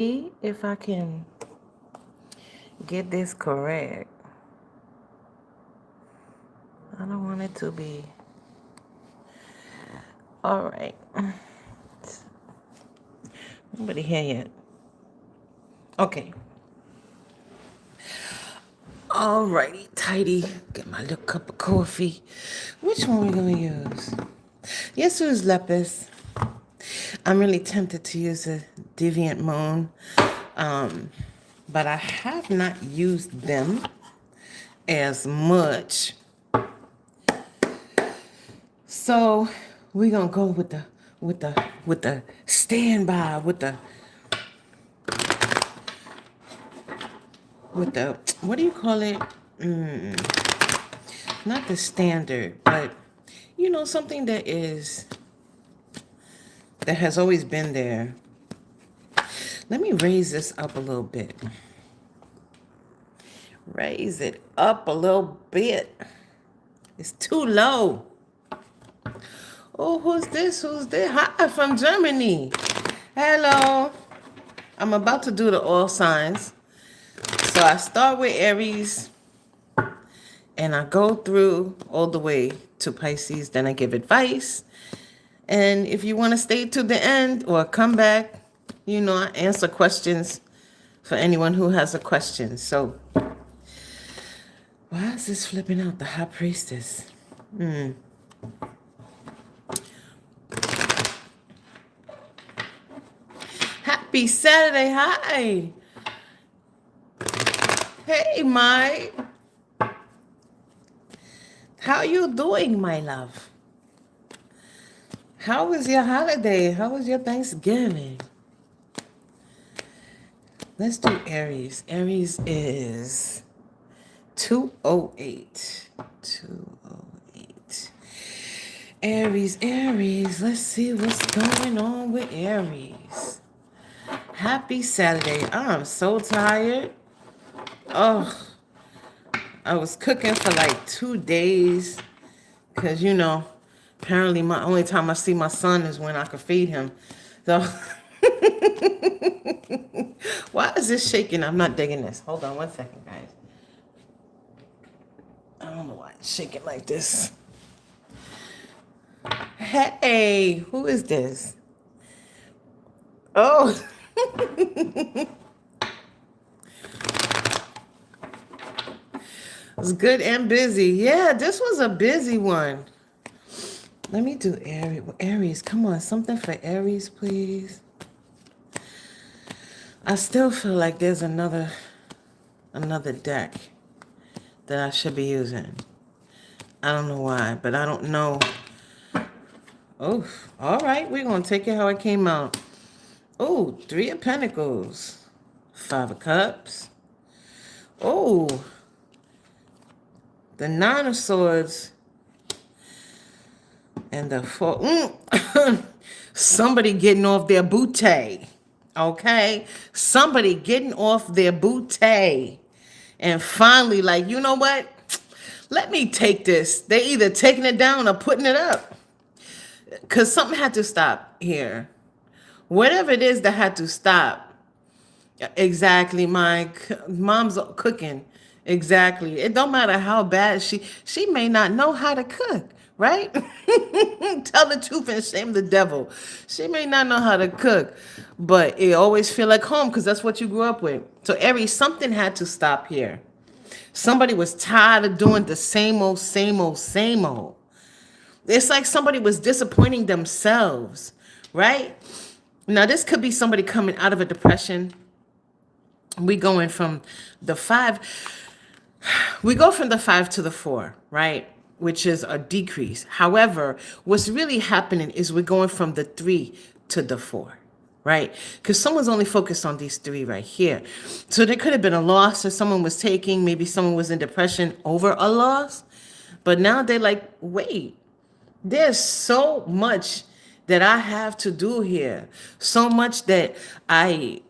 if I can get this correct. I don't want it to be. All right. Nobody here yet. Okay. Alrighty, tidy. Get my little cup of coffee. Which one we gonna use? Yes, it was Lepus. I'm really tempted to use a Deviant Moon, but I have not used them as much. So we're gonna go with the standby, with the what do you call it? Not the standard, but something that has always been there. Let me raise this up a little bit. Raise it up a little bit. It's too low. Oh, who's this? Who's this? Hi, from Germany. Hello. I'm about to do the all signs. So I start with Aries and I go through all the way to Pisces. Then I give advice. And if you want to stay to the end or come back, I answer questions for anyone who has a question. So why is this flipping out? The High Priestess. Happy Saturday. Hi. Hey, Mike. How you doing, my love? How was your holiday? How was your Thanksgiving? Let's do Aries. Aries is 208. 208. Aries. Let's see what's going on with Aries. Happy Saturday. I'm so tired. Oh, I was cooking for like 2 days because, apparently my only time I see my son is when I can feed him. So, why is this shaking? I'm not digging this. Hold on 1 second, guys. I don't know why it's shaking like this. Hey, who is this? Oh. It's good and busy. Yeah, this was a busy one. Let me do Aries. Aries, come on, something for Aries, please. I still feel like there's another deck that I should be using. I don't know why, but I don't know. Oh, all right, we're gonna take it how it came out. Oh, 3 of Pentacles, 5 of Cups. Oh, the 9 of Swords and the 4. Somebody getting off their booty. Okay? Somebody getting off their booty. And finally, like, you know what? Let me take this. They either taking it down or putting it up. Because something had to stop here. Whatever it is that had to stop. Exactly, Mike. Mom's cooking. Exactly. It don't matter how bad she may not know how to cook, right? Tell the truth and shame the devil. She may not know how to cook, but it always feel like home because that's what you grew up with. So Aries, something had to stop here. Somebody was tired of doing the same old, same old, same old. It's like somebody was disappointing themselves, right? Now, this could be somebody coming out of a depression. We go from the 5 to the 4, right? Which is a decrease. However, what's really happening is we're going from the 3 to the 4, right? Because someone's only focused on these 3 right here. So there could have been a loss that someone was taking. Maybe someone was in depression over a loss. But now they're like, wait, there's so much that I have to do here. So much that I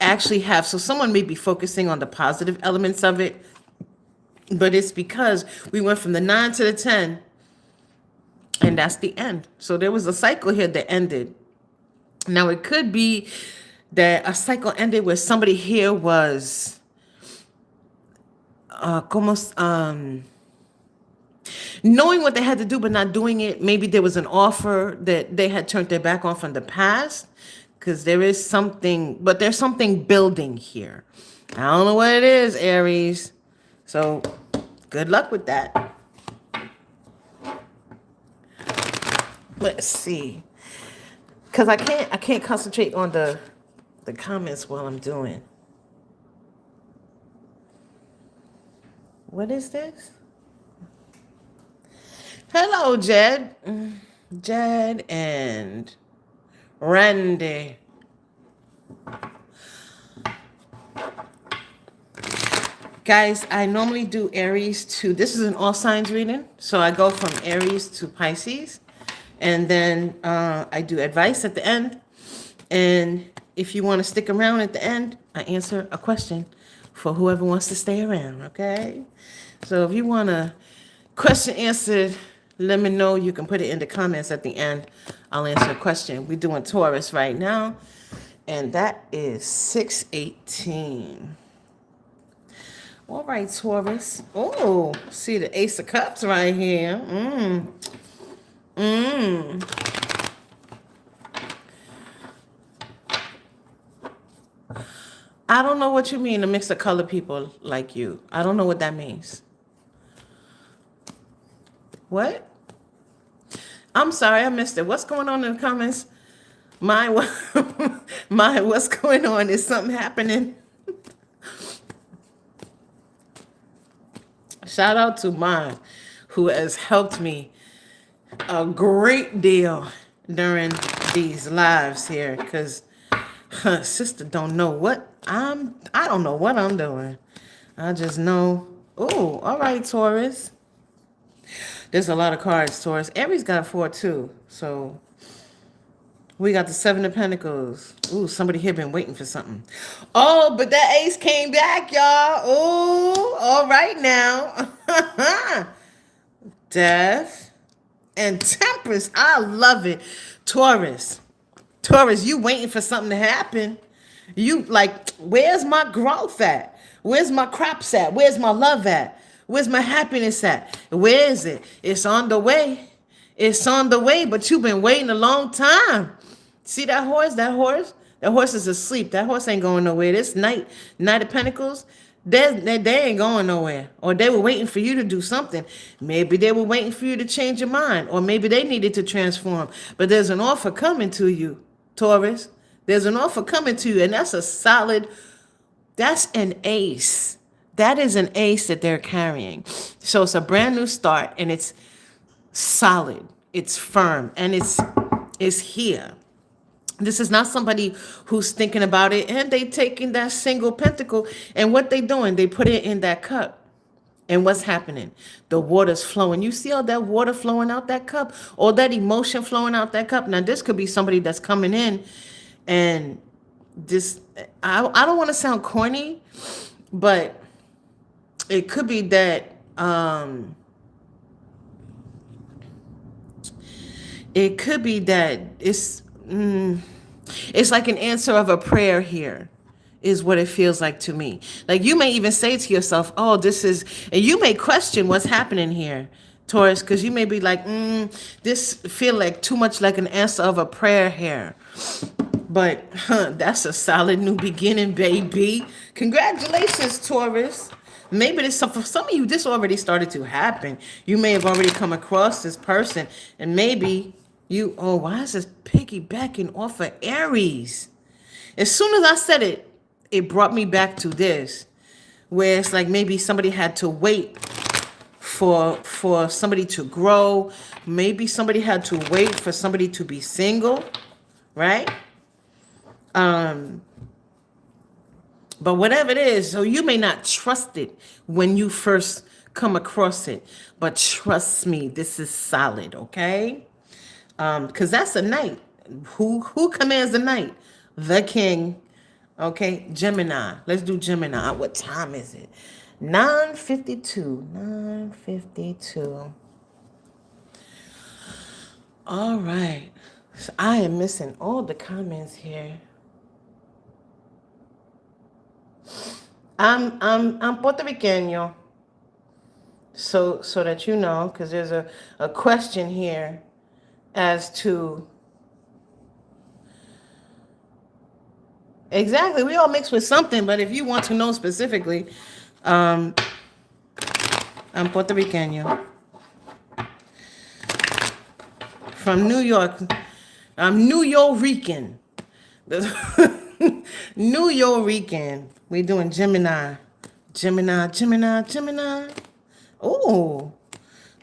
actually have. So someone may be focusing on the positive elements of it, but it's because we went from the 9 to the 10, and that's the end. So there was a cycle here that ended. Now it could be that a cycle ended where somebody here was knowing what they had to do but not doing it. Maybe there was an offer that they had turned their back on from the past, because there is something, but there's something building here. I don't know what it is, Aries. So good luck with that. Let's see. Because I can't concentrate on the comments while I'm doing. What is this? Hello, Jed. Jed and Randy. Guys, I normally do Aries to, this is an all signs reading. So I go from Aries to Pisces. And then I do advice at the end. And if you want to stick around at the end, I answer a question for whoever wants to stay around, okay? So if you want a question answered, let me know. You can put it in the comments at the end. I'll answer a question. We're doing Taurus right now, and that is 618. All right, Taurus. Oh, see the Ace of Cups right here. I don't know what you mean, a mix of color people like you. I don't know what that means. What? I'm sorry, I missed it. What's going on in the comments? My, what's going on? Is something happening? Shout out to mine, who has helped me a great deal during these lives here, because sister don't know what I don't know what I'm doing. I just know. Oh, all right, Taurus. There's a lot of cards, Taurus. Aries got a 4 too. So we got the 7 of Pentacles. Ooh, somebody here been waiting for something. Oh, but that ace came back, y'all. Ooh, all right now. Death and Temperance. I love it. Taurus. Taurus, you waiting for something to happen. You like, where's my growth at? Where's my crops at? Where's my love at? Where's my happiness at? Where is it? It's on the way. It's on the way, but you've been waiting a long time. See that horse? That horse is asleep. That horse ain't going nowhere. This Knight of Pentacles, they ain't going nowhere. Or they were waiting for you to do something. Maybe they were waiting for you to change your mind. Or maybe they needed to transform. But there's an offer coming to you, Taurus. There's an offer coming to you, and that's an ace. That is an ace that they're carrying. So it's a brand new start, and it's solid, it's firm, and it's here. This is not somebody who's thinking about it, and they taking that single pentacle, and what they doing, they put it in that cup. And what's happening? The water's flowing. You see all that water flowing out that cup? All that emotion flowing out that cup? Now, this could be somebody that's coming in, and this, I don't want to sound corny, but it could be that it's like an answer of a prayer here, is what it feels like to me. Like you may even say to yourself, oh, this is, and you may question what's happening here, Taurus, because you may be like, this feel like too much like an answer of a prayer here. But that's a solid new beginning, baby. Congratulations, Taurus. Maybe this, for some of you, this already started to happen. You may have already come across this person, and maybe you, oh, why is this piggybacking off of Aries? As soon as I said it, it brought me back to this, where it's like maybe somebody had to wait for somebody to grow. Maybe somebody had to wait for somebody to be single, right? But whatever it is, so you may not trust it when you first come across it, but trust me, this is solid, okay? Because that's a knight. Who commands the night? The king. Okay, Gemini. Let's do Gemini. What time is it? 9:52. 9:52. All right. So I am missing all the comments here. I'm Puerto Rican, so that you know, because there's a question here as to exactly. We all mix with something, but if you want to know specifically, um, I'm Puerto Rican, from New York. I'm New Yorican. New Yorican. We doing Gemini. Gemini. Oh,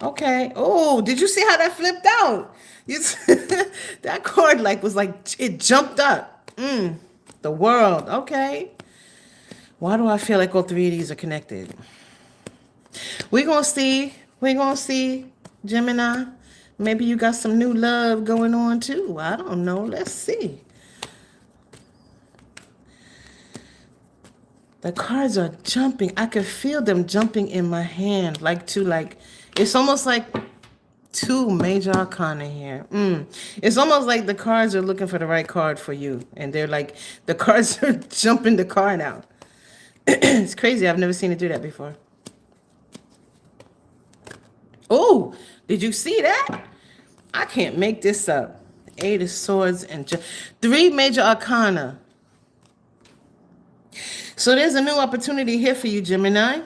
okay. Oh, did you see how that flipped out? You, that card was like it jumped up. The world. Okay. Why do I feel like all three of these are connected? We're gonna see. We're gonna see, Gemini. Maybe you got some new love going on too. I don't know. Let's see. The cards are jumping. I could feel them jumping in my hand. It's almost like two major arcana here. It's almost like the cards are looking for the right card for you. And they're like, the cards are jumping the card out. It's crazy. I've never seen it do that before. Oh, did you see that? I can't make this up. Eight of Swords and three major arcana. So there's a new opportunity here for you, Gemini.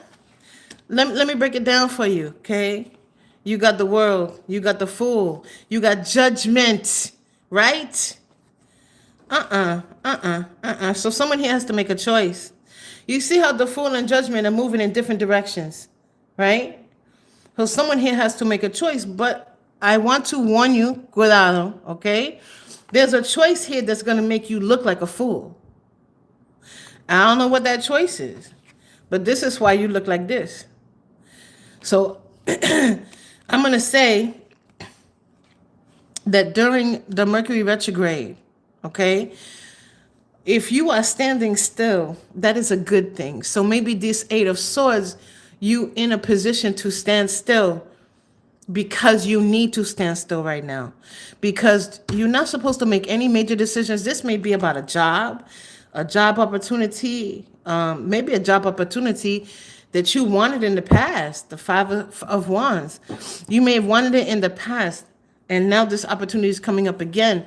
Let me break it down for you, okay? You got the World. You got the Fool. You got Judgment, right? So someone here has to make a choice. You see how the Fool and Judgment are moving in different directions, right? So someone here has to make a choice, but I want to warn you, cuidado, okay? There's a choice here that's going to make you look like a fool. I don't know what that choice is, but this is why you look like this. So I'm going to say that during the Mercury retrograde, okay, if you are standing still, that is a good thing. So maybe this Eight of Swords, you in a position to stand still because you need to stand still right now, because you're not supposed to make any major decisions. This may be about a job opportunity, maybe a job opportunity that you wanted in the past, the Five of Wands. You may have wanted it in the past, and now this opportunity is coming up again.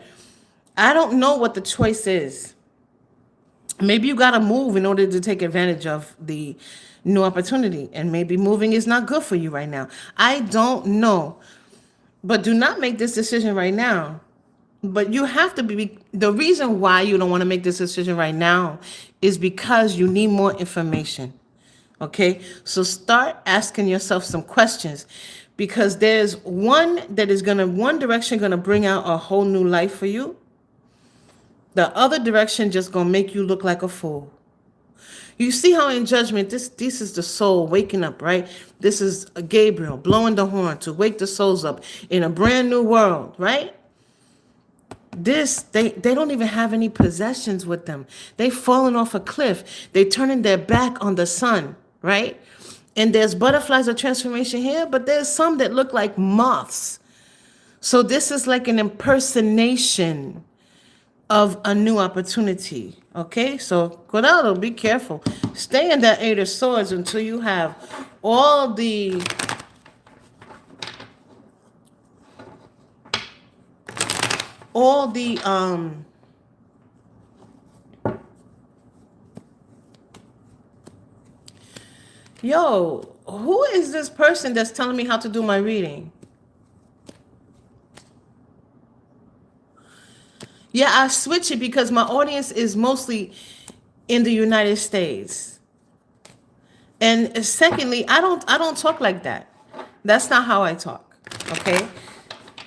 I don't know what the choice is. Maybe you got to move in order to take advantage of the new opportunity, and maybe moving is not good for you right now. I don't know, but do not make this decision right now. But you have to be, the reason why you don't want to make this decision right now is because you need more information. Okay, so start asking yourself some questions, because there's one direction gonna bring out a whole new life for you. The other direction just gonna make you look like a fool. You see how in Judgment, this is the soul waking up, right? This is Gabriel blowing the horn to wake the souls up in a brand new world, right? They don't even have any possessions with them. They falling off a cliff. They turning their back on the sun, right? And there's butterflies of transformation here, but there's some that look like moths. So this is like an impersonation of a new opportunity. Okay, so cuidado, be careful. Stay in that Eight of Swords until you have all the yo, who is this person that's telling me how to do my reading? Yeah, I switch it because my audience is mostly in the United States. And secondly, I don't talk like that. That's not how I talk. Okay?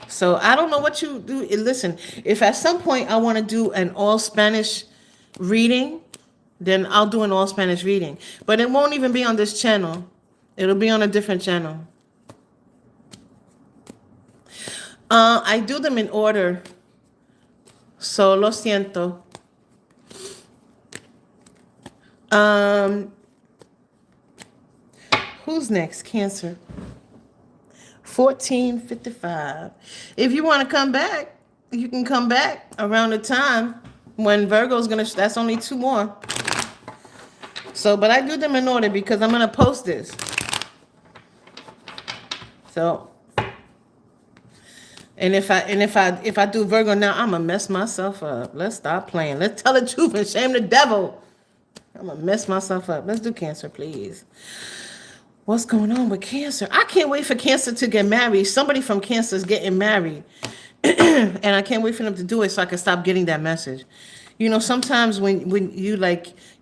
So I don't know what you do. Listen, if at some point I want to do an all Spanish reading, then I'll do an all Spanish reading. But it won't even be on this channel. It'll be on a different channel. I do them in order. So lo siento. Who's next? Cancer. 1455. If you want to come back, you can come back around the time when Virgo's gonna. That's only two more. So, but I do them in order because I'm gonna post this. So, and if I do Virgo now, I'm gonna mess myself up. Let's stop playing. Let's tell the truth and shame the devil. I'm gonna mess myself up. Let's do Cancer, please. What's going on with Cancer? I can't wait for Cancer to get married. Somebody from Cancer is getting married. And I can't wait for them to do it so I can stop getting that message. You know, sometimes when you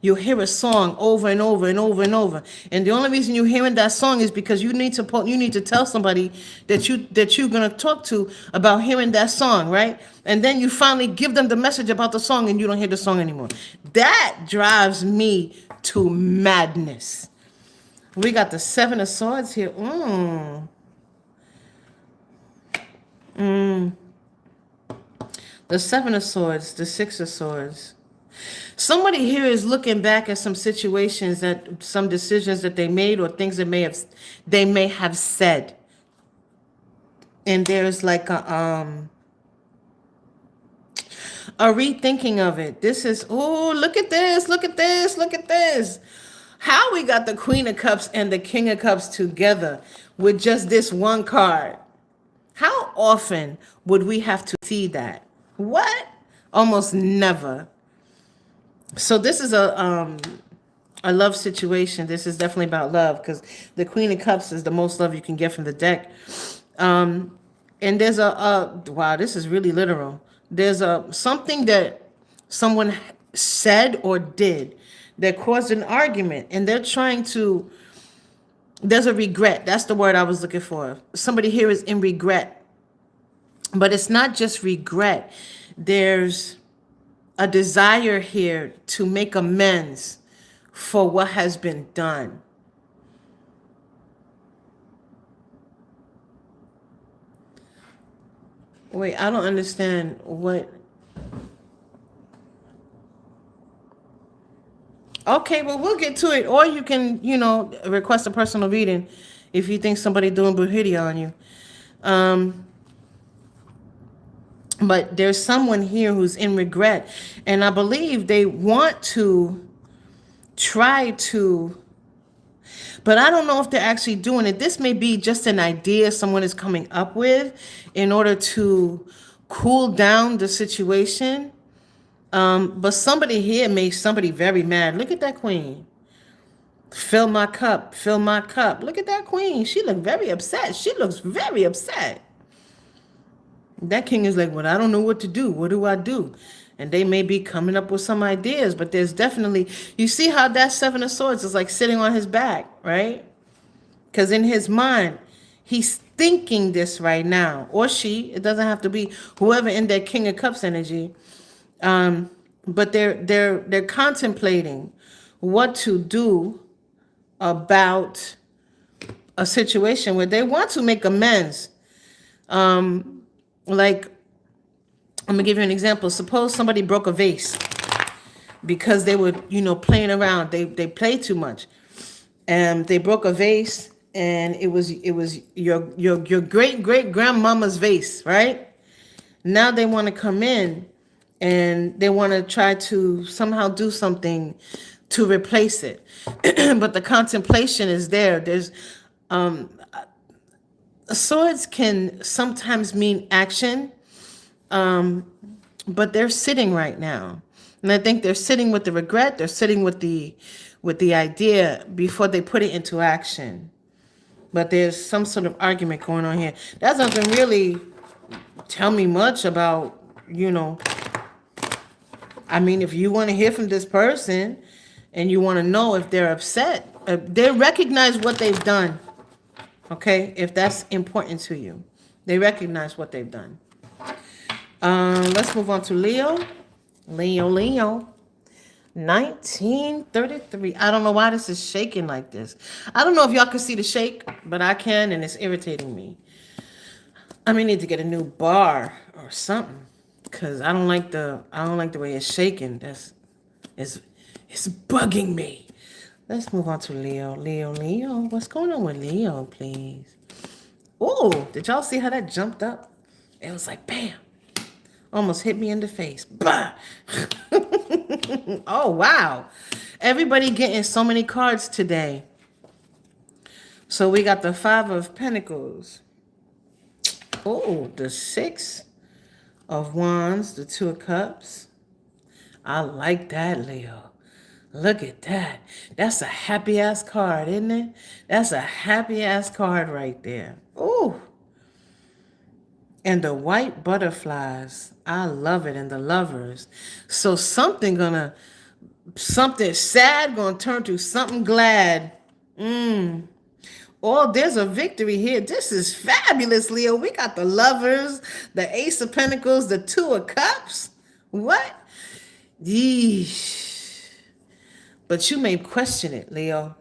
you'll hear a song over and over and over and over, and the only reason you're hearing that song is because you need to tell somebody that you're gonna talk to about hearing that song, right? And then you finally give them the message about the song, and you don't hear the song anymore. That drives me to madness. We got the Seven of Swords here. The Seven of Swords, the Six of Swords. Somebody here is looking back at some situations, some decisions that they made, or things that they may have said. And there's like a rethinking of it. This is, oh, look at this, look at this, look at this. How we got the Queen of Cups and the King of Cups together with just this one card. How often would we have to see that? What? Almost never. So this is a love situation. This is definitely about love because the Queen of Cups is the most love you can get from the deck. And there's wow, this is really literal. There's something that someone said or did that caused an argument, and they're trying to. There's a regret. That's the word I was looking for. Somebody here is in regret. But it's not just regret. There's a desire here to make amends for what has been done. Wait, I don't understand what. Okay, well, we'll get to it. Or you can, request a personal reading if you think somebody doing Buhidia on you. But there's someone here who's in regret. And I believe they want to try to, but I don't know if they're actually doing it. This may be just an idea someone is coming up with in order to cool down the situation. But somebody here made somebody very mad. Look at that queen. Fill my cup, fill my cup. Look at that queen. She looked very upset. She looks very upset. That king is like, well, I don't know what to do. What do I do? And they may be coming up with some ideas, but there's definitely, you see how that Seven of Swords is like sitting on his back, right? Because in his mind, he's thinking this right now, or she, it doesn't have to be whoever in that King of Cups energy. But they're contemplating what to do about a situation where they want to make amends. Like, I'm gonna give you an example. Suppose somebody broke a vase because they were, playing around. They played too much, and they broke a vase, and it was your great grandmama's vase, right? Now they want to come in, and they want to try to somehow do something to replace it, but the contemplation is there. There's swords can sometimes mean action. But they're sitting right now. And I think they're sitting with the regret. They're sitting with the idea before they put it into action. But there's some sort of argument going on here. That doesn't really tell me much about, I mean, if you want to hear from this person and you want to know if they're upset, they recognize what they've done. Okay? If that's important to you. They recognize what they've done. Let's move on to Leo. Leo. 1933. I don't know why this is shaking like this. I don't know if y'all can see the shake, but I can, and it's irritating me. I may need to get a new bar or something, because I don't like the way it's shaking. It's bugging me. Let's move on to Leo. Leo. What's going on with Leo, please? Oh, did y'all see how that jumped up? It was like bam. Almost hit me in the face. Bah! Oh, wow. Everybody getting so many cards today. So we got the Five of Pentacles. Oh, the Six of Wands, the Two of Cups. I like that, Leo. Look at that. That's a happy ass card, isn't it? That's a happy ass card right there. Ooh. And the white butterflies. I love it. And the Lovers. So something sad gonna turn to something glad. Oh, there's a victory here. This is fabulous, Leo. We got the Lovers, the Ace of Pentacles, the Two of Cups. What? Yeesh. But you may question it, Leo.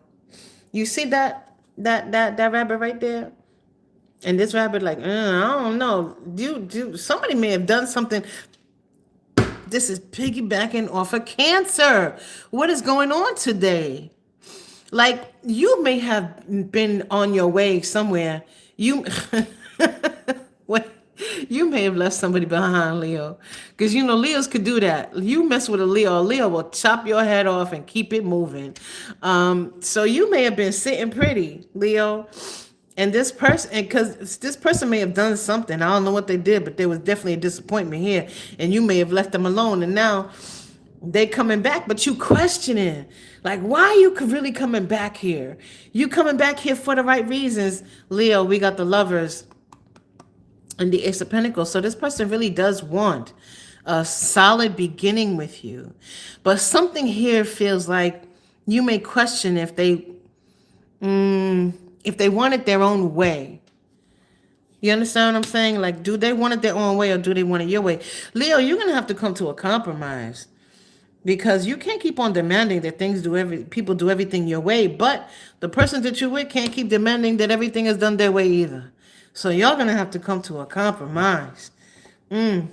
You see that rabbit right there? And this rabbit like, I don't know. Somebody may have done something. This is piggybacking off of Cancer. What is going on today? Like, you may have been on your way somewhere. You may have left somebody behind, Leo. Because, Leos could do that. You mess with a Leo will chop your head off and keep it moving. So you may have been sitting pretty, Leo. And this person may have done something. I don't know what they did, but there was definitely a disappointment here. And you may have left them alone. And now they coming back, but you questioning. Like, why are you really coming back here? You coming back here for the right reasons. Leo, we got the Lovers and the Ace of Pentacles. So this person really does want a solid beginning with you. But something here feels like you may question if they want it their own way. You understand what I'm saying? Like, do they want it their own way or do they want it your way? Leo, you're going to have to come to a compromise. Because you can't keep on demanding that people do everything your way, but the person that you're with can't keep demanding that everything is done their way either. So y'all gonna have to come to a compromise. Listen,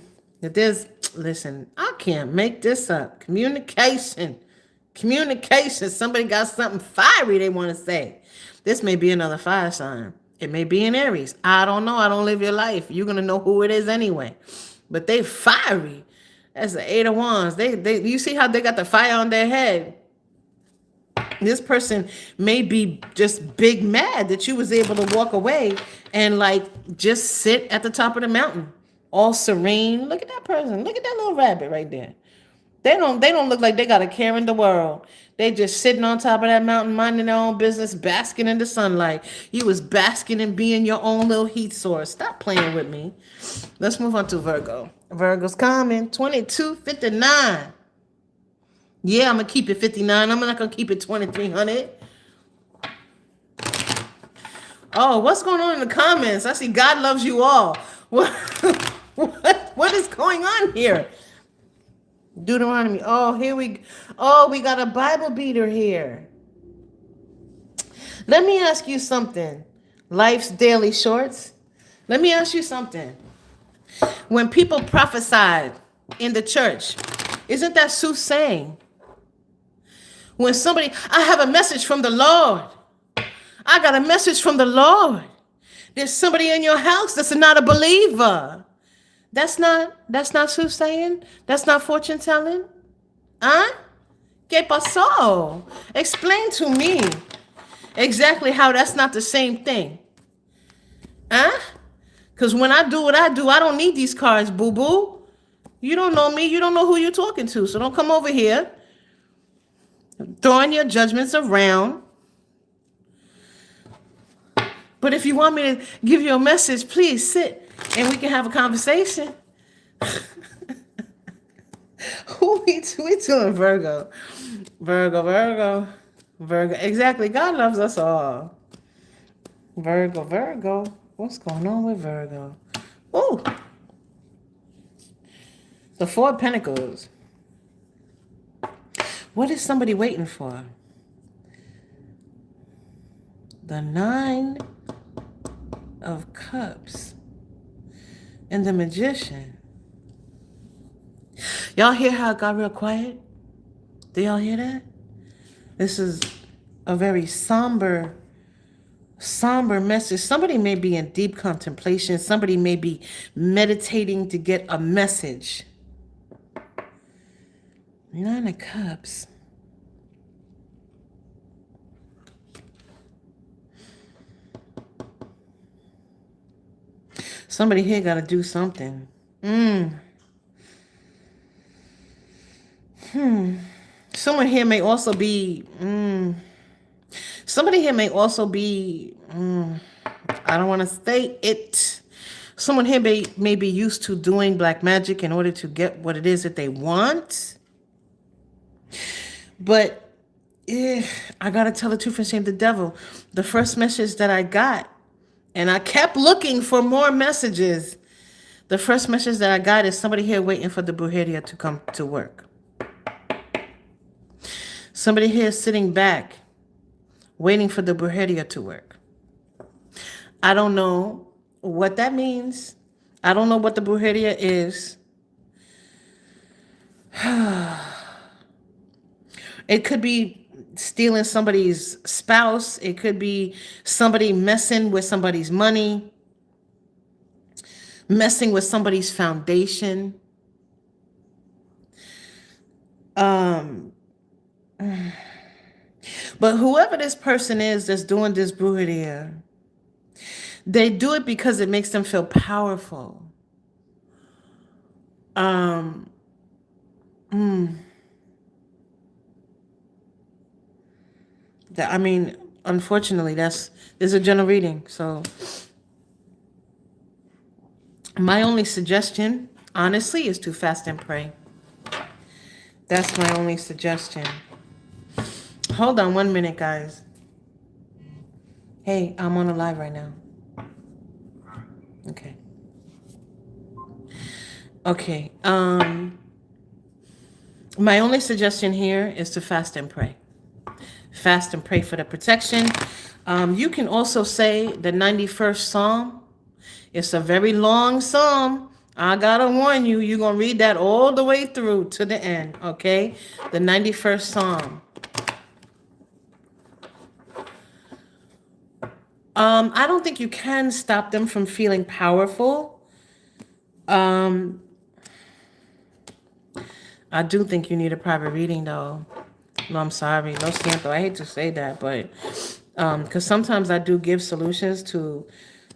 I can't make this up. Communication. Somebody got something fiery they want to say. This may be another fire sign. It may be an Aries. I don't know. I don't live your life. You're gonna know who it is anyway. But they fiery. That's the Eight of Wands. You see how they got the fire on their head. This person may be just big mad that you was able to walk away and like just sit at the top of the mountain, all serene. Look at that person. Look at that little rabbit right there. They don't look like they got a care in the world. They just sitting on top of that mountain, minding their own business, basking in the sunlight. You was basking in being your own little heat source. Stop playing with me. Let's move on to Virgo. Virgo's coming. 2259. Yeah, I'm going to keep it 59. I'm not going to keep it 2300. Oh, what's going on in the comments? I see God loves you all. What is going on here? Deuteronomy. We got a Bible beater here. Let me ask you something. Life's Daily Shorts. Let me ask you something. When people prophesied in the church, isn't that soothsaying? When I have a message from the Lord. I got a message from the Lord. There's somebody in your house that's not a believer. That's not soothsaying. That's not fortune telling. Huh? ¿Qué pasó? Explain to me exactly how that's not the same thing. Huh? Because when I do what I do, I don't need these cards, boo-boo. You don't know me. You don't know who you're talking to. So don't come over here throwing your judgments around. But if you want me to give you a message, please sit and we can have a conversation. Who we doing, Virgo? Virgo. Exactly. God loves us all. Virgo. What's going on with Virgo? Oh, the Four of Pentacles. What is somebody waiting for? The Nine of Cups and the Magician. Y'all hear how it got real quiet? Do y'all hear that? This is a very somber message. Somebody may be in deep contemplation. Somebody may be meditating to get a message. Nine of Cups. Somebody here got to do something. Someone here may also be, somebody here may also be, I don't want to state it. Someone here may be used to doing black magic in order to get what it is that they want. But I got to tell the truth and shame the devil. The first message that I got, and I kept looking for more messages. The first message that I got is somebody here waiting for the brujeria to come to work. Somebody here sitting back, waiting for the brujeria to work. I don't know what that means. I don't know what the brujeria is. It could be stealing somebody's spouse. It could be somebody messing with somebody's money, messing with somebody's foundation. But whoever this person is that's doing this brujeria, they do it because it makes them feel powerful. I mean, unfortunately, this is a general reading. So my only suggestion, honestly, is to fast and pray. That's my only suggestion. Hold on 1 minute, guys. Hey, I'm on a live right now. Okay. Okay. My only suggestion here is to fast and pray. Fast and pray for the protection. You can also say the 91st Psalm. It's a very long psalm. I gotta warn you, you're gonna read that all the way through to the end, okay? The 91st Psalm. I don't think you can stop them from feeling powerful. I do think you need a private reading, though. No, I'm sorry. Lo siento. I hate to say that, but because sometimes I do give solutions to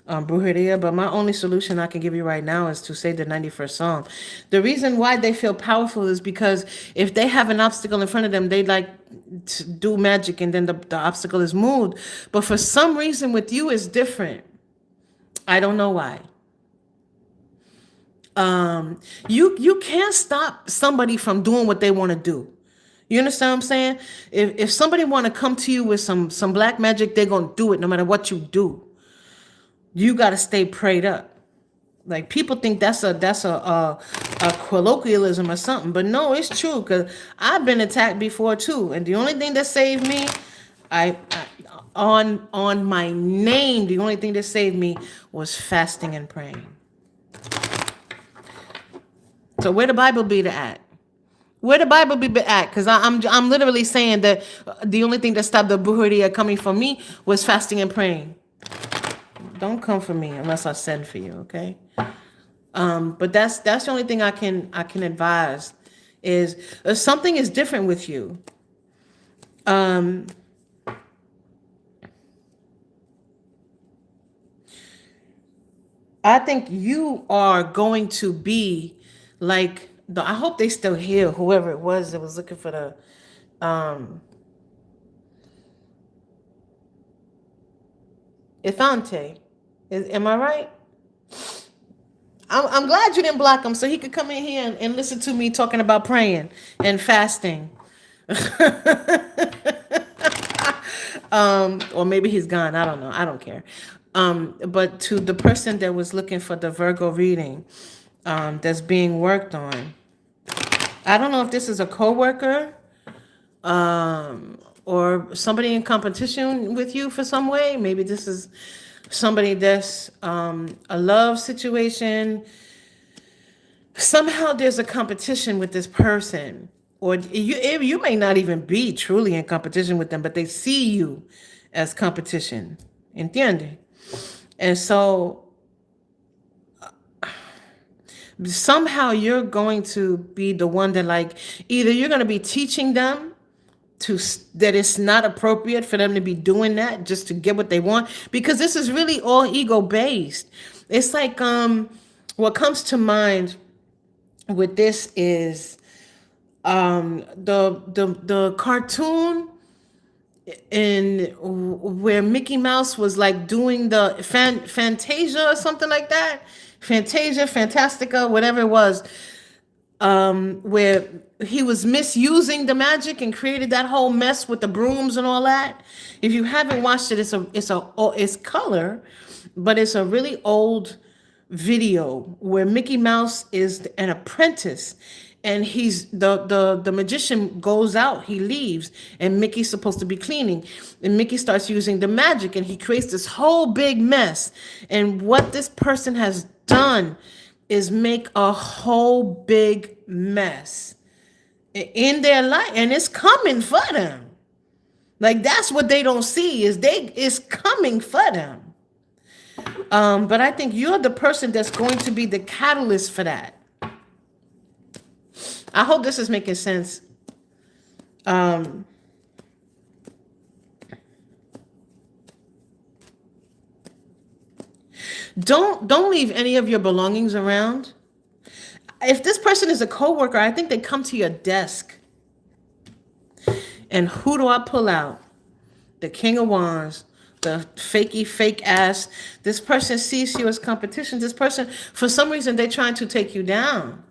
brujeria, but my only solution I can give you right now is to say the 91st Psalm. The reason why they feel powerful is because if they have an obstacle in front of them, they like to do magic and then the obstacle is moved. But for some reason with you, it's different. I don't know why. You can't stop somebody from doing what they want to do. You understand what I'm saying? If somebody want to come to you with some black magic, they're going to do it no matter what you do. You got to stay prayed up. Like people think that's a colloquialism or something, but no, it's true because I've been attacked before too. And the only thing that saved me, on my name, the only thing that saved me was fasting and praying. So where the Bible be at? Where the Bible be at? Because I'm literally saying that the only thing that stopped the brujeria coming from me was fasting and praying. Don't come for me unless I send for you, okay? But that's the only thing I can advise is something is different with you. I think you are going to be like I hope they still here, whoever it was that was looking for the Ithante. Am I right? I'm glad you didn't block him so he could come in here and listen to me talking about praying and fasting. Or maybe he's gone. I don't know. I don't care. But to the person that was looking for the Virgo reading that's being worked on, I don't know if this is a coworker or somebody in competition with you for some way. Maybe this is somebody that's a love situation. Somehow there's a competition with this person, or you may not even be truly in competition with them, but they see you as competition. Entiende? And so somehow you're going to be the one that like either you're going to be teaching them that it's not appropriate for them to be doing that just to get what they want, because this is really all ego based. It's like what comes to mind with this is the cartoon in where Mickey Mouse was like doing the Fantasia or something like that. Fantasia, Fantastica, whatever it was, where he was misusing the magic and created that whole mess with the brooms and all that. If you haven't watched it, it's color, but it's a really old video where Mickey Mouse is an apprentice, and he's the magician goes out, he leaves, and Mickey's supposed to be cleaning, and Mickey starts using the magic, and he creates this whole big mess. And what this person has done is make a whole big mess in their life, and it's coming for them. Like, that's what they don't see, is it's coming for them. But I think you're the person that's going to be the catalyst for that. I hope this is making sense. Don't leave any of your belongings around. If this person is a coworker, I think they come to your desk. And who do I pull out? The King of Wands, the fake ass. This person sees you as competition. This person, for some reason, they're trying to take you down.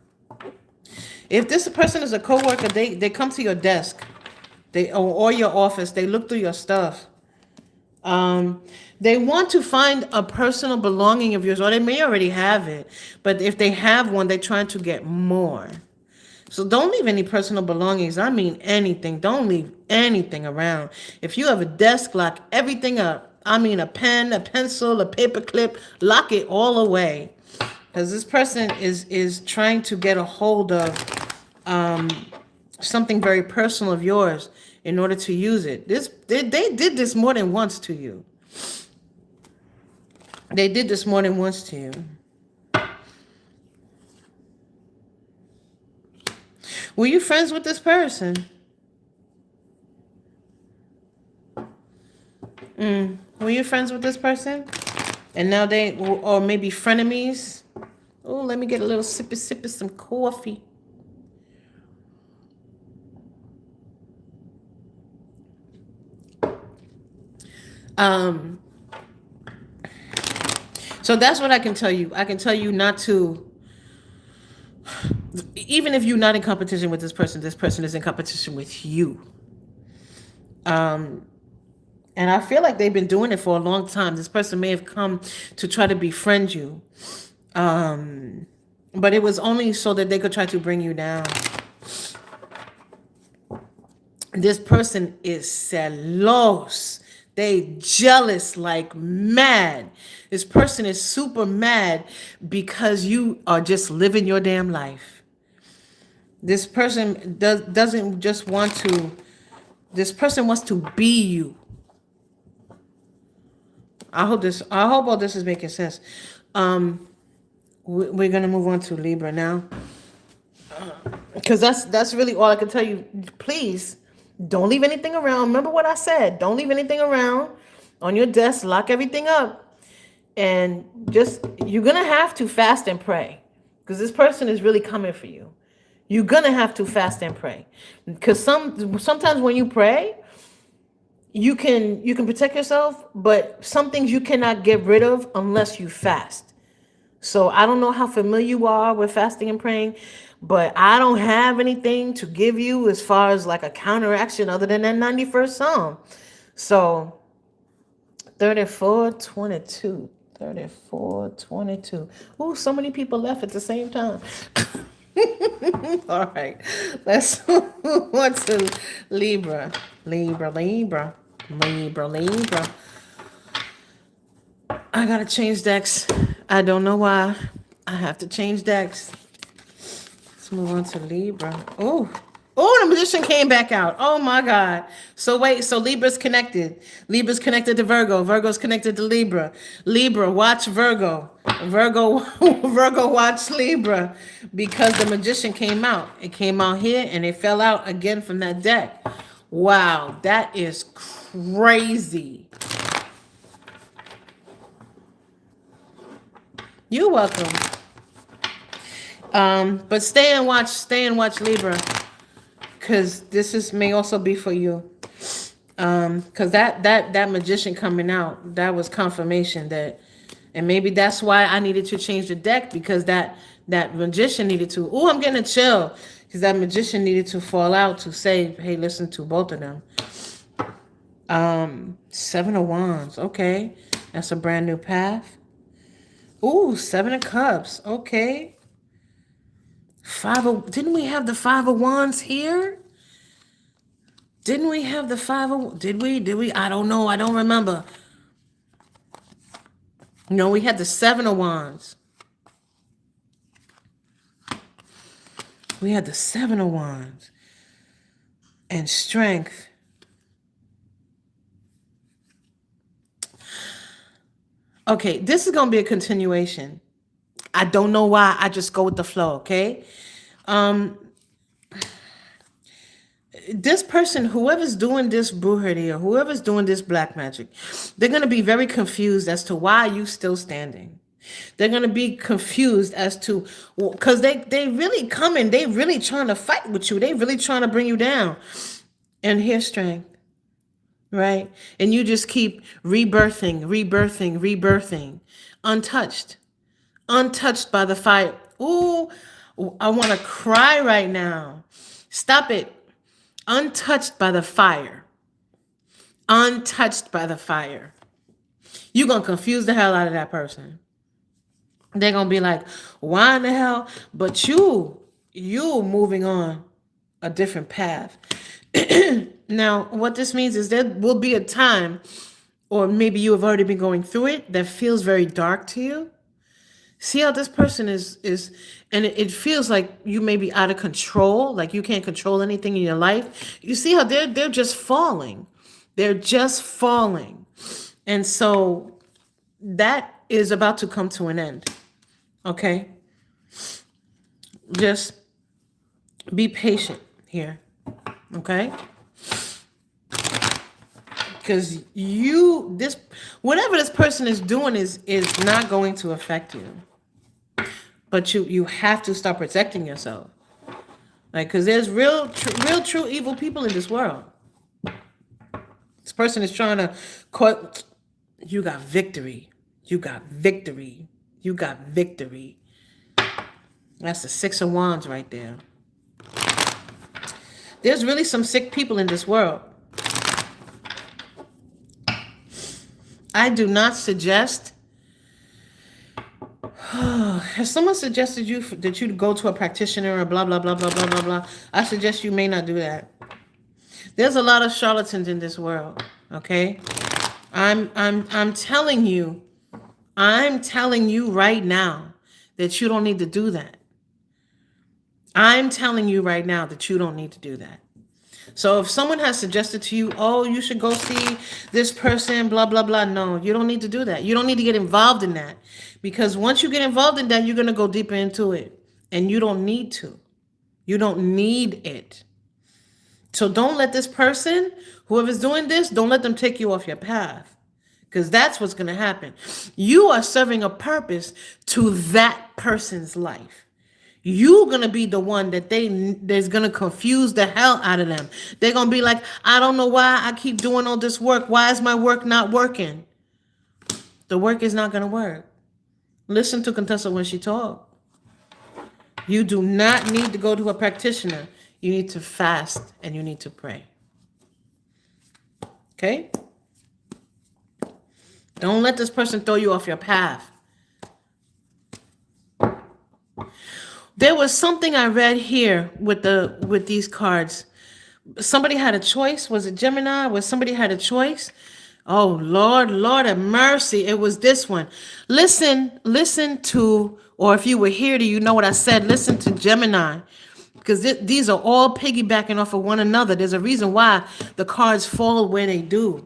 If this person is a coworker, they come to your desk, or your office. They look through your stuff. They want to find a personal belonging of yours, or they may already have it. But if they have one, they're trying to get more. So don't leave any personal belongings. I mean anything. Don't leave anything around. If you have a desk, lock everything up. I mean a pen, a pencil, a paper clip, lock it all away. Because this person is trying to get a hold of something very personal of yours in order to use it. They did this more than once to you. They did this more than once to you. Were you friends with this person? Were you friends with this person? And now or maybe frenemies? Oh, let me get a little sip of some coffee. So that's what I can tell you. I can tell you not to, even if you're not in competition with this person is in competition with you. And I feel like they've been doing it for a long time. This person may have come to try to befriend you. But it was only so that they could try to bring you down. This person is celos. They jealous like mad. This person is super mad because you are just living your damn life. This person doesn't just want to. This person wants to be you. I hope all this is making sense. We're gonna move on to Libra now, because that's really all I can tell you. Please don't leave anything around. Remember what I said. Don't leave anything around on your desk. Lock everything up, and you're gonna have to fast and pray, because this person is really coming for you. You're gonna have to fast and pray, because sometimes when you pray, you can protect yourself, but some things you cannot get rid of unless you fast. So I don't know how familiar you are with fasting and praying, but I don't have anything to give you as far as like a counteraction other than that 91st Psalm. So 34:22. Ooh, so many people left at the same time. All right, let's move on to Libra. Libra. I gotta change decks. I don't know why. I have to change decks. Let's move on to Libra. Oh, the Magician came back out. Oh my God. So wait, so Libra's connected. Libra's connected to Virgo. Virgo's connected to Libra. Libra, watch Virgo. Virgo watch Libra, because the Magician came out. It came out here and it fell out again from that deck. Wow, that is crazy. You're welcome. But stay and watch Libra, because may also be for you. Because that magician coming out, that was confirmation that, and maybe that's why I needed to change the deck, because that magician needed to. Oh, I'm getting a chill, because that magician needed to fall out to say, hey, listen to both of them. Seven of Wands. Okay, that's a brand new path. Ooh, Seven of Cups. Okay. Didn't we have the Five of Wands here? Didn't we have the did we? I don't know. I don't remember. No, we had the Seven of Wands. We had the Seven of Wands. And Strength. Okay, this is going to be a continuation. I don't know why. I just go with the flow, okay? This person, whoever's doing this brujeria, whoever's doing this black magic, they're going to be very confused as to why you still standing. They're going to be confused as to, because they really coming, they really trying to fight with you. They really trying to bring you down. And here's Strength, right? And you just keep rebirthing, untouched by the fire. Ooh, I want to cry right now. Stop it. Untouched by the fire. Untouched by the fire. You're going to confuse the hell out of that person. They're going to be like, why in the hell? But you moving on a different path. Now, what this means is there will be a time, or maybe you have already been going through it, that feels very dark to you. See how this person is, and it feels like you may be out of control, like you can't control anything in your life. You see how they're just falling. They're just falling. And so that is about to come to an end. Okay? Just be patient here. Okay? Because whatever this person is doing is not going to affect you. But you have to start protecting yourself. Like, because there's real, true evil people in this world. This person is trying to quote, you got victory. You got victory. You got victory. That's the Six of Wands right there. There's really some sick people in this world. I do not suggest. Has someone suggested that you go to a practitioner or blah blah blah blah blah blah blah? I suggest you may not do that. There's a lot of charlatans in this world. Okay, I'm telling you right now that you don't need to do that. I'm telling you right now that you don't need to do that. So if someone has suggested to you, oh, you should go see this person, blah, blah, blah. No, you don't need to do that. You don't need to get involved in that. Because once you get involved in that, you're going to go deeper into it. And you don't need to. You don't need it. So don't let this person, whoever's doing this, don't let them take you off your path. Because that's what's going to happen. You are serving a purpose to that person's life. You're going to be the one that's going to confuse the hell out of them. They're going to be like, I don't know why I keep doing all this work. Why is my work not working? The work is not going to work. Listen to Contessa when she talks. You do not need to go to a practitioner. You need to fast and you need to pray. Okay? Don't let this person throw you off your path. There was something I read here with these cards. Somebody had a choice. Was it Gemini? Was somebody had a choice? Oh, Lord have mercy. It was this one. Listen to, or if you were here, do you know what I said? Listen to Gemini. Because these are all piggybacking off of one another. There's a reason why the cards fall where they do.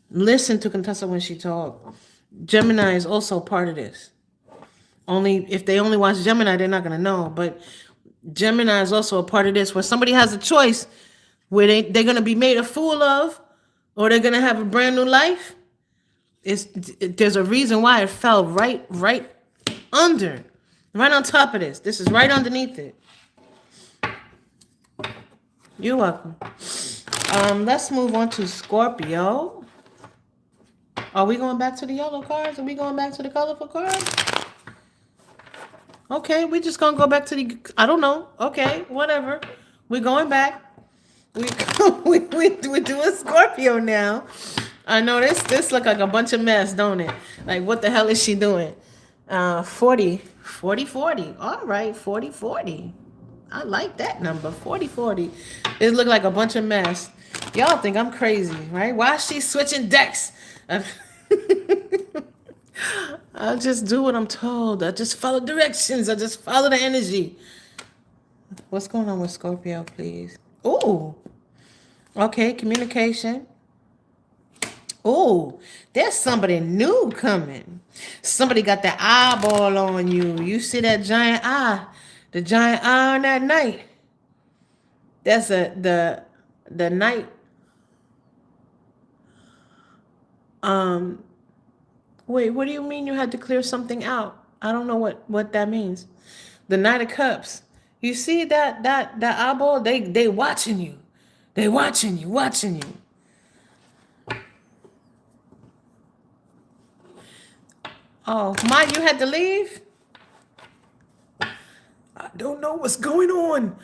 Listen to Contessa when she talks. Gemini is also part of this. Only if they only watch Gemini, they're not going to know. But Gemini is also a part of this, where somebody has a choice where they're going to be made a fool of, or they're going to have a brand new life. There's a reason why it fell right under, right on top of this. This is right underneath it. You're welcome. Let's move on to Scorpio. Are we going back to the yellow cards? Are we going back to the colorful cards? Okay, we're just gonna go back to the. I don't know. Okay, whatever. We're going back. We're doing Scorpio now. I know this look like a bunch of mess, don't it? Like, what the hell is she doing? 40. All right, 40. I like that number, 40. It look like a bunch of mess. Y'all think I'm crazy, right? Why is she switching decks? I just do what I'm told. I just follow directions. I just follow the energy. What's going on with Scorpio, please? Oh, okay, communication. Oh, there's somebody new coming. Somebody got that eyeball on you. You see that giant eye, the giant eye on that night. That's the night. Wait, what do you mean you had to clear something out? I don't know what that means. The Knight of Cups. You see that eyeball? They watching you. They watching you. Oh, Mike, you had to leave? I don't know what's going on.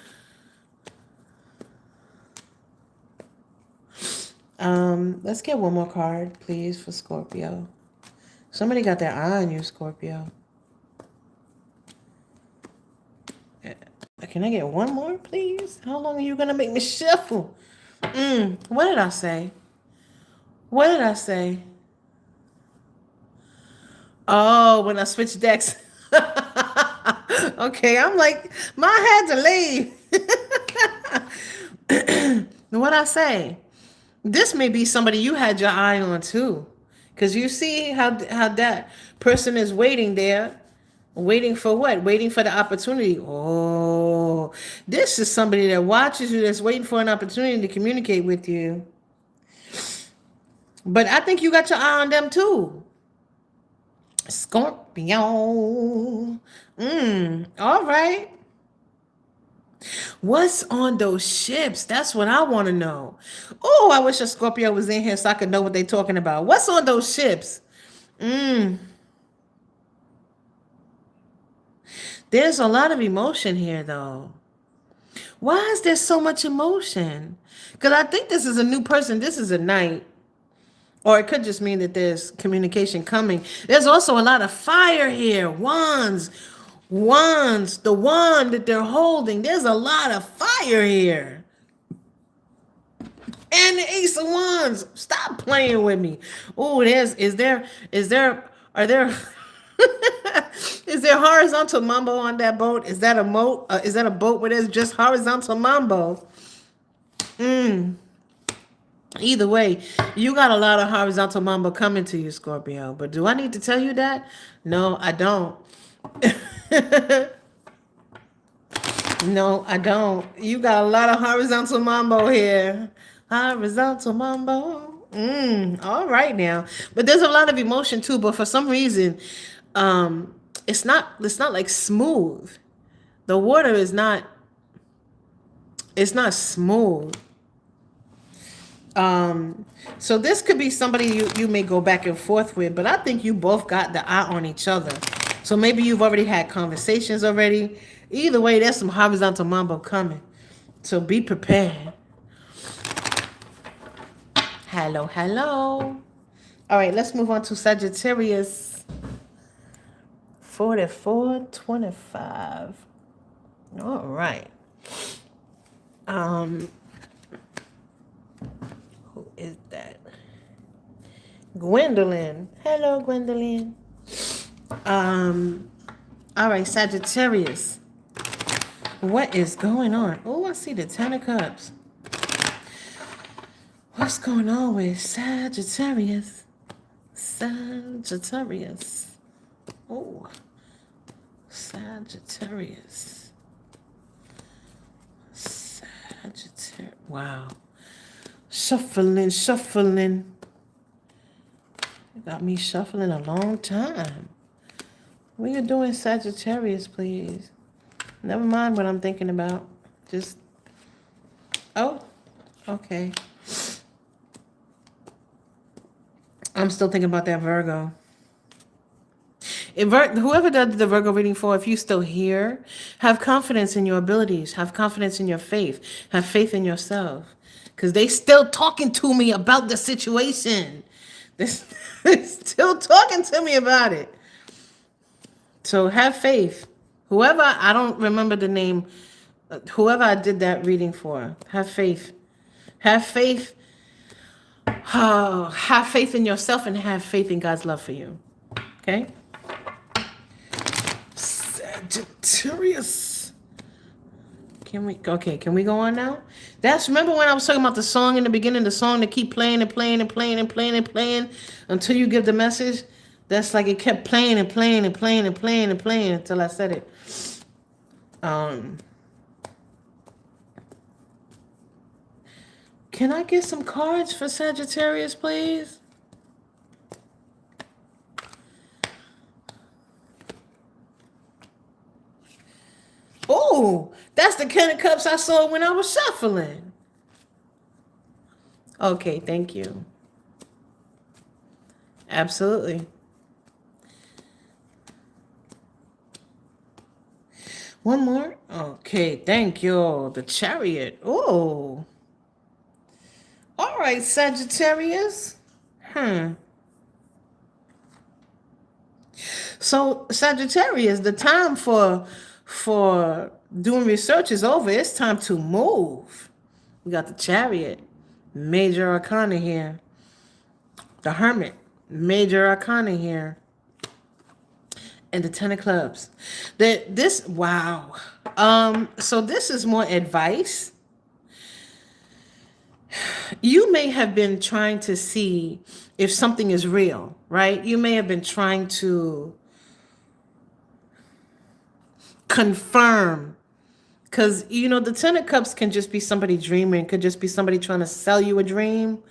Let's get one more card, please, for Scorpio. Somebody got their eye on you, Scorpio. Can I get one more, please? How long are you gonna make me shuffle? What did I say? Oh, when I switched decks. Okay, I'm like, I had to leave. What'd I say? This may be somebody you had your eye on too. Because you see how that person is waiting there. Waiting for what? Waiting for the opportunity. Oh, this is somebody that watches you, that's waiting for an opportunity to communicate with you. But I think you got your eye on them too. Scorpio. All right. What's on those ships? That's what I want to know. Oh, I wish a Scorpio was in here so I could know what they're talking about. What's on those ships? There's a lot of emotion here, though. Why is there so much emotion? Because I think this is a new person. This is a knight. Or it could just mean that there's communication coming. There's also a lot of fire here. Wands. The wand that they're holding. There's a lot of fire here. And the Ace of Wands. Stop playing with me. Oh, is there is there horizontal mambo on that boat? Is that a boat where there's just horizontal mambo? Either way, you got a lot of horizontal mambo coming to you, Scorpio. But do I need to tell you that? No, I don't. No, I don't. You got a lot of horizontal mambo here. Horizontal mambo. All right now. But there's a lot of emotion too, but for some reason, it's not like smooth. The water is not smooth. So this could be somebody you may go back and forth with, but I think you both got the eye on each other. So maybe you've already had conversations already. Either way, there's some horizontal mambo coming. So be prepared. Hello. All right, let's move on to Sagittarius. 4425. All right. Who is that? Gwendolyn. Hello, Gwendolyn. All right, Sagittarius. What is going on? Oh, I see the Ten of Cups. What's going on with Sagittarius? Oh, Sagittarius. Wow. Shuffling. You got me shuffling a long time. What are you doing, Sagittarius, please? Never mind what I'm thinking about. Just, oh, okay. I'm still thinking about that Virgo. Whoever does the Virgo reading for, if you still here, have confidence in your abilities. Have confidence in your faith. Have faith in yourself. Because they still talking to me about the situation. They're still talking to me about it. So have faith. Whoever, I don't remember the name, whoever I did that reading for, have faith. Have faith. Have faith in yourself and have faith in God's love for you. Okay? Sagittarius. Can we go on now? Remember when I was talking about the song in the beginning, the song that keep playing and playing and playing and playing and playing until you give the message? That's like it kept playing and playing and playing and playing and playing until I said it. Can I get some cards for Sagittarius, please? Oh, that's the kind of cups I saw when I was shuffling. Okay, thank you. Absolutely. One more. Okay, thank you. The Chariot. Oh. All right, Sagittarius. So, Sagittarius, the time for doing research is over. It's time to move. We got the Chariot, major arcana here. The Hermit, major arcana here. And the Ten of Clubs. Wow. So this is more advice. You may have been trying to see if something is real, right? You may have been trying to confirm, because the Ten of Cups can just be somebody dreaming, could just be somebody trying to sell you a dream.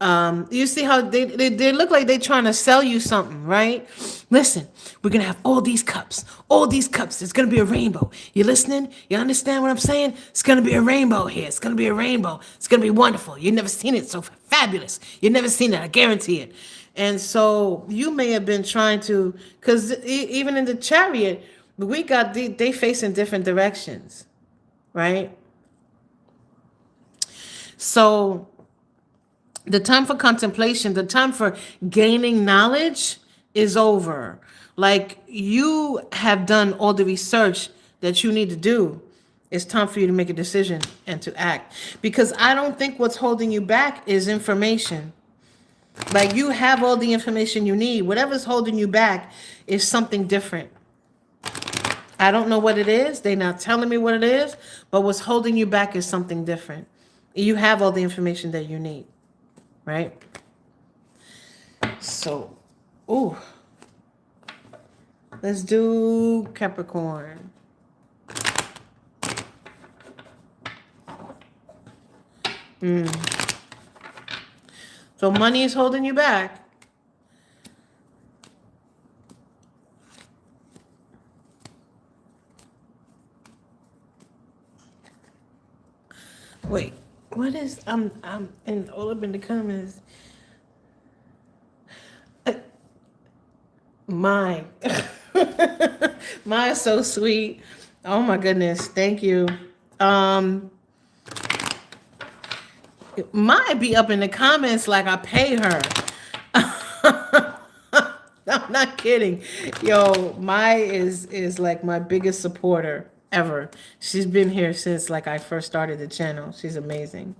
You see how they look like they're trying to sell you something, right? Listen, we're gonna have all these cups. It's gonna be a rainbow. You listening? You understand what I'm saying? It's gonna be a rainbow here. It's gonna be a rainbow. It's gonna be wonderful. You've never seen it so fabulous. You've never seen it. I guarantee it. And so you may have been trying to, because even in the Chariot, we got they face in different directions, right? So the time for contemplation, the time for gaining knowledge is over. Like, you have done all the research that you need to do. It's time for you to make a decision and to act. Because I don't think what's holding you back is information. Like, you have all the information you need. Whatever's holding you back is something different. I don't know what it is. They're not telling me what it is. But what's holding you back is something different. You have all the information that you need. Right? So, let's do Capricorn. So money is holding you back. Wait. What is I'm in all up in the comments. Mine. Mine is so sweet. Oh my goodness. Thank you. Mine be up in the comments like I pay her. I'm not kidding. Yo, Mai is like my biggest supporter ever. She's been here since like I first started the channel. She's amazing.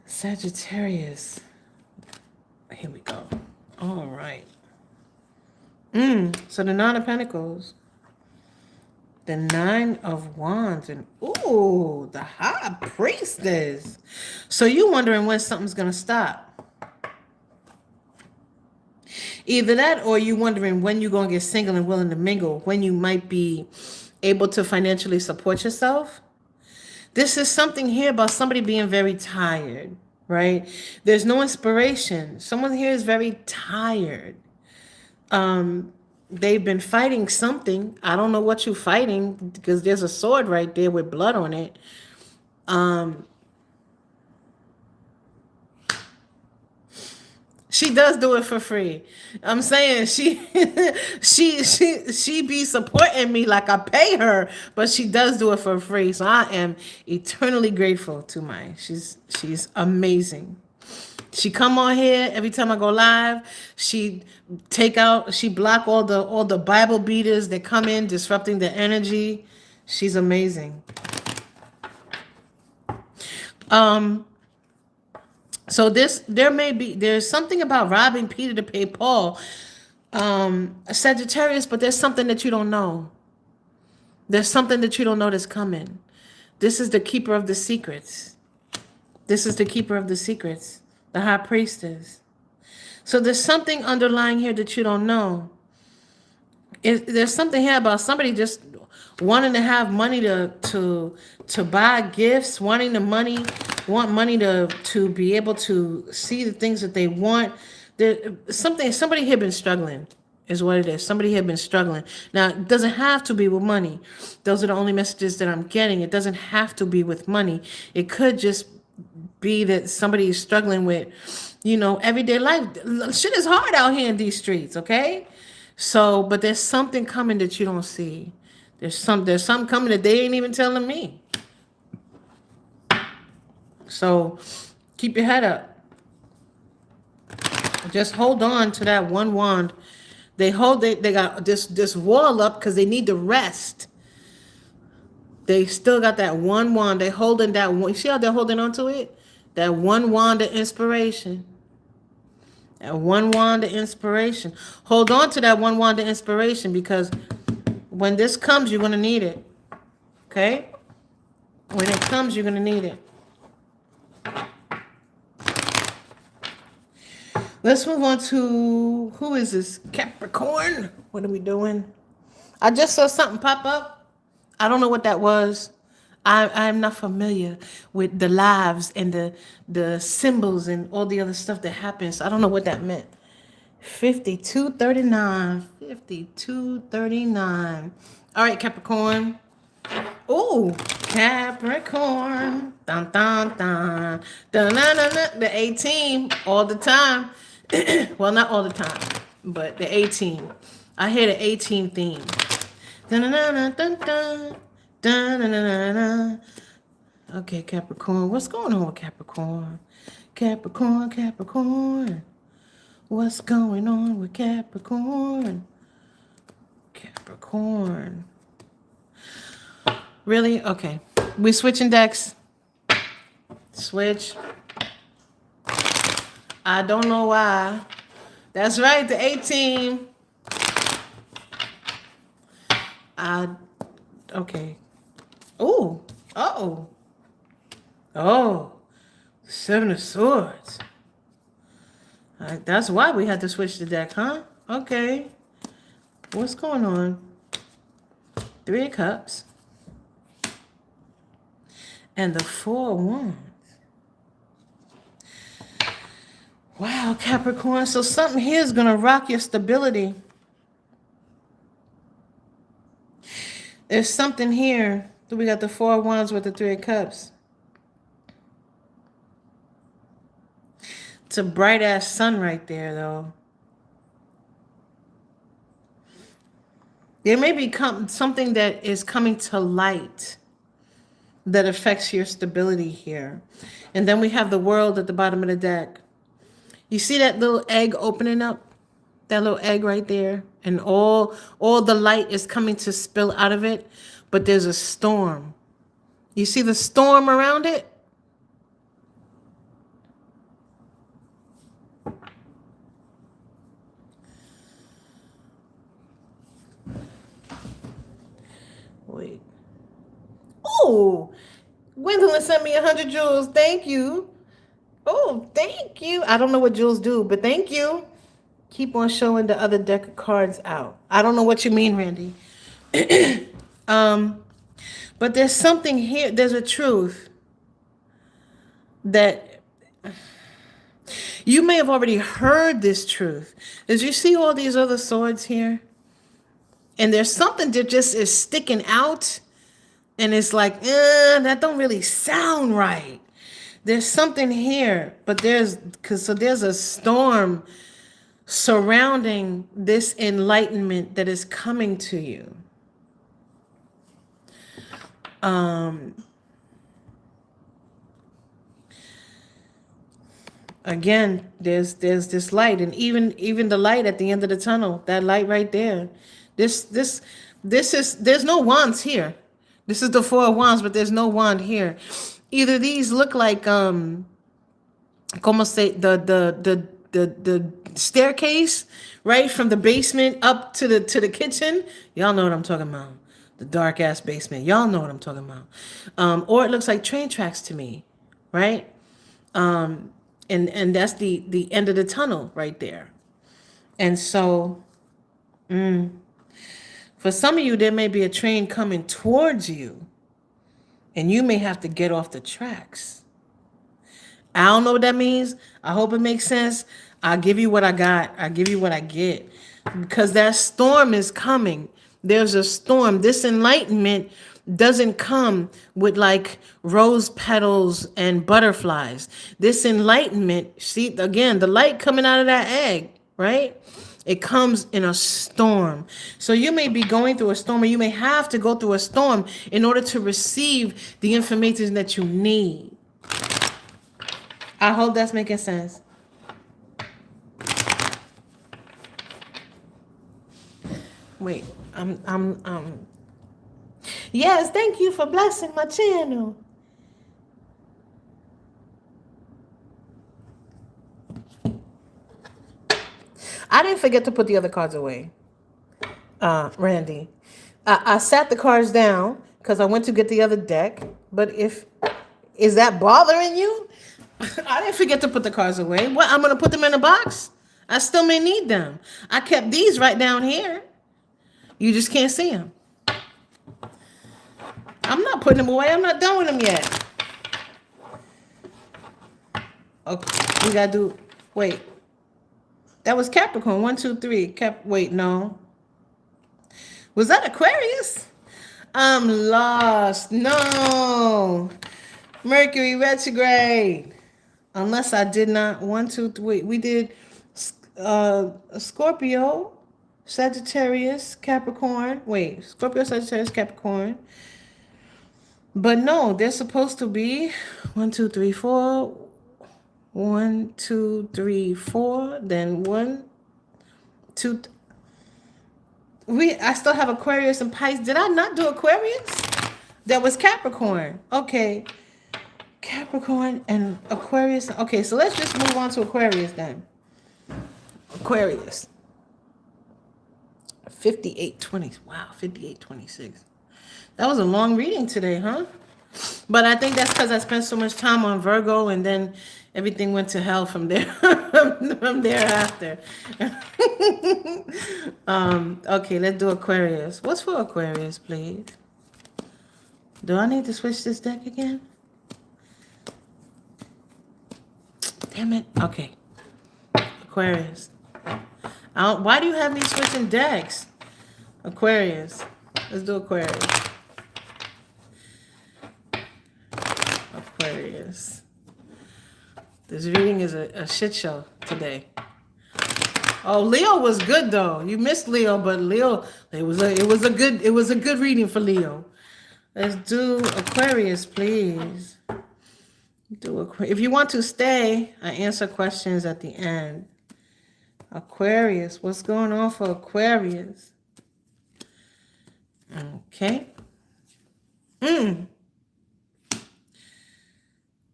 Sagittarius. Here we go. All right. So the Nine of Pentacles. The Nine of Wands. And ooh, the High Priestess. So you're wondering when something's going to stop. Either that, or you wondering when you're going to get single and willing to mingle, when you might be able to financially support yourself. This is something here about somebody being very tired. right? There's no inspiration. Someone here is very tired. They've been fighting something. I don't know what you're fighting because there's a sword right there with blood on it. She does do it for free. I'm saying she be supporting me like I pay her, but she does do it for free. So I am eternally grateful to my. She's amazing. She come on here every time I go live. She block all the Bible beaters that come in disrupting the energy. She's amazing. So there's something about robbing Peter to pay Paul, Sagittarius, but there's something that you don't know. There's something that you don't know that's coming. This is the keeper of the secrets. This is the keeper of the secrets, the high priestess. So there's something underlying here that you don't know. There's something here about somebody just wanting to have money to buy gifts, want money to be able to see the things that they want. Somebody here been struggling is what it is. Somebody here been struggling. Now, it doesn't have to be with money. Those are the only messages that I'm getting. It doesn't have to be with money. It could just be that somebody is struggling with, everyday life. Shit is hard out here in these streets, okay? So, but there's something coming that you don't see. There's something coming that they ain't even telling me. So keep your head up. Just hold on to that one wand. They got this wall up because they need to rest. They still got that one wand. They holding that one. You see how they're holding on to it? That one wand of inspiration. That one wand of inspiration. Hold on to that one wand of inspiration because when this comes, you're going to need it. Okay? When it comes, you're going to need it. Let's move on to, who is this? Capricorn? What are we doing? I just saw something pop up. I don't know what that was. I'm not familiar with the lives and the symbols and all the other stuff that happens. I don't know what that meant. 5239. 5239. All right, Capricorn. Oh, Capricorn. Dun, dun, dun. Dun, dun, dun, dun. The 18 all the time. Well, not all the time, but the 18. I hear the 18 theme. Dun, dun, dun, dun, dun. Dun, dun, dun, dun, dun. Okay, Capricorn. What's going on with Capricorn? Capricorn. What's going on with Capricorn? Capricorn. Really? Okay. We switching decks. Switch. I don't know why. That's right, the 18. Okay. Oh. Uh-oh. Oh. 7 of Swords. That's why we had to switch the deck, huh? Okay. What's going on? 3 of Cups. And the 4 of Wands. Wow, Capricorn. So something here is going to rock your stability. There's something here. We got the 4 of Wands with the 3 of Cups. It's a bright ass sun right there, though. There may be something that is coming to light that affects your stability here. And then we have the World at the bottom of the deck. You see that little egg opening up? That little egg right there? And all the light is coming to spill out of it. But there's a storm. You see the storm around it? Wait. Oh, Gwendolyn sent me 100 jewels. Thank you. Oh, thank you. I don't know what jewels do, but thank you. Keep on showing the other deck of cards out. I don't know what you mean, Randy. But there's something here. There's a truth that You may have already heard this truth. As you see all these other swords here, and there's something that just is sticking out, and it's like, that don't really sound right. There's something here, but there's a storm surrounding this enlightenment that is coming to you. Again, there's this light, and even the light at the end of the tunnel, that light right there. There's no wands here. This is the Four of Wands, but there's no wand here. Either these look like como say the staircase, right, from the basement up to the kitchen. Y'all know what I'm talking about. The dark ass basement. Y'all know what I'm talking about. Or it looks like train tracks to me, right? And that's the end of the tunnel right there. And so, for some of you, there may be a train coming towards you, and you may have to get off the tracks. I don't know what that means. I hope it makes sense. I'll give you what I got. I'll give you what I get. Because that storm is coming. There's a storm. This enlightenment doesn't come with like rose petals and butterflies. This enlightenment, see, again, the light coming out of that egg, right? It comes in a storm. So you may be going through a storm, or you may have to go through a storm in order to receive the information that you need. I hope that's making sense. Wait, yes, thank you for blessing my channel. I didn't forget to put the other cards away, Randy. I sat the cards down because I went to get the other deck. But is that bothering you? I didn't forget to put the cards away. What? I'm going to put them in a box? I still may need them. I kept these right down here. You just can't see them. I'm not putting them away. I'm not done with them yet. Okay, we got to do... Wait. That was Capricorn. 1, 2, 3. Wait, no. Was that Aquarius? I'm lost. No. Mercury retrograde. Unless I did not. 1, 2, 3. We did Scorpio, Sagittarius, Capricorn. Wait, Scorpio, Sagittarius, Capricorn. But no, they're supposed to be 1, 2, 3, 4. 1, 2, 3, 4. Then 1, 2. I still have Aquarius and Pisces. Did I not do Aquarius? That was Capricorn. Okay. Capricorn and Aquarius. Okay, so let's just move on to Aquarius then. Aquarius. 58:20. Wow, 58:26. That was a long reading today, huh? But I think that's because I spent so much time on Virgo, and then everything went to hell from there. From thereafter. Okay, let's do Aquarius. What's for Aquarius, please? Do I need to switch this deck again? Damn it. Okay. Aquarius. Why do you have me switching decks? Aquarius. Let's do Aquarius. Aquarius. This reading is a shit show today. Oh, Leo was good though. You missed Leo, but Leo, it was a good reading for Leo. Let's do Aquarius, please. If you want to stay, I answer questions at the end. Aquarius, what's going on for Aquarius? Okay.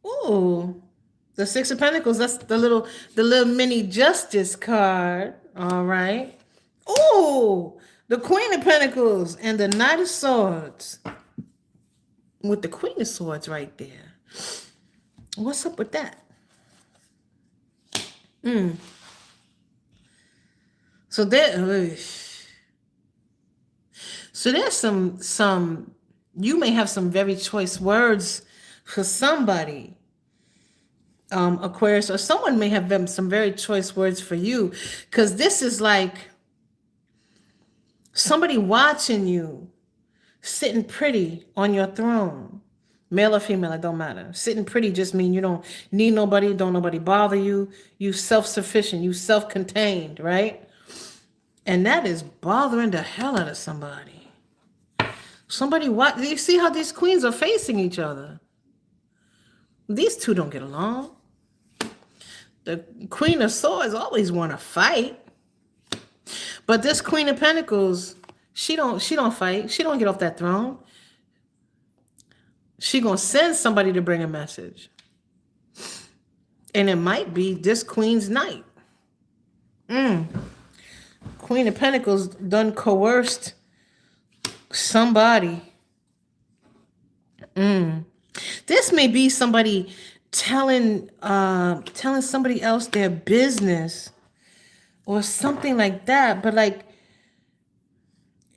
Ooh, the Six of Pentacles. That's the little mini Justice card. All right. Ooh, the Queen of Pentacles and the Knight of Swords. With the Queen of Swords right there. What's up with that? So there's some. You may have some very choice words for somebody. Aquarius, or someone may have them some very choice words for you, because this is like somebody watching you sitting pretty on your throne. Male or female, it don't matter. Sitting pretty just mean you don't need nobody, don't nobody bother you. You self-sufficient, you self-contained, right? And that is bothering the hell out of somebody. Somebody, what? You see how these queens are facing each other? These two don't get along. The Queen of Swords always want to fight, but this Queen of Pentacles, she don't fight. She don't get off that throne. She gonna send somebody to bring a message, and it might be this Queen's night. Queen of Pentacles done coerced somebody. This may be somebody telling somebody else their business or something like that. But like,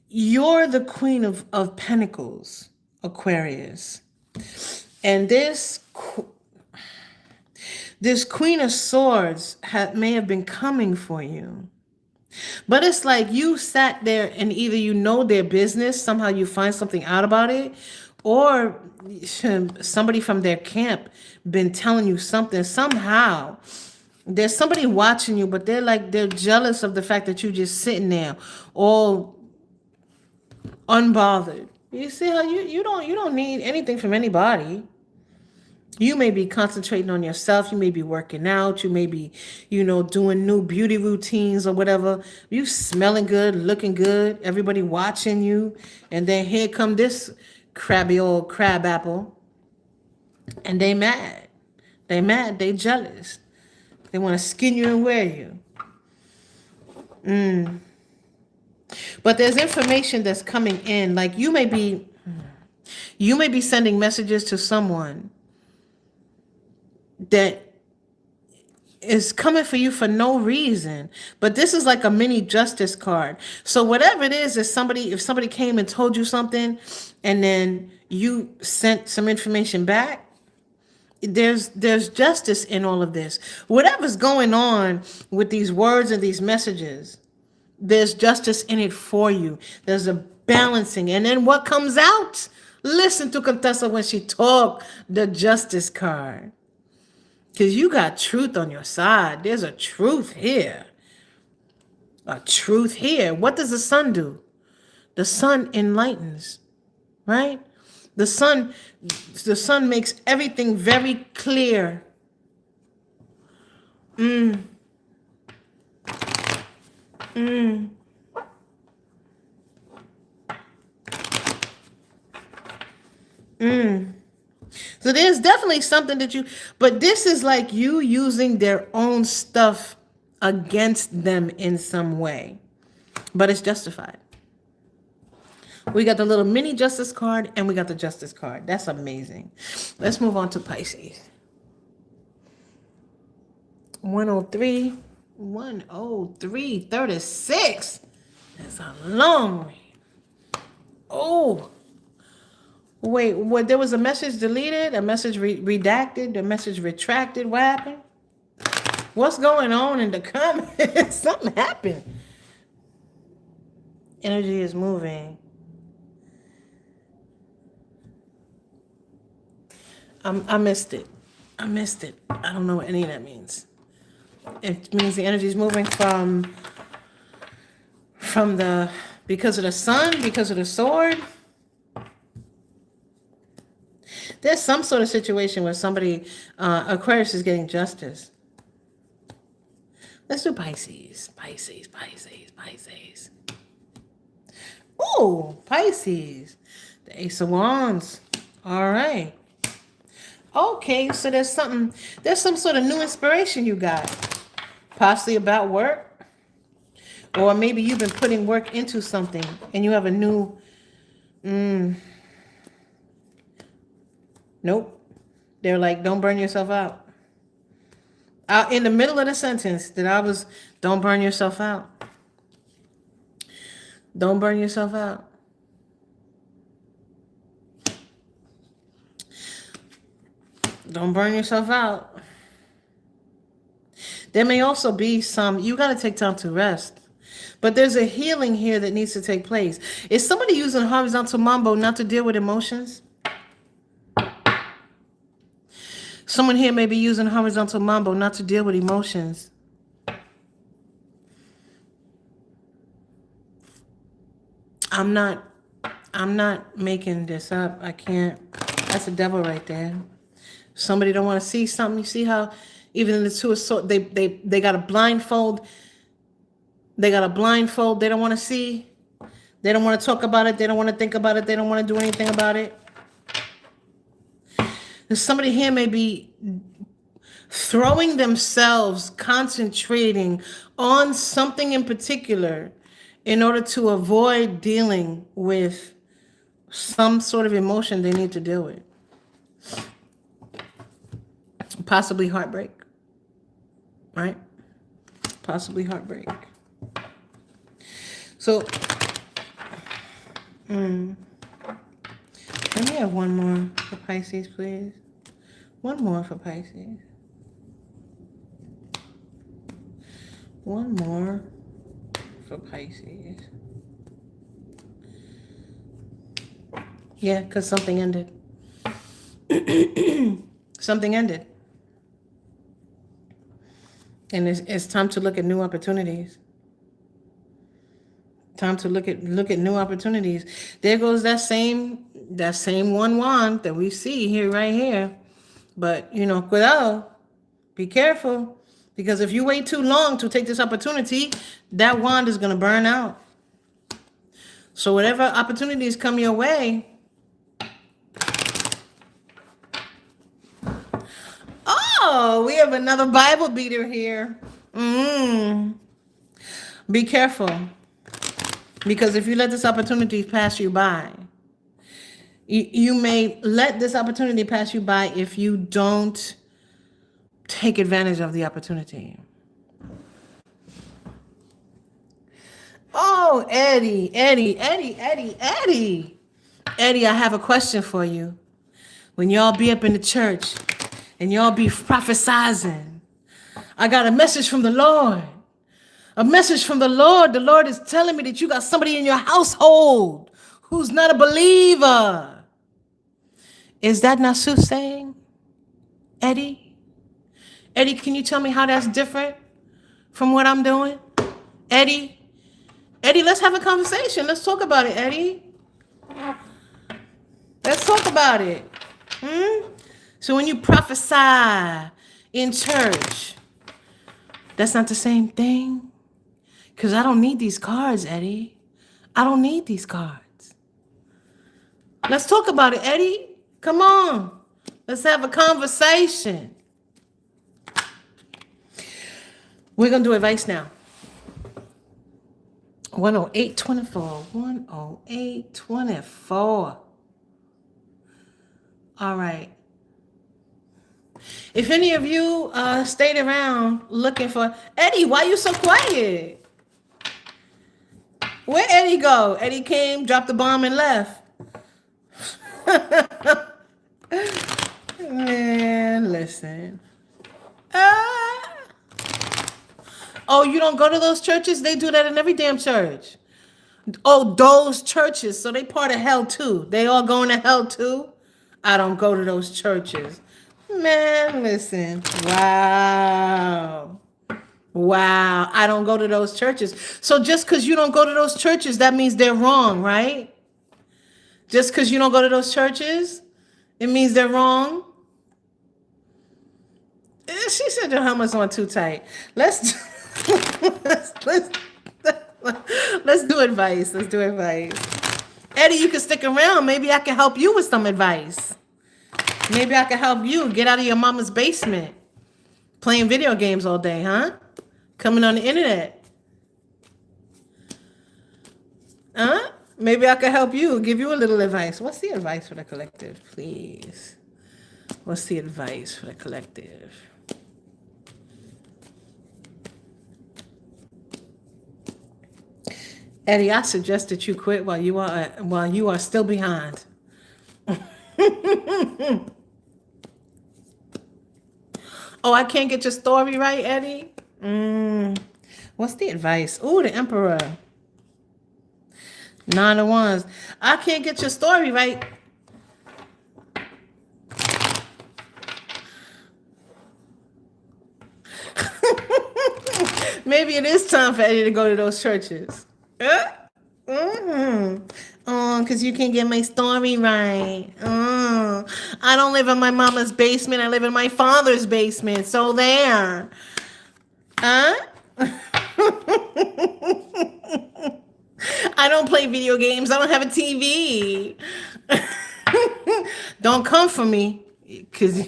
you're the Queen of Pentacles, Aquarius. And this Queen of Swords may have been coming for you. But it's like you sat there and either you know their business, somehow you find something out about it, or somebody from their camp been telling you something. Somehow there's somebody watching you, but they're jealous of the fact that you just sitting there all unbothered. You see how you don't need anything from anybody. You may be concentrating on yourself. You may be working out. You may be, doing new beauty routines or whatever. You smelling good, looking good. Everybody watching you. And then here come this crabby old crab apple. And they mad. They mad. They jealous. They want to skin you and wear you. But there's information that's coming in. Like you may be sending messages to someone that is coming for you for no reason. But this is like a mini justice card. So whatever it is, if somebody came and told you something and then you sent some information back, there's justice in all of this. Whatever's going on with these words and these messages, there's justice in it for you. There's a balancing. And then what comes out? Listen to Contessa when she talk the justice card. Because you got truth on your side. There's a truth here. A truth here. What does the sun do? The sun enlightens, right? The sun makes everything very clear. So there's definitely something but this is like you using their own stuff against them in some way. But it's justified. We got the little mini justice card and we got the justice card. That's amazing. Let's move on to Pisces. 103, 36. That's a long way. Oh. Wait, what? There was a message deleted, a message redacted, a message retracted. What happened? What's going on in the comments? Something happened. Energy is moving. I missed it. I don't know what any of that means. It means the energy is moving from because of the sun, because of the sword. There's some sort of situation where somebody, Aquarius is getting justice. Let's do Pisces. Pisces. Oh, Pisces. The Ace of Wands. All right. Okay, so there's some sort of new inspiration you got. Possibly about work. Or maybe you've been putting work into something and you have a new... Nope. They're like, don't burn yourself out. In the middle of the sentence don't burn yourself out. Don't burn yourself out. Don't burn yourself out. There may also be some, you got to take time to rest. But there's a healing here that needs to take place. Is somebody using horizontal mambo not to deal with emotions? Someone here may be using horizontal mambo not to deal with emotions. I'm not making this up. I can't. That's the devil right there. Somebody don't want to see something. You see how even in the two of swords, they got a blindfold. They got a blindfold. They don't want to see. They don't want to talk about it. They don't want to think about it. They don't want to do anything about it. And somebody here may be throwing themselves, concentrating on something in particular in order to avoid dealing with some sort of emotion they need to deal with. Possibly heartbreak, right? Possibly heartbreak. So, let me have one more for Pisces, please. One more for Pisces. One more for Pisces. Yeah, because something ended. Something ended. And it's time to look at new opportunities. Time to look at new opportunities. There goes that same one wand that we see here, right here. But cuidado, be careful, because if you wait too long to take this opportunity, that wand is gonna burn out. So whatever opportunities come your way, oh, we have another Bible beater here. Be careful. Because if you let this opportunity pass you by, you may let this opportunity pass you by if you don't take advantage of the opportunity. Oh, Eddie. Eddie, I have a question for you. When y'all be up in the church and y'all be prophesizing, I got a message from the Lord. A message from the Lord. The Lord is telling me that you got somebody in your household who's not a believer. Is that not soothsaying, Eddie? Eddie, can you tell me how that's different from what I'm doing? Eddie, let's have a conversation. Let's talk about it, Eddie. Let's talk about it. So when you prophesy in church, that's not the same thing? Because I don't need these cards, Eddie. I don't need these cards. Let's talk about it, Eddie. Come on. Let's have a conversation. We're going to do advice now. 10824. 10824. All right. If any of you stayed around looking for Eddie, why you so quiet? Where Eddie go? Eddie came, dropped the bomb, and left. Man, listen. Oh, you don't go to those churches? They do that in every damn church. Oh, those churches. So they part of hell too. They all going to hell too? I don't go to those churches. Man, listen. Wow. I don't go to those churches. So just because you don't go to those churches, that means they're wrong, right? Just because you don't go to those churches, it means they're wrong. She said your helmet's on too tight. Let's do advice. Let's do advice. Eddie, you can stick around. Maybe I can help you with some advice. Maybe I can help you get out of your mama's basement, playing video games all day, huh? Coming on the internet. Huh? Maybe I can help you, give you a little advice. What's the advice for the collective, please? What's the advice for the collective? Eddie, I suggest that you quit while you are still behind. Oh, I can't get your story right, Eddie? What's the advice? Ooh, the Emperor. 9 of Wands. I can't get your story right. Maybe it is time for Eddie to go to those churches. Because you can't get my story right. I don't live in my mama's basement. I live in my father's basement. So there. Huh? I don't play video games. I don't have a TV. Don't come for me. Cause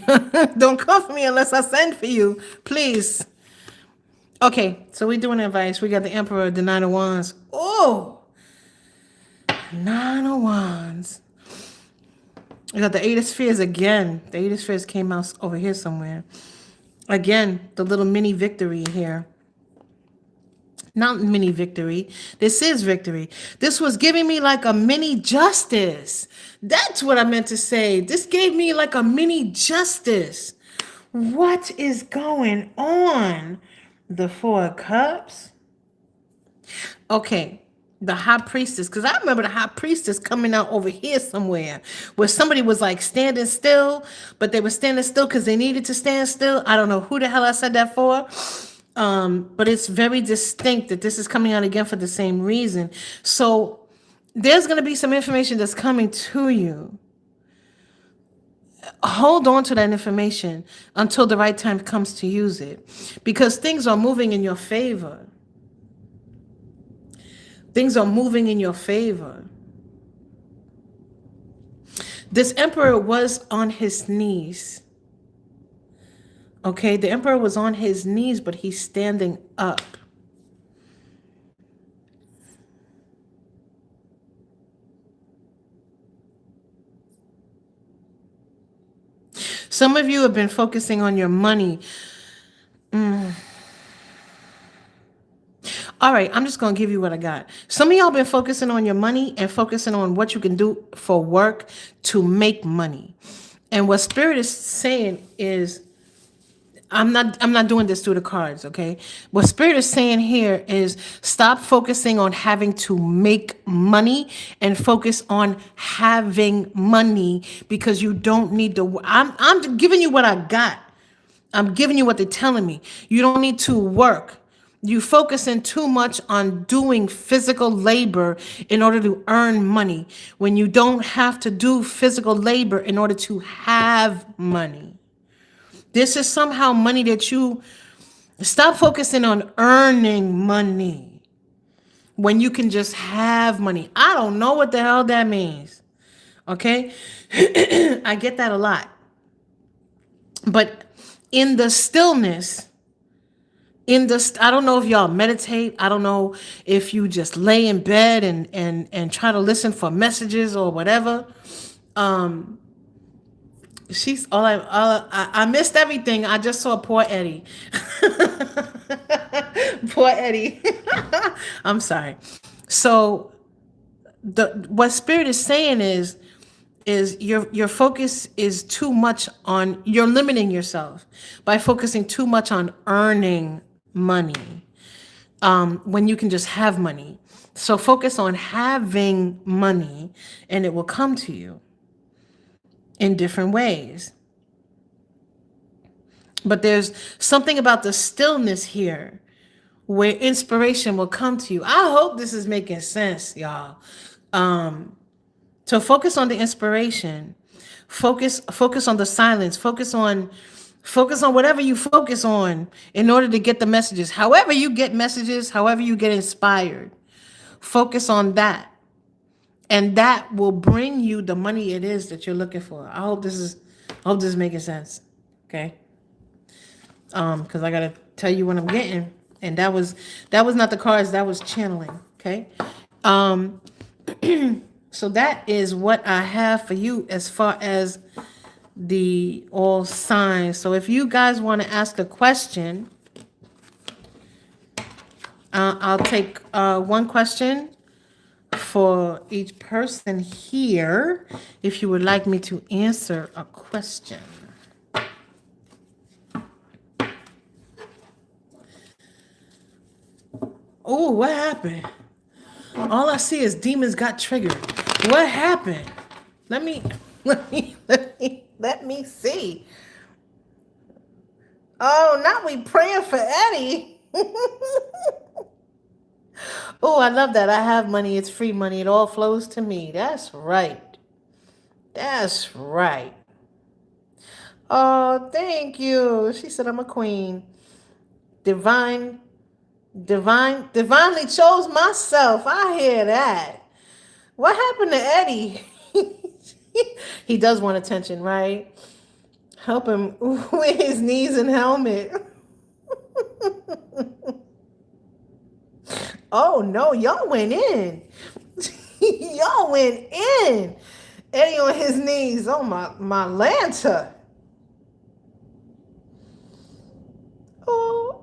don't come for me unless I send for you. Please. Okay, so we're doing advice. We got the Emperor, the 9 of Wands. Oh, 9 of Wands. We got the 8 of Spheres again. The 8 of Spheres came out over here somewhere. Again, the little mini victory here. Not mini victory. This is victory. This was giving me like a mini justice. That's what I meant to say. This gave me like a mini justice. What is going on? The 4 of Cups. Okay, the High Priestess. Because I remember the High Priestess coming out over here somewhere where somebody was like standing still, but they were standing still because they needed to stand still. I don't know who the hell I said that for. But it's very distinct that this is coming out again for the same reason. So there's going to be some information that's coming to you. Hold on to that information until the right time comes to use it, because things are moving in your favor. Things are moving in your favor. This Emperor was on his knees. Okay, the Emperor was on his knees, but he's standing up. Some of you have been focusing on your money. All right, I'm just going to give you what I got. Some of y'all been focusing on your money and focusing on what you can do for work to make money. And what Spirit is saying is, I'm not doing this through the cards, okay? What Spirit is saying here is stop focusing on having to make money and focus on having money, because you don't need to. I'm giving you what I got. I'm giving you what they're telling me. You don't need to work. You focusing too much on doing physical labor in order to earn money when you don't have to do physical labor in order to have money. This is somehow money that you stop focusing on earning money when you can just have money. I don't know what the hell that means. Okay? I get that a lot. But in the stillness, I don't know if y'all meditate. I don't know if you just lay in bed and try to listen for messages or whatever. She's all I missed everything. I just saw poor Eddie. Poor Eddie. I'm sorry. So what Spirit is saying is your focus is too much on, you're limiting yourself by focusing too much on earning money when you can just have money. So focus on having money and it will come to you in different ways. But there's something about the stillness here where inspiration will come to you. I hope this is making sense, y'all. So focus on the inspiration. Focus on the silence. Focus on whatever you focus on in order to get the messages. However you get messages, however you get inspired, focus on that. And that will bring you the money it is that you're looking for. I hope this is making sense. Okay. Because I gotta tell you what I'm getting. And that was not the cards, that was channeling. Okay. So that is what I have for you as far as the all signs. So if you guys want to ask a question, I'll take one question for each person here if you would like me to answer a question. Oh, what happened? All I see is demons got triggered. What happened? Let me see. Oh, now we praying for Eddie. Oh, I love that. I have money. It's free money. It all flows to me. That's right. That's right. Oh, thank you. She said I'm a queen. Divinely chose myself. I hear that. What happened to Eddie? He does want attention, right? Help him with his knees and helmet. Oh no, y'all went in. Y'all went in. Eddie on his knees. Oh my Lanta. Oh.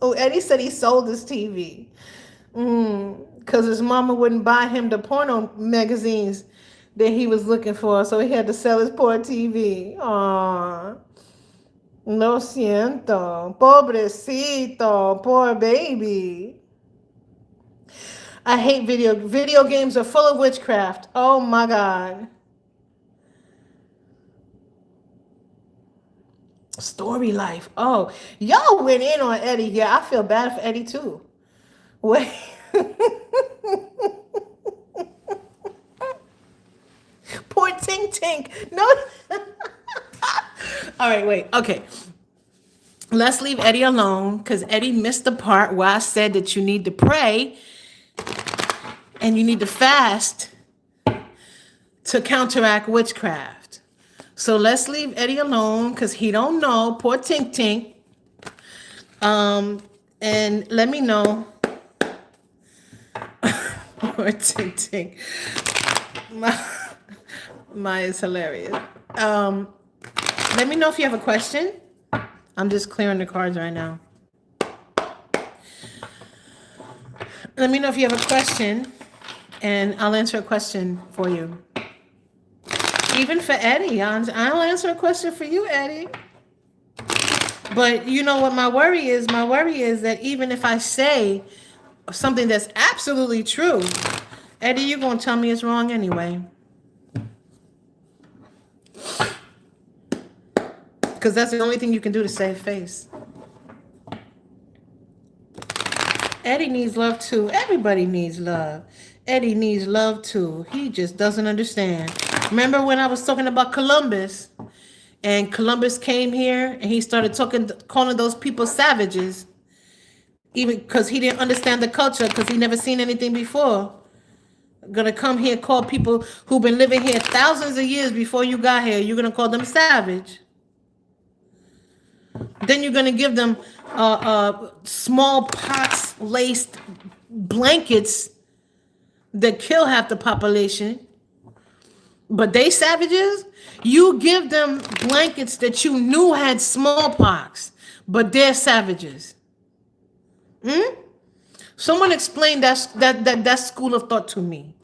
Oh, Eddie said he sold his TV. Because his mama wouldn't buy him the porno magazines that he was looking for, so he had to sell his poor TV. Aww. Lo siento. Pobrecito. Poor baby. I hate video games are full of witchcraft. Oh my God. Story life. Oh, y'all went in on Eddie. Yeah, I feel bad for Eddie too. Wait. Poor Tink Tink. No. All right, wait. Okay. Let's leave Eddie alone because Eddie missed the part where I said that you need to pray and you need to fast to counteract witchcraft. So let's leave Eddie alone because he don't know. Poor Tink Tink. And let me know. Poor Tink Tink. Maya is hilarious. Let me know if you have a question. I'm just clearing the cards right now. Let me know if you have a question, and I'll answer a question for you. Even for Eddie, I'll answer a question for you, Eddie. But you know what my worry is? My worry is that even if I say something that's absolutely true, Eddie, you're going to tell me it's wrong anyway. Because that's the only thing you can do to save face. Eddie needs love too. Everybody needs love. Eddie needs love too. He just doesn't understand. Remember when I was talking about Columbus? And Columbus came here and he started calling those people savages. Even because he didn't understand the culture because he never seen anything before. Gonna come here, call people who've been living here thousands of years before you got here. You're gonna call them savage. Then you're gonna give them smallpox laced blankets that kill half the population. But they savages. You give them blankets that you knew had smallpox, but they're savages. Someone explain that school of thought to me.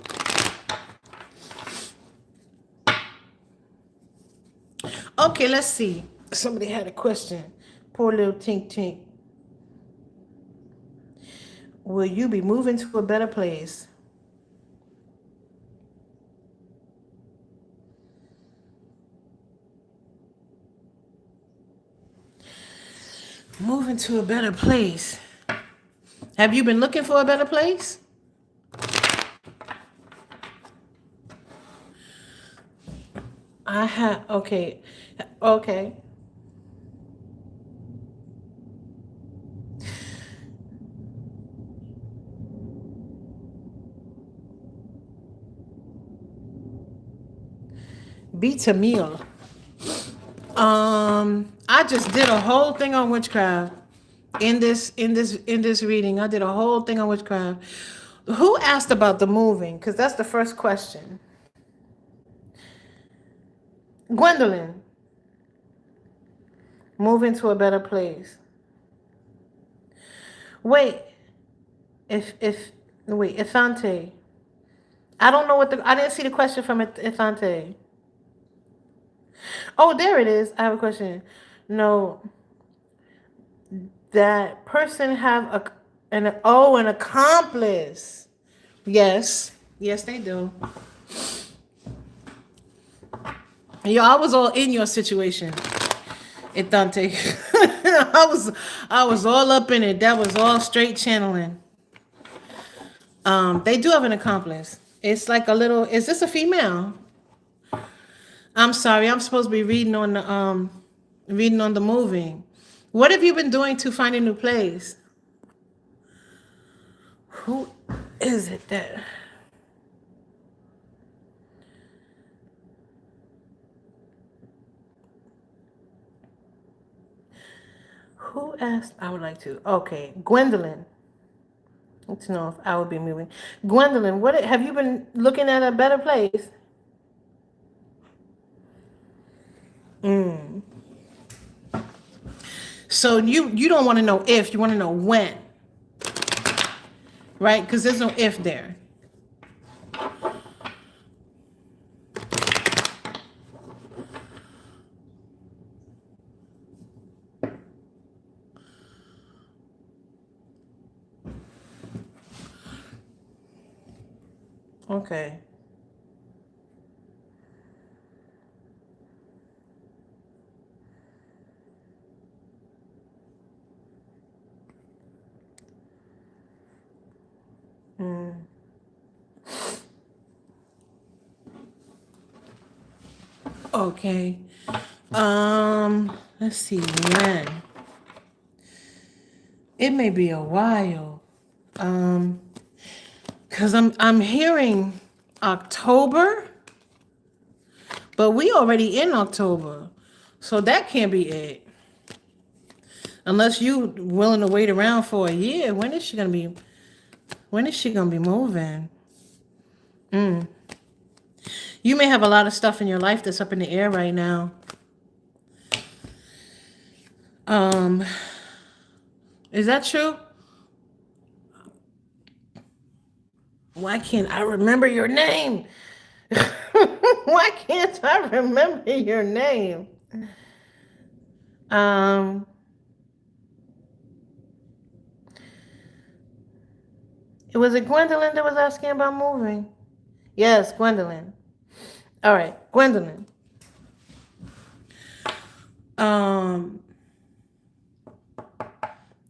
Okay, let's see. Somebody had a question. Poor little Tink Tink. Will you be moving to a better place? Moving to a better place. Have you been looking for a better place? I have. Okay. Okay. Beats a meal. I just did a whole thing on witchcraft in this reading. I did a whole thing on witchcraft. Who asked about the moving? Because that's the first question. Gwendolyn. Moving to a better place. Wait. Ifante. I don't know I didn't see the question from Ifante. Oh, there it is. I have a question. No. That person have an accomplice. Yes. Yes, they do. Yo, I was all in your situation. It don't take. I was all up in it. That was all straight channeling. They do have an accomplice. It's like a little. Is this a female? I'm sorry. I'm supposed to be reading on the movie. What have you been doing to find a new place? Who is it that? Who asked? I would like to. Okay, Gwendolyn. Let's know if I would be moving. Gwendolyn, what have you been looking at a better place? So you don't want to know if, you want to know when, right? Because there's no if there. Okay. Okay. Let's see when. It may be a while. Cause I'm hearing October, but we already in October, so that can't be it. Unless you willing to wait around for a year. When is she gonna be? When is she gonna be moving? You may have a lot of stuff in your life that's up in the air right now. Is that true? Why can't I remember your name? Why can't I remember your name? Was it Gwendolyn that was asking about moving? Yes, Gwendolyn. All right, Gwendolyn.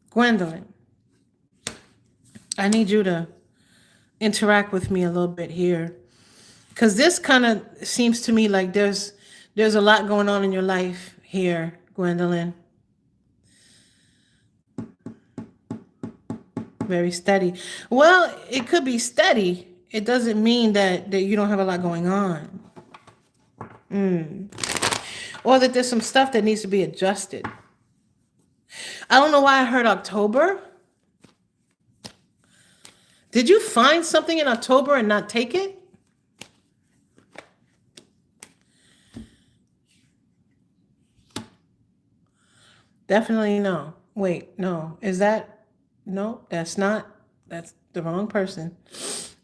Gwendolyn, I need you to interact with me a little bit here, because this kind of seems to me like there's a lot going on in your life here, Gwendolyn. Very steady. Well, it could be steady. It doesn't mean that you don't have a lot going on. Or that there's some stuff that needs to be adjusted. I don't know why I heard October. Did you find something in October and not take it? Definitely no. Wait, no. Is that? No, that's not. That's the wrong person.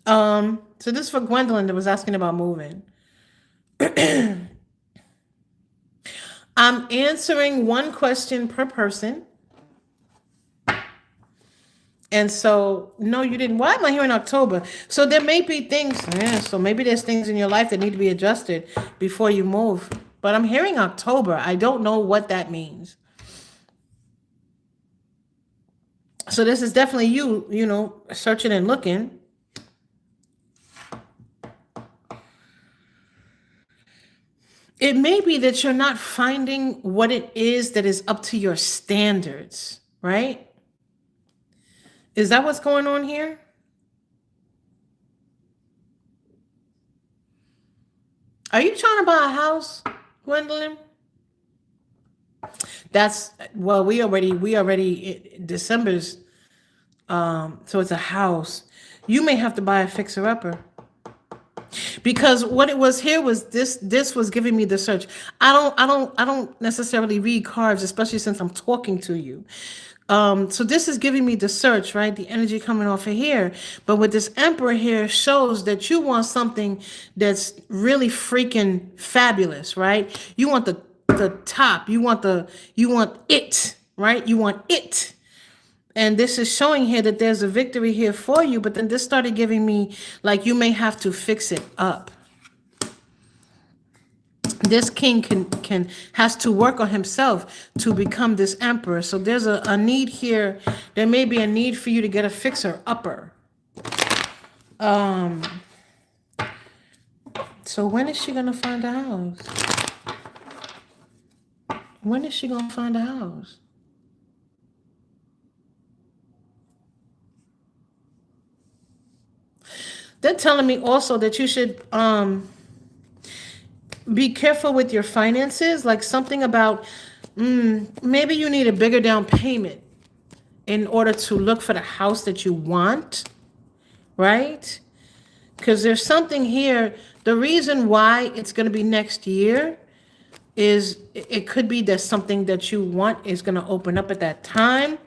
So this is for Gwendolyn that was asking about moving. I'm answering one question per person. And so, no, you didn't. Why am I here in October? So there may be things, so maybe there's things in your life that need to be adjusted before you move. But I'm hearing October. I don't know what that means. So this is definitely you, searching and looking. It may be that you're not finding what it is that is up to your standards, right? Is that what's going on here? Are you trying to buy a house, Gwendolyn? We already December's, so it's a house. You may have to buy a fixer-upper. Because what it was here was this was giving me the search. I don't necessarily read cards, especially since I'm talking to you. So this is giving me the search, right? The energy coming off of here. But with this Emperor here shows that you want something that's really freaking fabulous, right? You want the top. You want it, right? You want it. And this is showing here that there's a victory here for you, but then this started giving me like you may have to fix it up. This king can has to work on himself to become this emperor. So there's a need here. There may be a need for you to get a fixer upper. So when is she gonna find a house? When is she gonna find a house? They're telling me also that you should be careful with your finances, like something about maybe you need a bigger down payment in order to look for the house that you want, right? Because there's something here. The reason why it's going to be next year is it could be that something that you want is going to open up at that time.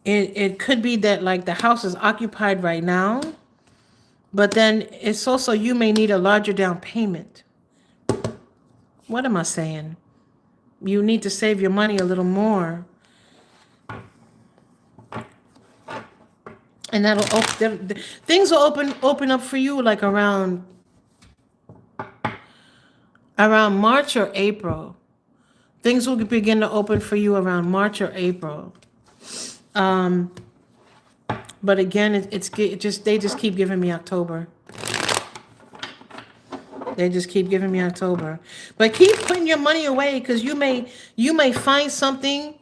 It could be that like the house is occupied right now, but then it's also you may need a larger down payment. What am I saying? You need to save your money a little more. And that'll things will open up for you like around March or April. Things will begin to open for you around March or April. But again, they just keep giving me October. They just keep giving me October. But keep putting your money away, because you may find something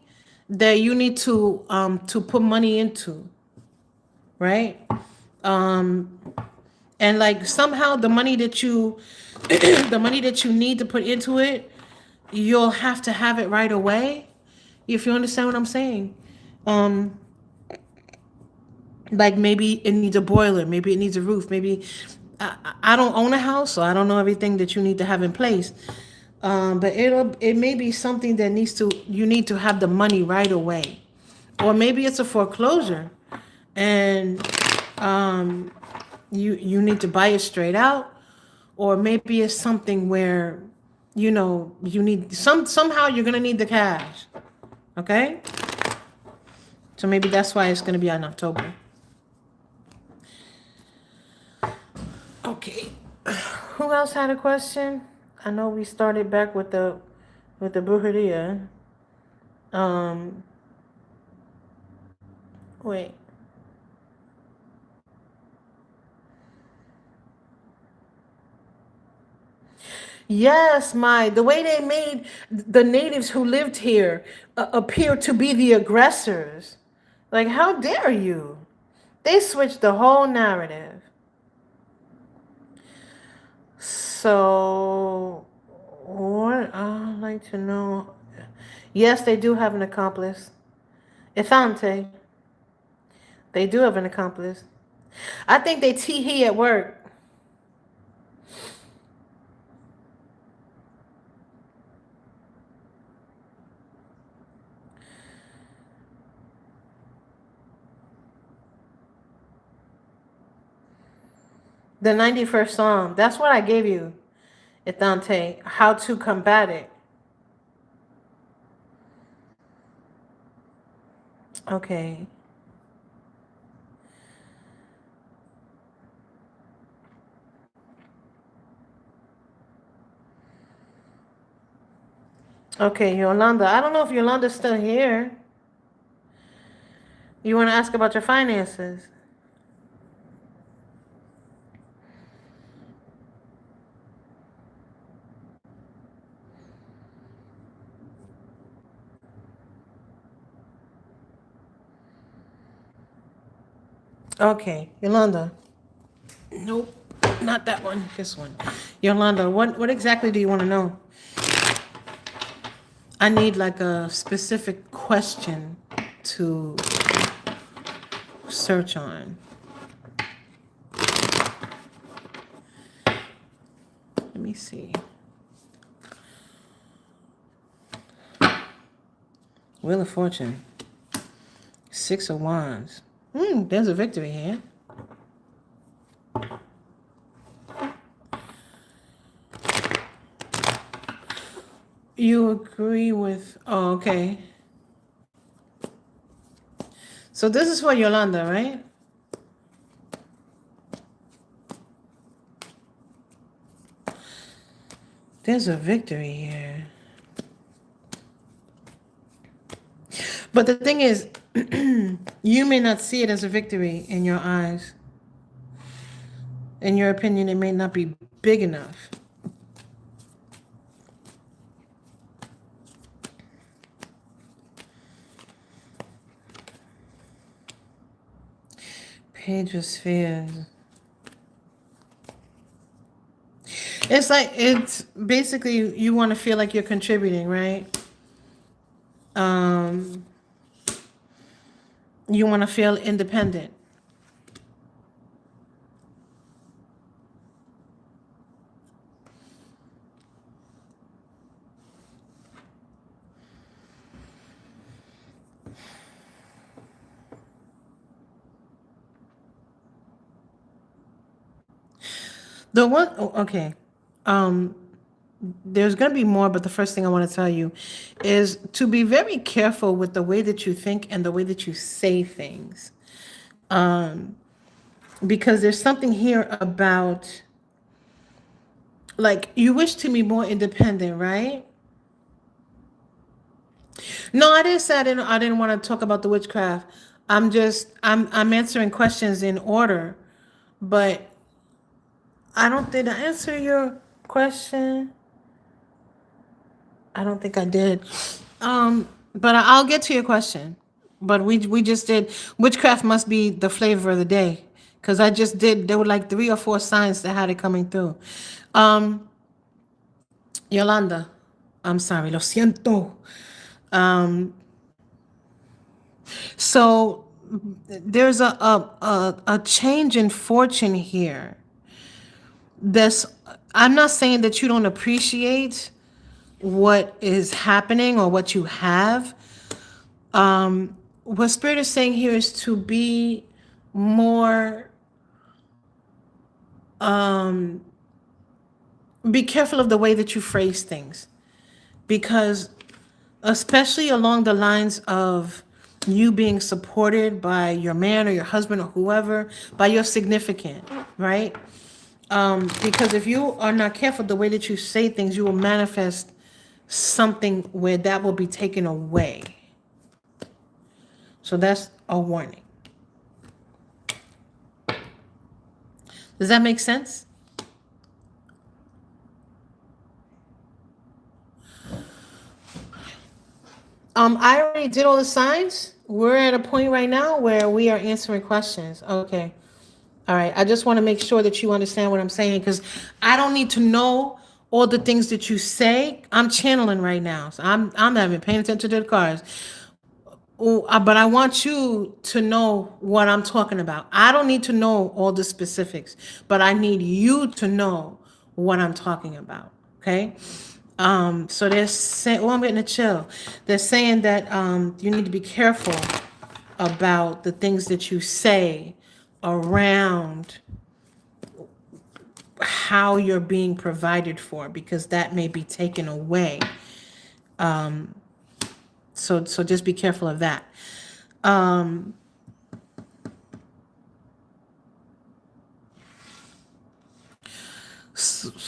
that you need to put money into, right? And like somehow the money that you need to put into it, you'll have to have it right away. If you understand what I'm saying. Like maybe it needs a boiler, maybe it needs a roof, maybe I don't own a house, so I don't know everything that you need to have in place. But it may be something that you need to have the money right away. Or maybe it's a foreclosure and you need to buy it straight out. Or maybe it's something where you need somehow you're gonna need the cash. Okay? So maybe that's why it's gonna be in October. Okay. Who else had a question? I know we started back with the brujeria. Wait. Yes, the way they made the natives who lived here appear to be the aggressors. Like, how dare you? They switched the whole narrative. So, what I'd like to know. Yes, they do have an accomplice. Ifante. They do have an accomplice. I think they tee-hee at work. The 91st Psalm. That's what I gave you, Ifante. How to combat it. Okay. Okay, Yolanda. I don't know if Yolanda's still here. You want to ask about your finances? Okay, Yolanda. Nope, not that one. This one. Yolanda, what exactly do you want to know? I need like a specific question to search on. Let me see. Wheel of Fortune. 6 of Wands. There's a victory here. You agree with... Oh, okay. So this is for Yolanda, right? There's a victory here. But the thing is, you may not see it as a victory in your eyes. In your opinion, it may not be big enough. Page of Spheres. It's like, it's basically, you want to feel like you're contributing, right? You want to feel independent. The one, oh, okay. There's going to be more, but the first thing I want to tell you is to be very careful with the way that you think and the way that you say things. Because there's something here about, like, you wish to be more independent, right? No, I didn't say I didn't want to talk about the witchcraft. I'm answering questions in order, but I don't think I answer your question. I don't think I did. But I'll get to your question. But we just did, witchcraft must be the flavor of the day, because I just did, there were like 3 or 4 signs that had it coming through. Yolanda, I'm sorry, lo siento. So there's a change in fortune here. I'm not saying that you don't appreciate what is happening or what you have. What Spirit is saying here is to be more, be careful of the way that you phrase things, because especially along the lines of you being supported by your man or your husband or whoever, by your significant, right? Because if you are not careful the way that you say things, you will manifest something where that will be taken away. So that's a warning. Does that make sense? I already did all the signs. We're at a point right now where we are answering questions. Okay. All right. I just want to make sure that you understand what I'm saying, because I don't need to know all the things that you say. I'm channeling right now. So I'm having paying attention to the cards. But I want you to know what I'm talking about. I don't need to know all the specifics, but I need you to know what I'm talking about. Okay. So they're saying, well, I'm getting a chill. They're saying that you need to be careful about the things that you say around how you're being provided for, because that may be taken away. So just be careful of that.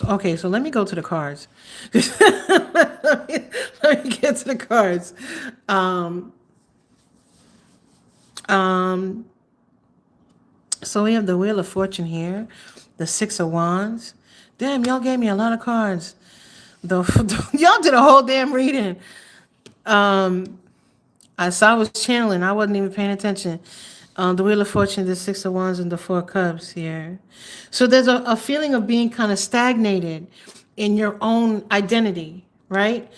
Okay, so let me go to the cards. let me get to the cards. So we have the Wheel of Fortune here, the 6 of Wands. Damn, y'all gave me a lot of cards. Y'all did a whole damn reading. I saw I was channeling. I wasn't even paying attention. The Wheel of Fortune, the 6 of Wands, and the 4 Cups here. So there's a feeling of being kind of stagnated in your own identity, right?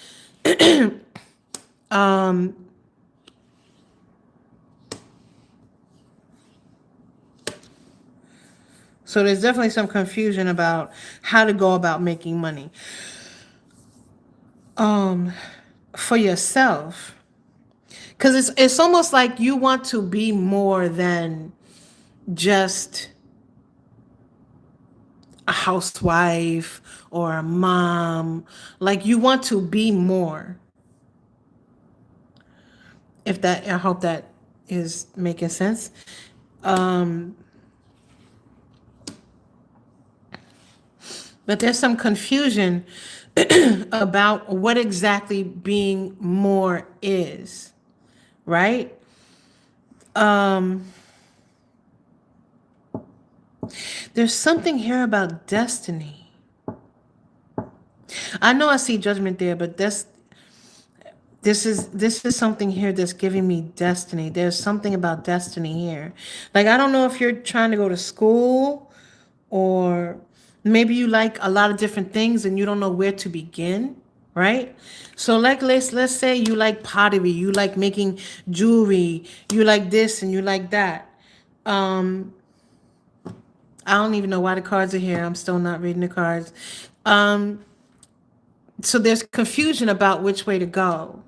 So there's definitely some confusion about how to go about making money. For yourself. Because it's almost like you want to be more than just a housewife or a mom. Like, you want to be more. I hope that is making sense. But there's some confusion about what exactly being more is, right? There's something here about destiny. I know I see judgment there, but this is something here that's giving me destiny. There's something about destiny here. Like, I don't know if you're trying to go to school, or maybe you like a lot of different things and you don't know where to begin, right? So like, let's say you like pottery, you like making jewelry, you like this and you like that. I don't even know why the cards are here. I'm still not reading the cards. So there's confusion about which way to go.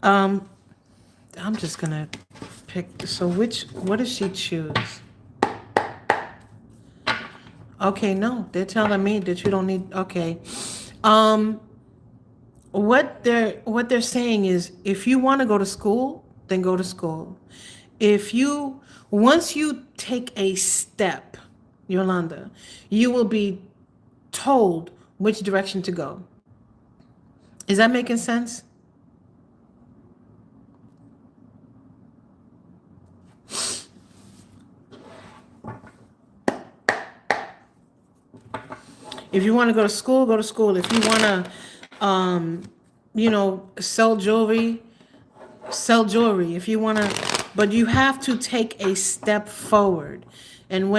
I'm just gonna pick. So what does she choose? Okay, no, they're telling me that you don't need. Okay, what they're saying is, if you want to go to school, then go to school. If you Once you take a step, Yolanda, you will be told which direction to go. Is that making sense? If you want to go to school, go to school. If you want to, sell jewelry, sell jewelry. If you want to, but you have to take a step forward. And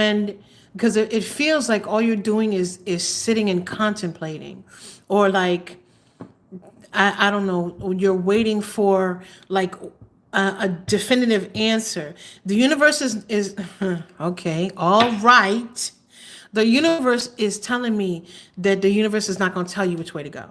because it feels like all you're doing is sitting and contemplating, or like, I don't know, you're waiting for like a definitive answer. The universe is okay, all right. The universe is telling me that the universe is not going to tell you which way to go.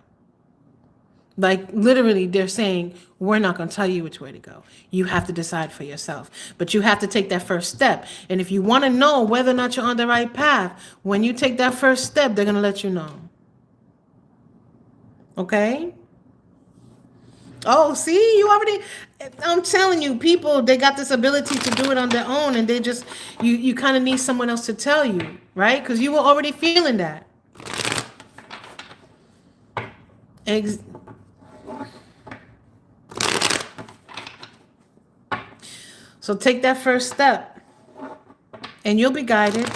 Like, literally, they're saying, we're not going to tell you which way to go. You have to decide for yourself. But you have to take that first step. And if you want to know whether or not you're on the right path, when you take that first step, they're going to let you know. Okay? Oh, see, I'm telling you, people, they got this ability to do it on their own, and they just, you kind of need someone else to tell you, right? Because you were already feeling that. So take that first step, and you'll be guided.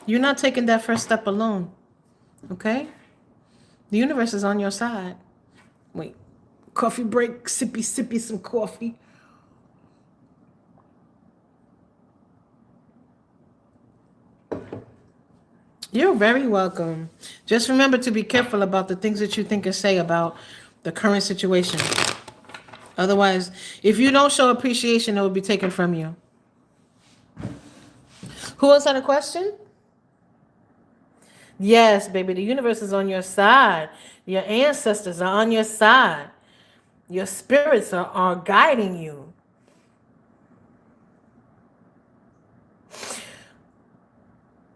You're not taking that first step alone, okay? The universe is on your side. Wait. Coffee break, sippy some coffee. You're very welcome. Just remember to be careful about the things that you think and say about the current situation. Otherwise, if you don't show appreciation, it will be taken from you. Who else had a question? Yes, baby, the universe is on your side. Your ancestors are on your side. Your spirits are guiding you.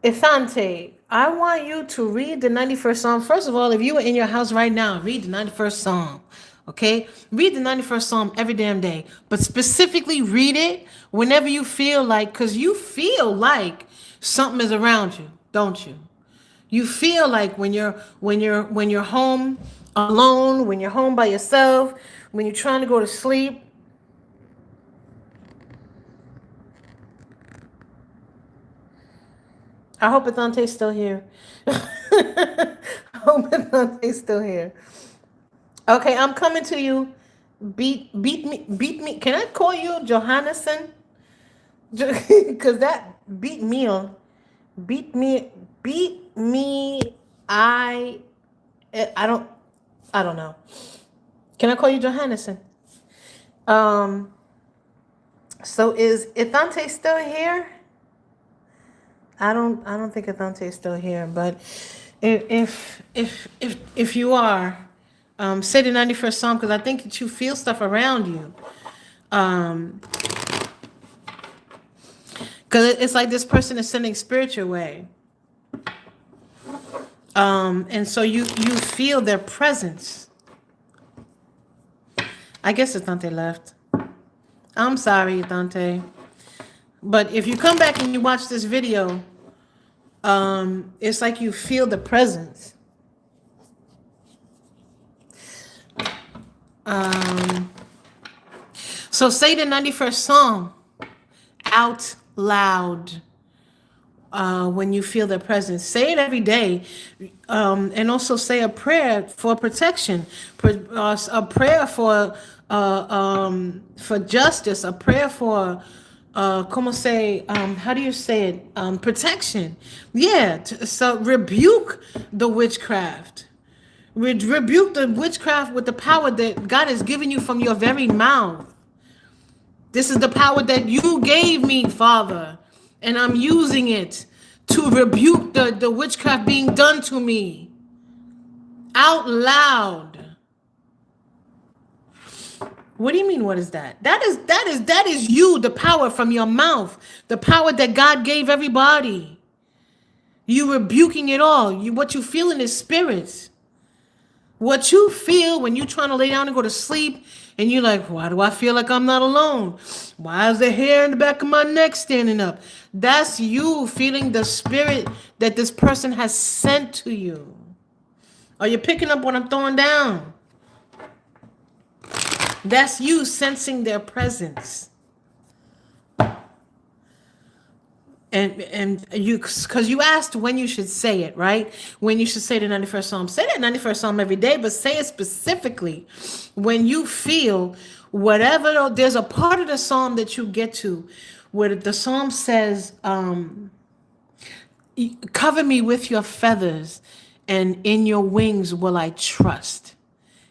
Ifante, I want you to read the 91st Psalm. First of all, if you were in your house right now, read the 91st Psalm. Okay? Read the 91st Psalm every damn day. But specifically read it whenever you feel like, because you feel like something is around you, don't you? You feel like when you're home alone, when you're home by yourself, when you're trying to go to sleep. I hope Athante's still here. I hope Athante's still here. Okay, I'm coming to you. Beat me. Can I call you Johannesson? Because that beat me. I don't know. Can I call you Johannesson? So is Ithante still here? I don't think Ithante is still here, but if you are, say the 91st Psalm, because I think that you feel stuff around you. Because it's like this person is sending spirit your way. And so you feel their presence. I guess Ithante left. I'm sorry, Dante. But if you come back and you watch this video, it's like you feel the presence. So say the 91st Psalm out loud when you feel the presence. Say it every day. And also say a prayer for protection, a prayer for justice, a prayer for how do you say it? Protection. Yeah. So rebuke the witchcraft. Rebuke the witchcraft with the power that God has given you from your very mouth. This is the power that you gave me, Father, and I'm using it to rebuke the witchcraft being done to me. Out loud. What do you mean, what is that? That is you, the power from your mouth, the power that God gave everybody. You rebuking it all. What you feel in is spirits. What you feel when you're trying to lay down and go to sleep, and you're like, why do I feel like I'm not alone? Why is the hair in the back of my neck standing up? That's you feeling the spirit that this person has sent to you. Are you picking up what I'm throwing down? That's you sensing their presence. And you, because you asked when you should say it, right? When you should say the 91st Psalm. Say that 91st Psalm every day, but say it specifically when you feel whatever. There's a part of the Psalm that you get to where the Psalm says, cover me with your feathers, and in your wings will I trust.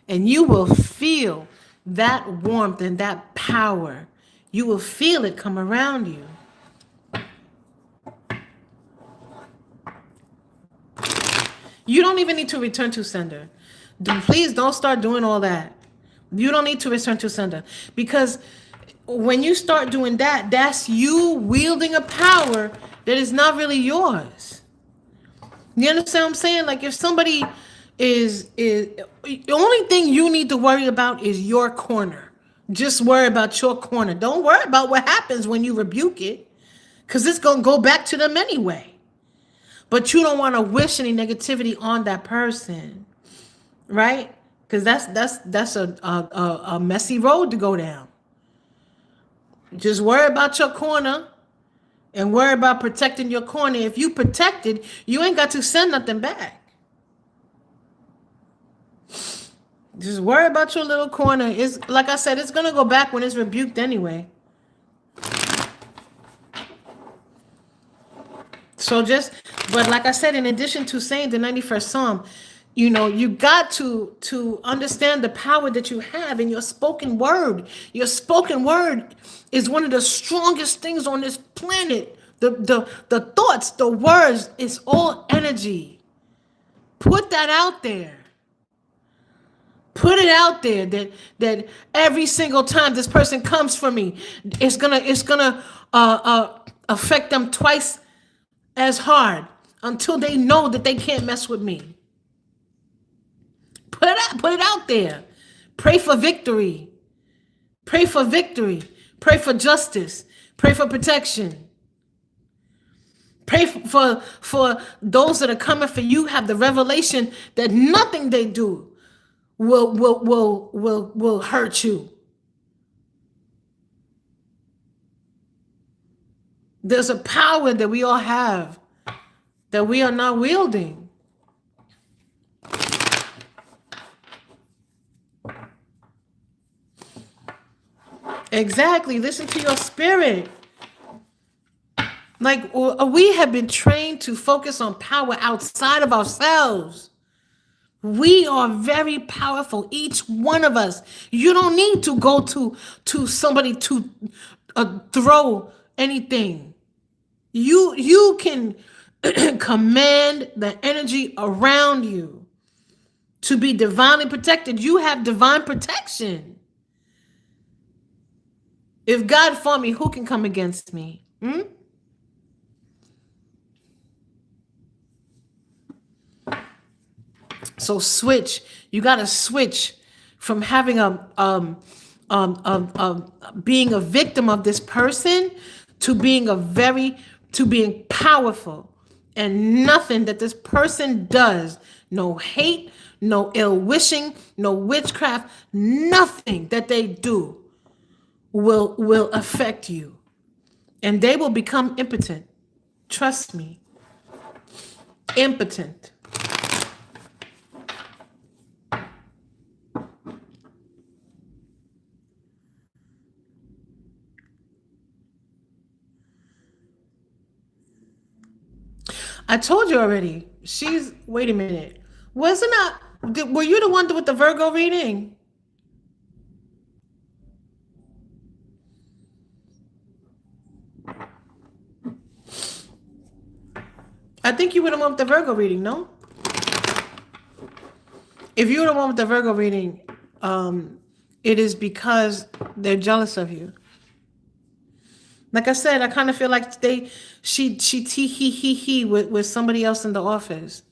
And you will feel that warmth and that power. You will feel it come around you. You don't even need to return to sender. Please don't start doing all that. You don't need to return to sender. Because when you start doing that, that's you wielding a power that is not really yours. You understand what I'm saying? Like if somebody is the only thing you need to worry about is your corner. Just worry about your corner. Don't worry about what happens when you rebuke it. Because it's going to go back to them anyway. But you don't want to wish any negativity on that person, right? Because that's a messy road to go down. Just worry about your corner and worry about protecting your corner. If you protect it, you ain't got to send nothing back. Just worry about your little corner. It's like I said, it's gonna go back when it's rebuked anyway. So but like I said, in addition to saying the 91st Psalm, you got to understand the power that you have in your spoken word. Your spoken word is one of the strongest things on this planet. The thoughts, the words, it's all energy. Put that out there. Put it out there that every single time this person comes for me, it's gonna affect them twice as hard until they know that they can't mess with me. Put it out there. Pray for victory. Pray for victory. Pray for justice. Pray for protection. Pray for those that are coming for you. Have the revelation that nothing they do will hurt you. There's a power that we all have that we are not wielding. Exactly. Listen to your spirit. Like we have been trained to focus on power outside of ourselves. We are very powerful, each one of us. You don't need to go to somebody to throw anything. You can command the energy around you to be divinely protected. You have divine protection. If God for me, who can come against me? So switch. You got to switch from having a of being a victim of this person to being powerful. And nothing that this person does, no hate, no ill wishing, no witchcraft, nothing that they do will affect you. And they will become impotent. Trust me. Impotent. I told you already. Wait a minute. Were you the one with the Virgo reading? I think you were the one with the Virgo reading, no? If you were the one with the Virgo reading, it is because they're jealous of you. Like I said, I kind of feel like she he with somebody else in the office.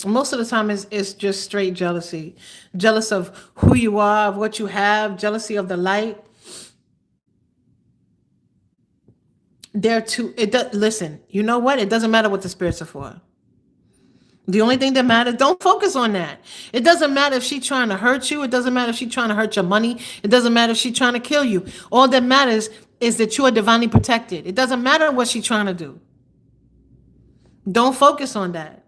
Most of the time it's just straight jealousy. Jealous of who you are, of what you have, jealousy of the light. Listen, you know what? It doesn't matter what the spirits are for. The only thing that matters, don't focus on that. It doesn't matter if she's trying to hurt you. It doesn't matter if she's trying to hurt your money. It doesn't matter if she's trying to kill you. All that matters is that you are divinely protected. It doesn't matter what she's trying to do. Don't focus on that.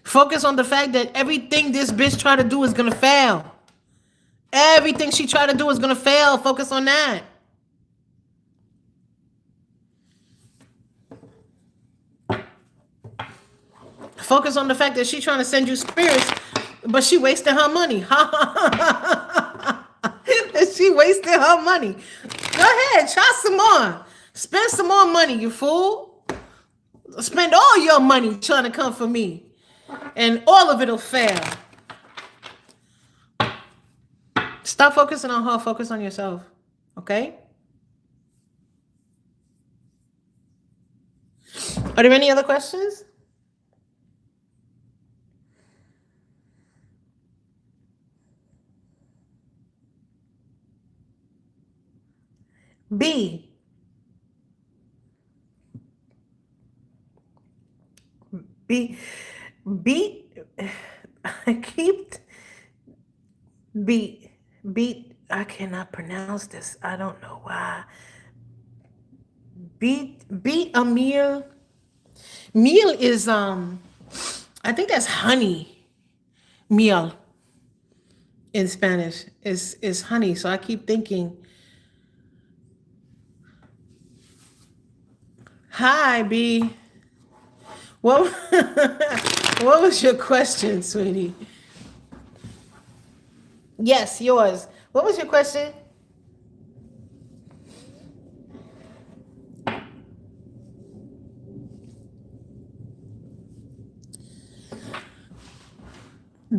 Focus on the fact that everything this bitch try to do is going to fail. Everything she try to do is going to fail. Focus on that. Focus on the fact that she's trying to send you spirits, but she wasted her money. She wasted her money. Go ahead, try some more. Spend some more money, you fool. Spend all your money trying to come for me. And all of it'll fail. Stop focusing on her. Focus on yourself. Okay? Are there any other questions? B. I keep I cannot pronounce this. I don't know why. Beat a meal. Meal is I think that's honey. Meal in Spanish is honey. So I keep thinking. Hi, B. What was your question, sweetie? Yes, yours. What was your question?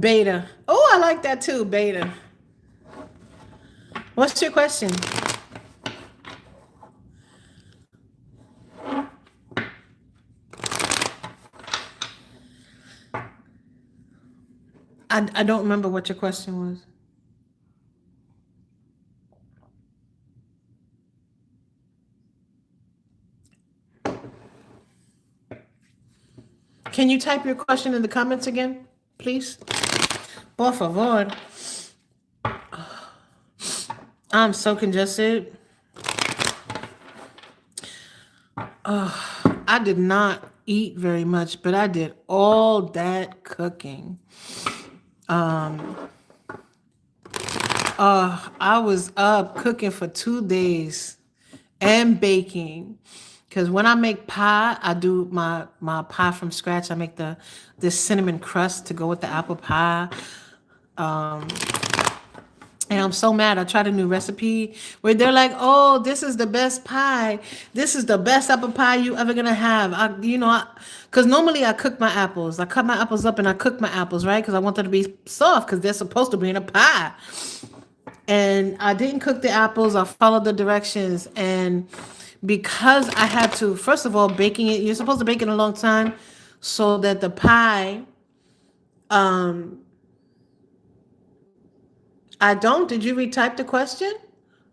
Beta. Oh, I like that too, beta. What's your question? I don't remember what your question was. Can you type your question in the comments again, please? Por favor. I'm so congested. I did not eat very much, but I did all that cooking. I was up cooking for 2 days and baking. Because when I make pie, I do my pie from scratch. I make this cinnamon crust to go with the apple pie. And I'm so mad. I tried a new recipe where they're like, oh, this is the best pie. This is the best apple pie you ever going to have. Because normally I cook my apples. I cut my apples up and I cook my apples, right? Because I want them to be soft because they're supposed to be in a pie. And I didn't cook the apples. I followed the directions. And because I had to, first of all, baking it, you're supposed to bake it a long time so that the pie, I don't. Did you retype the question?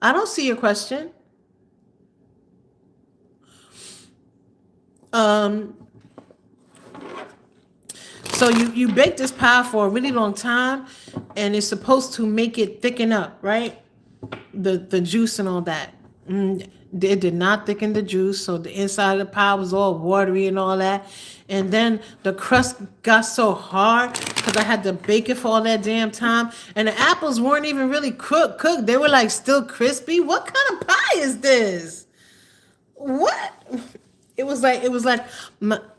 I don't see your question. Um, so you bake this pie for a really long time, and it's supposed to make it thicken up, right? The juice and all that. It did not thicken the juice, so the inside of the pie was all watery and all that. And then the crust got so hard because I had to bake it for all that damn time. And the apples weren't even really cooked. They were like still crispy. What kind of pie is this? What? It was like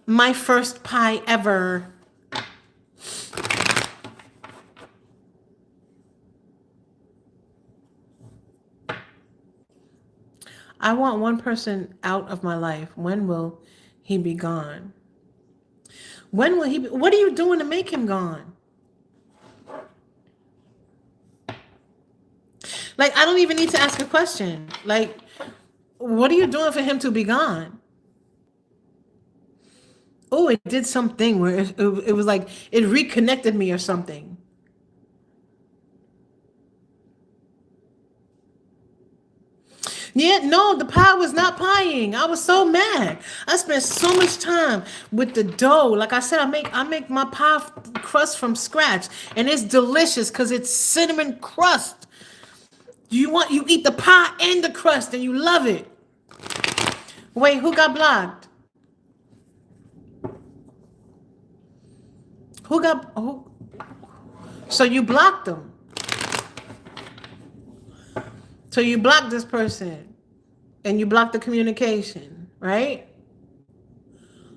my first pie ever. I want one person out of my life. When will he be gone? When will he be? What are you doing to make him gone? Like, I don't even need to ask a question. Like, what are you doing for him to be gone? Oh, it did something where it was like it reconnected me or something. Yeah, no, the pie was not pieing. I was so mad. I spent so much time with the dough. Like I said, I make my pie crust from scratch, and it's delicious because it's cinnamon crust. You eat the pie and the crust, and you love it. Wait, who got blocked? Who got who? So you blocked them. So you blocked this person, and you blocked the communication, right?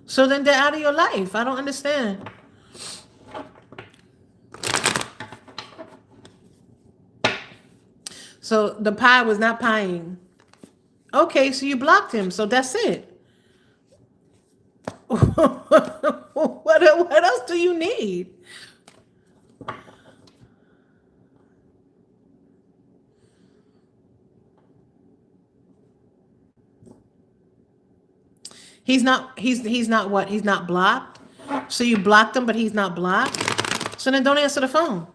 So then they're out of your life. I don't understand. So the pie was not pieing. Okay, so you blocked him. So that's it. What else do you need? He's not what? He's not blocked. So you blocked him, but he's not blocked. So then don't answer the phone.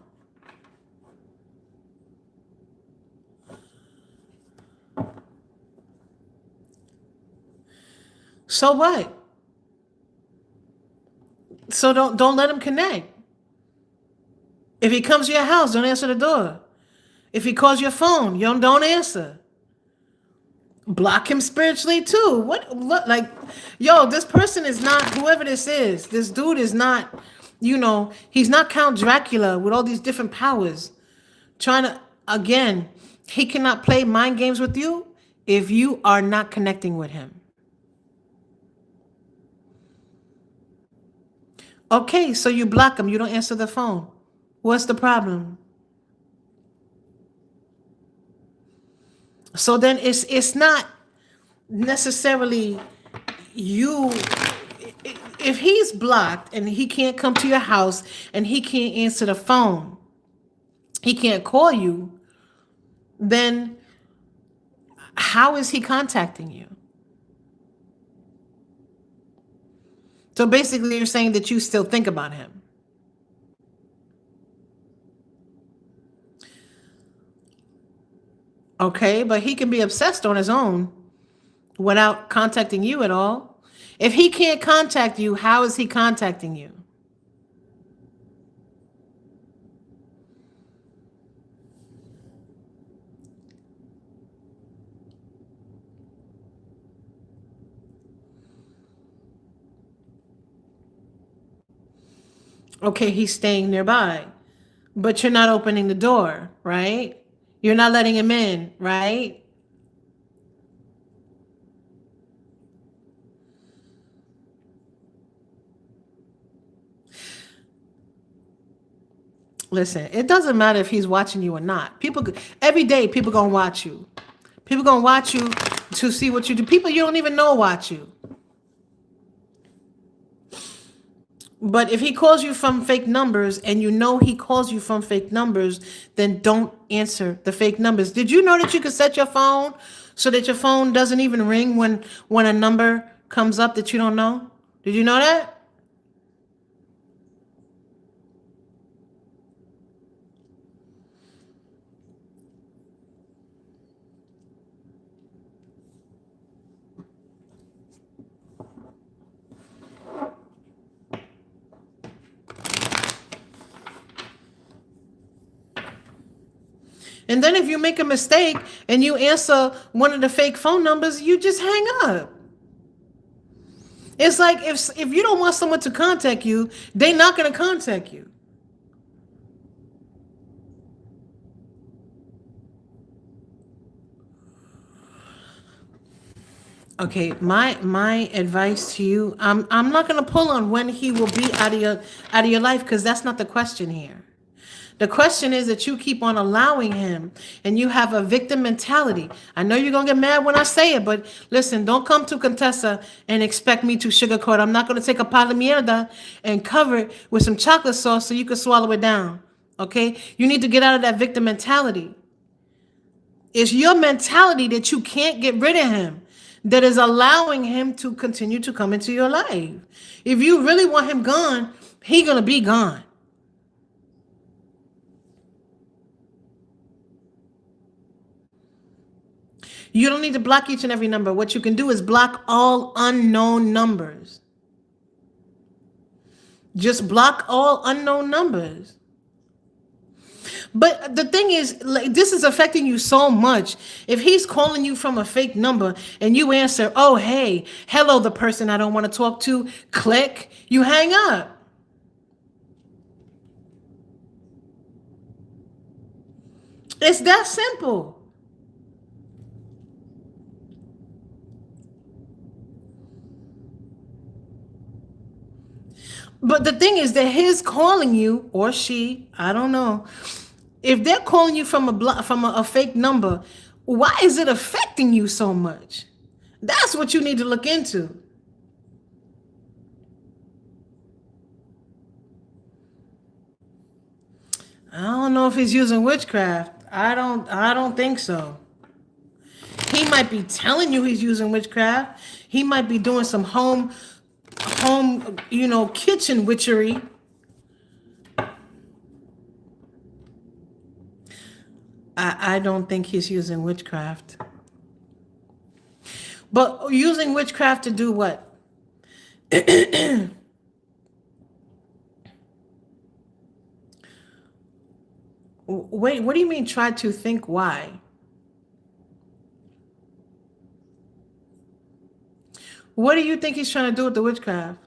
So what? So don't let him connect. If he comes to your house, don't answer the door. If he calls your phone, you don't answer. Block him spiritually too. What like, yo, this person is not whoever this is. This dude is not, he's not Count Dracula with all these different powers. Trying to again, he cannot play mind games with you if you are not connecting with him. Okay, so you block him, you don't answer the phone. What's the problem? So then it's not necessarily you. If he's blocked and he can't come to your house and he can't answer the phone, he can't call you, then how is he contacting you? So basically you're saying that you still think about him. Okay, but he can be obsessed on his own without contacting you at all. If he can't contact you, how is he contacting you? Okay, he's staying nearby, but you're not opening the door, right? You're not letting him in, right? Listen, it doesn't matter if he's watching you or not. Every day, people gonna watch you. People gonna watch you to see what you do. People you don't even know watch you. But if he calls you from fake numbers and you know he calls you from fake numbers, then don't answer the fake numbers. Did you know that you could set your phone so that your phone doesn't even ring when a number comes up that you don't know? Did you know that? And then if you make a mistake and you answer one of the fake phone numbers, you just hang up. It's like if you don't want someone to contact you, they're not going to contact you. Okay, my advice to you, I'm not going to pull on when he will be out of your life, because that's not the question here. The question is that you keep on allowing him and you have a victim mentality. I know you're going to get mad when I say it, but listen, don't come to Contessa and expect me to sugarcoat. I'm not going to take a pala mierda and cover it with some chocolate sauce so you can swallow it down. Okay? You need to get out of that victim mentality. It's your mentality that you can't get rid of him that is allowing him to continue to come into your life. If you really want him gone, he's going to be gone. You don't need to block each and every number. What you can do is block all unknown numbers. Just block all unknown numbers. But the thing is, like, this is affecting you so much. If he's calling you from a fake number and you answer, oh, hey, hello, the person I don't want to talk to, click, you hang up. It's that simple. But the thing is that his calling you, or she, I don't know, if they're calling you from a fake number, why is it affecting you so much? That's what you need to look into. I don't know if he's using witchcraft. I don't think so. He might be telling you he's using witchcraft. He might be doing some home, kitchen witchery. I don't think he's using witchcraft. But using witchcraft to do what? Wait, what do you mean try to think why? What do you think he's trying to do with the witchcraft?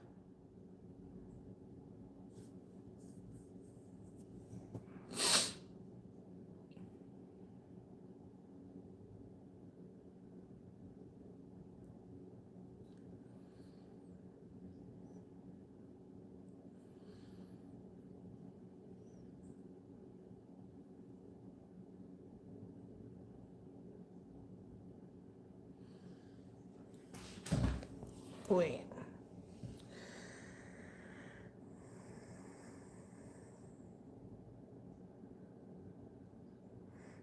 Wait.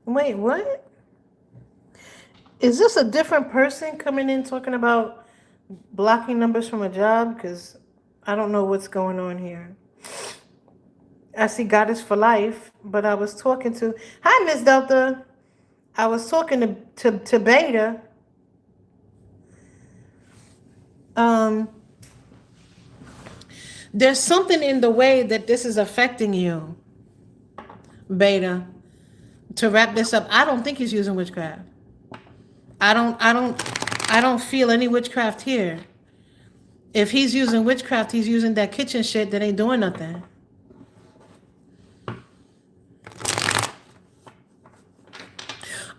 Wait, what? Is this a different person coming in talking about blocking numbers from a job? Because I don't know what's going on here. I see Goddess for Life, but I was talking to, hi, Miss Delta. I was talking to Beta. There's something in the way that this is affecting you, Beta. To wrap this up, I don't think he's using witchcraft. I don't feel any witchcraft here. If he's using witchcraft, he's using that kitchen shit that ain't doing nothing.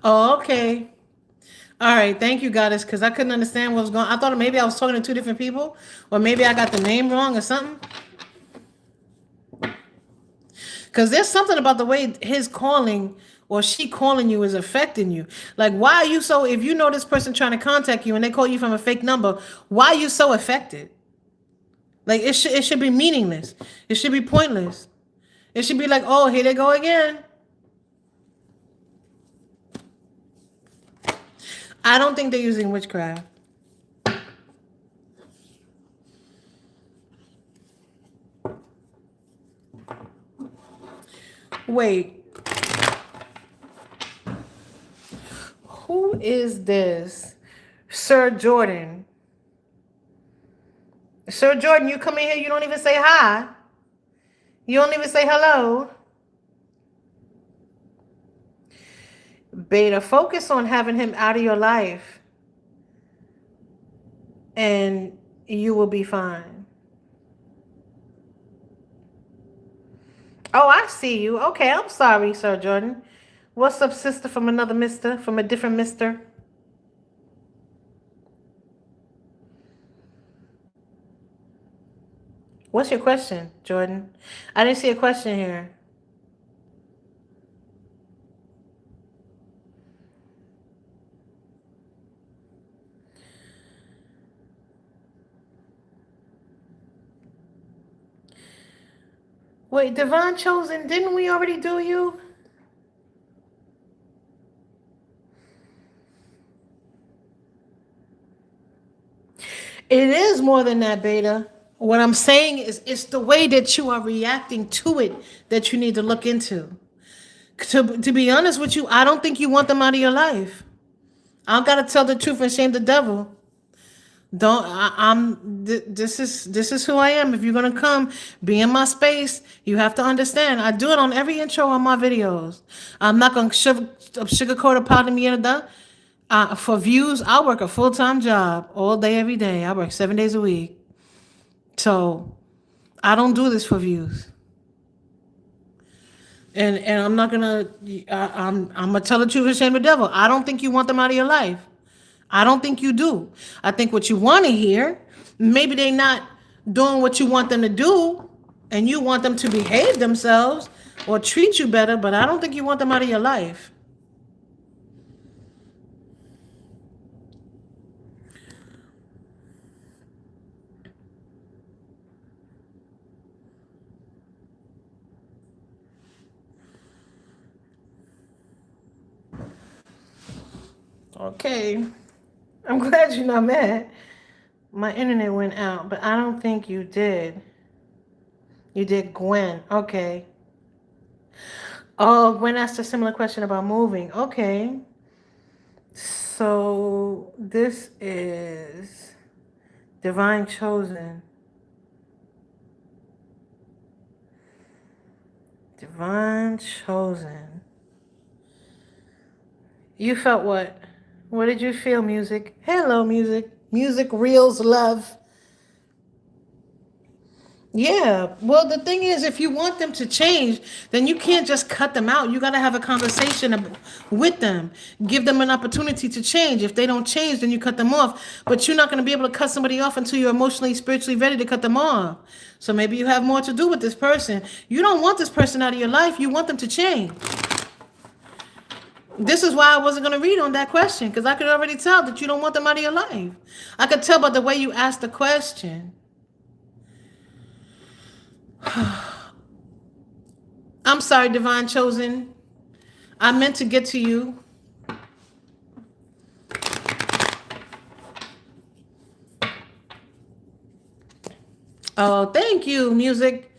Oh, okay. All right, thank you, Goddess, because I couldn't understand what was going on. I thought maybe I was talking to two different people, or maybe I got the name wrong or something. Because there's something about the way his calling or she calling you is affecting you. Like, why are you so, if you know this person trying to contact you and they call you from a fake number, why are you so affected? Like, it should be meaningless. It should be pointless. It should be like, oh, here they go again. I don't think they're using witchcraft. Wait. Who is this? Sir Jordan. Sir Jordan, you come in here, you don't even say hi. You don't even say hello. Beta, focus on having him out of your life and you will be fine. Oh, I see you. Okay, I'm sorry, Sir Jordan. What's up, sister, from another mister, from a different mister? What's your question, Jordan? I didn't see a question here. Wait, Divine Chosen, didn't we already do you? It is more than that, Beta. What I'm saying is it's the way that you are reacting to it that you need to look into. To be honest with you, I don't think you want them out of your life. I gotta tell the truth and shame the devil. Don't this is who I am. If you're gonna come be in my space, you have to understand. I do it on every intro on my videos. I'm not gonna sugarcoat a part of me in the for views. I work a full-time job all day, every day. I work 7 days a week. So I don't do this for views. And I'm not gonna I'm gonna tell the truth and shame the devil. I don't think you want them out of your life. I don't think you do. I think what you want to hear, maybe they're not doing what you want them to do, and you want them to behave themselves or treat you better, but I don't think you want them out of your life. Okay. I'm glad you're not mad. My internet went out, but I don't think you did. You did Gwen. Okay. Oh, Gwen asked a similar question about moving. Okay. So this is Divine Chosen. Divine Chosen. You felt what? What did you feel, music? Hello, music. Music reels love. Yeah. Well, the thing is, if you want them to change, then you can't just cut them out. You got to have a conversation with them. Give them an opportunity to change. If they don't change, then you cut them off. But you're not going to be able to cut somebody off until you're emotionally, spiritually ready to cut them off. So maybe you have more to do with this person. You don't want this person out of your life. You want them to change. This is why I wasn't going to read on that question, because I could already tell that you don't want them out of your life. I could tell by the way you asked the question. I'm sorry, Divine Chosen. I meant to get to you. Oh, thank you, music.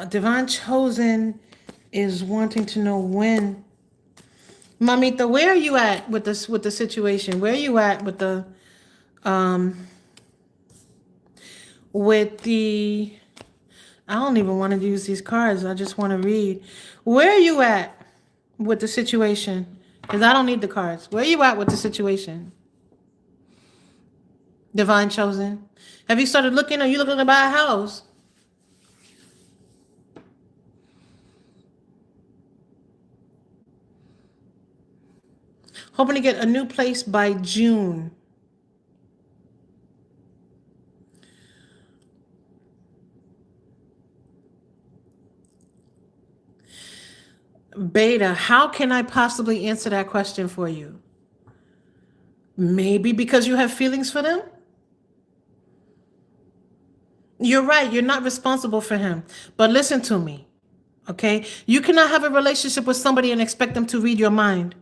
Divine Chosen is wanting to know when. Mamita, where are you at with this, with the situation? Where are you at with the I don't even want to use these cards. I just want to read. Where are you at with the situation? Because I don't need the cards. Where are you at with the situation? Divine Chosen. Have you started looking? Are you looking to buy a house? Hoping to get a new place by June. Beta, how can I possibly answer that question for you? Maybe because you have feelings for them? You're right. You're not responsible for him. But listen to me, okay? You cannot have a relationship with somebody and expect them to read your mind.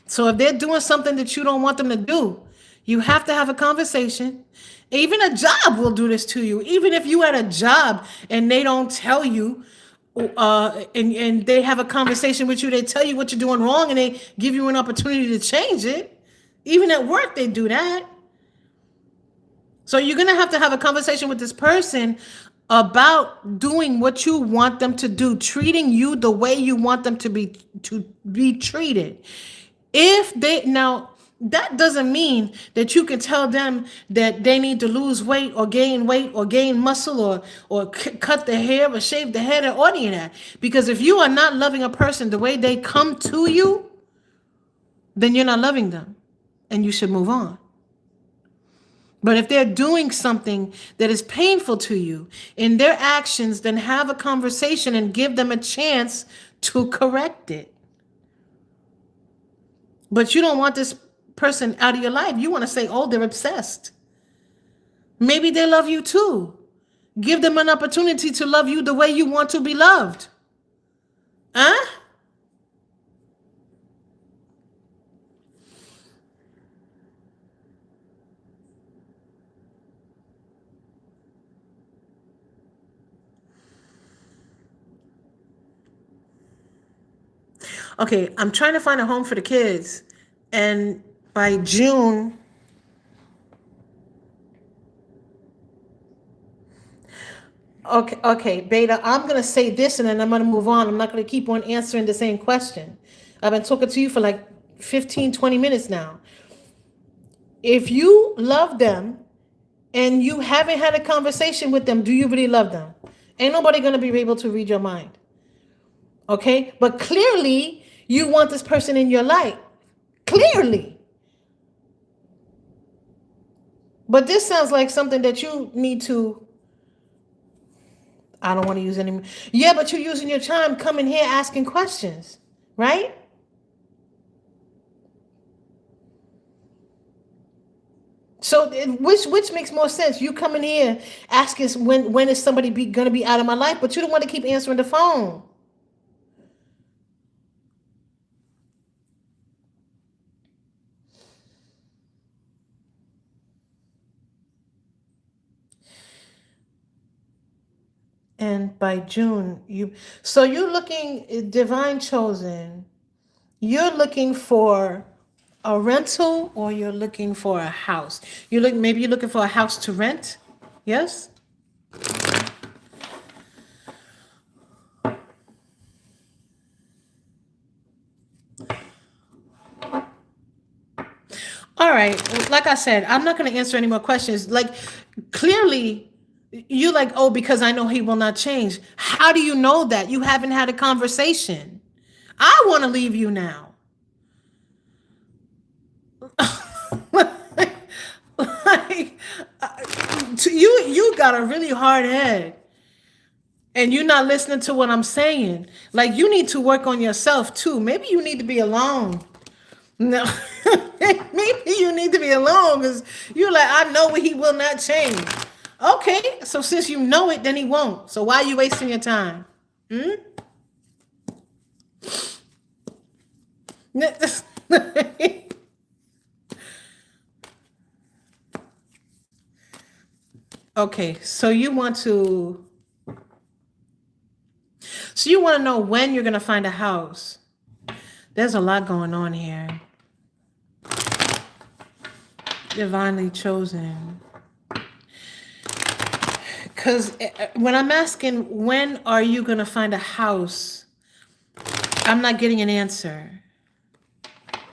So if they're doing something that you don't want them to do, you have to have a conversation. Even a job will do this to you. Even if you had a job and they don't tell you, and they have a conversation with you, they tell you what you're doing wrong and they give you an opportunity to change it. Even at work, they do that. So you're going to have a conversation with this person about doing what you want them to do, treating you the way you want them to be treated. If they now, that doesn't mean that you can tell them that they need to lose weight or gain muscle or cut the hair or shave the head or any of that. Because if you are not loving a person the way they come to you, then you're not loving them and you should move on. But if they're doing something that is painful to you in their actions, then have a conversation and give them a chance to correct it. But you don't want this person out of your life. You want to say, oh, they're obsessed. Maybe they love you too. Give them an opportunity to love you the way you want to be loved. Huh? Okay, I'm trying to find a home for the kids. And by June, okay, Beta, I'm going to say this and then I'm going to move on. I'm not going to keep on answering the same question. I've been talking to you for like 15, 20 minutes now. If you love them and you haven't had a conversation with them, do you really love them? Ain't nobody going to be able to read your mind. Okay? But clearly, you want this person in your life. Clearly. But this sounds like something that you need to, I don't want to use any. Yeah, but you're using your time coming here asking questions, right? So which makes more sense? You coming here asking when is somebody going to be out of my life, but you don't want to keep answering the phone. And by June, you're looking divine chosen. You're looking for a rental or you're looking for a house. Maybe you're looking for a house to rent. Yes? All right. Like I said, I'm not going to answer any more questions. Like, clearly, you're like, oh, because I know he will not change. How do you know that? You haven't had a conversation. I want to leave you now. You got a really hard head. And you're not listening to what I'm saying. Like, you need to work on yourself, too. Maybe you need to be alone. No, maybe you need to be alone because you're like, I know he will not change. Okay, so since you know it, then he won't. So why are you wasting your time? Okay, so you want to know when you're going to find a house. There's a lot going on here. Divinely chosen. Because when I'm asking, when are you going to find a house? I'm not getting an answer.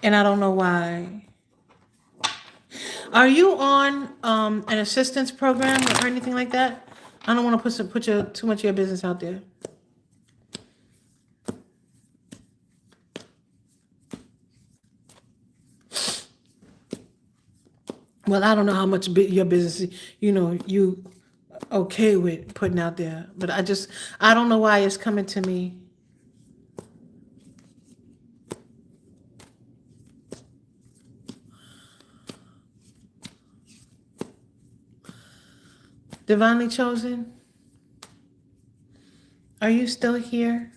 And I don't know why. Are you on an assistance program or anything like that? I don't want to put too much of your business out there. Well, I don't know how much your business, you okay with putting out there. But I don't know why it's coming to me. Divinely chosen? Are you still here?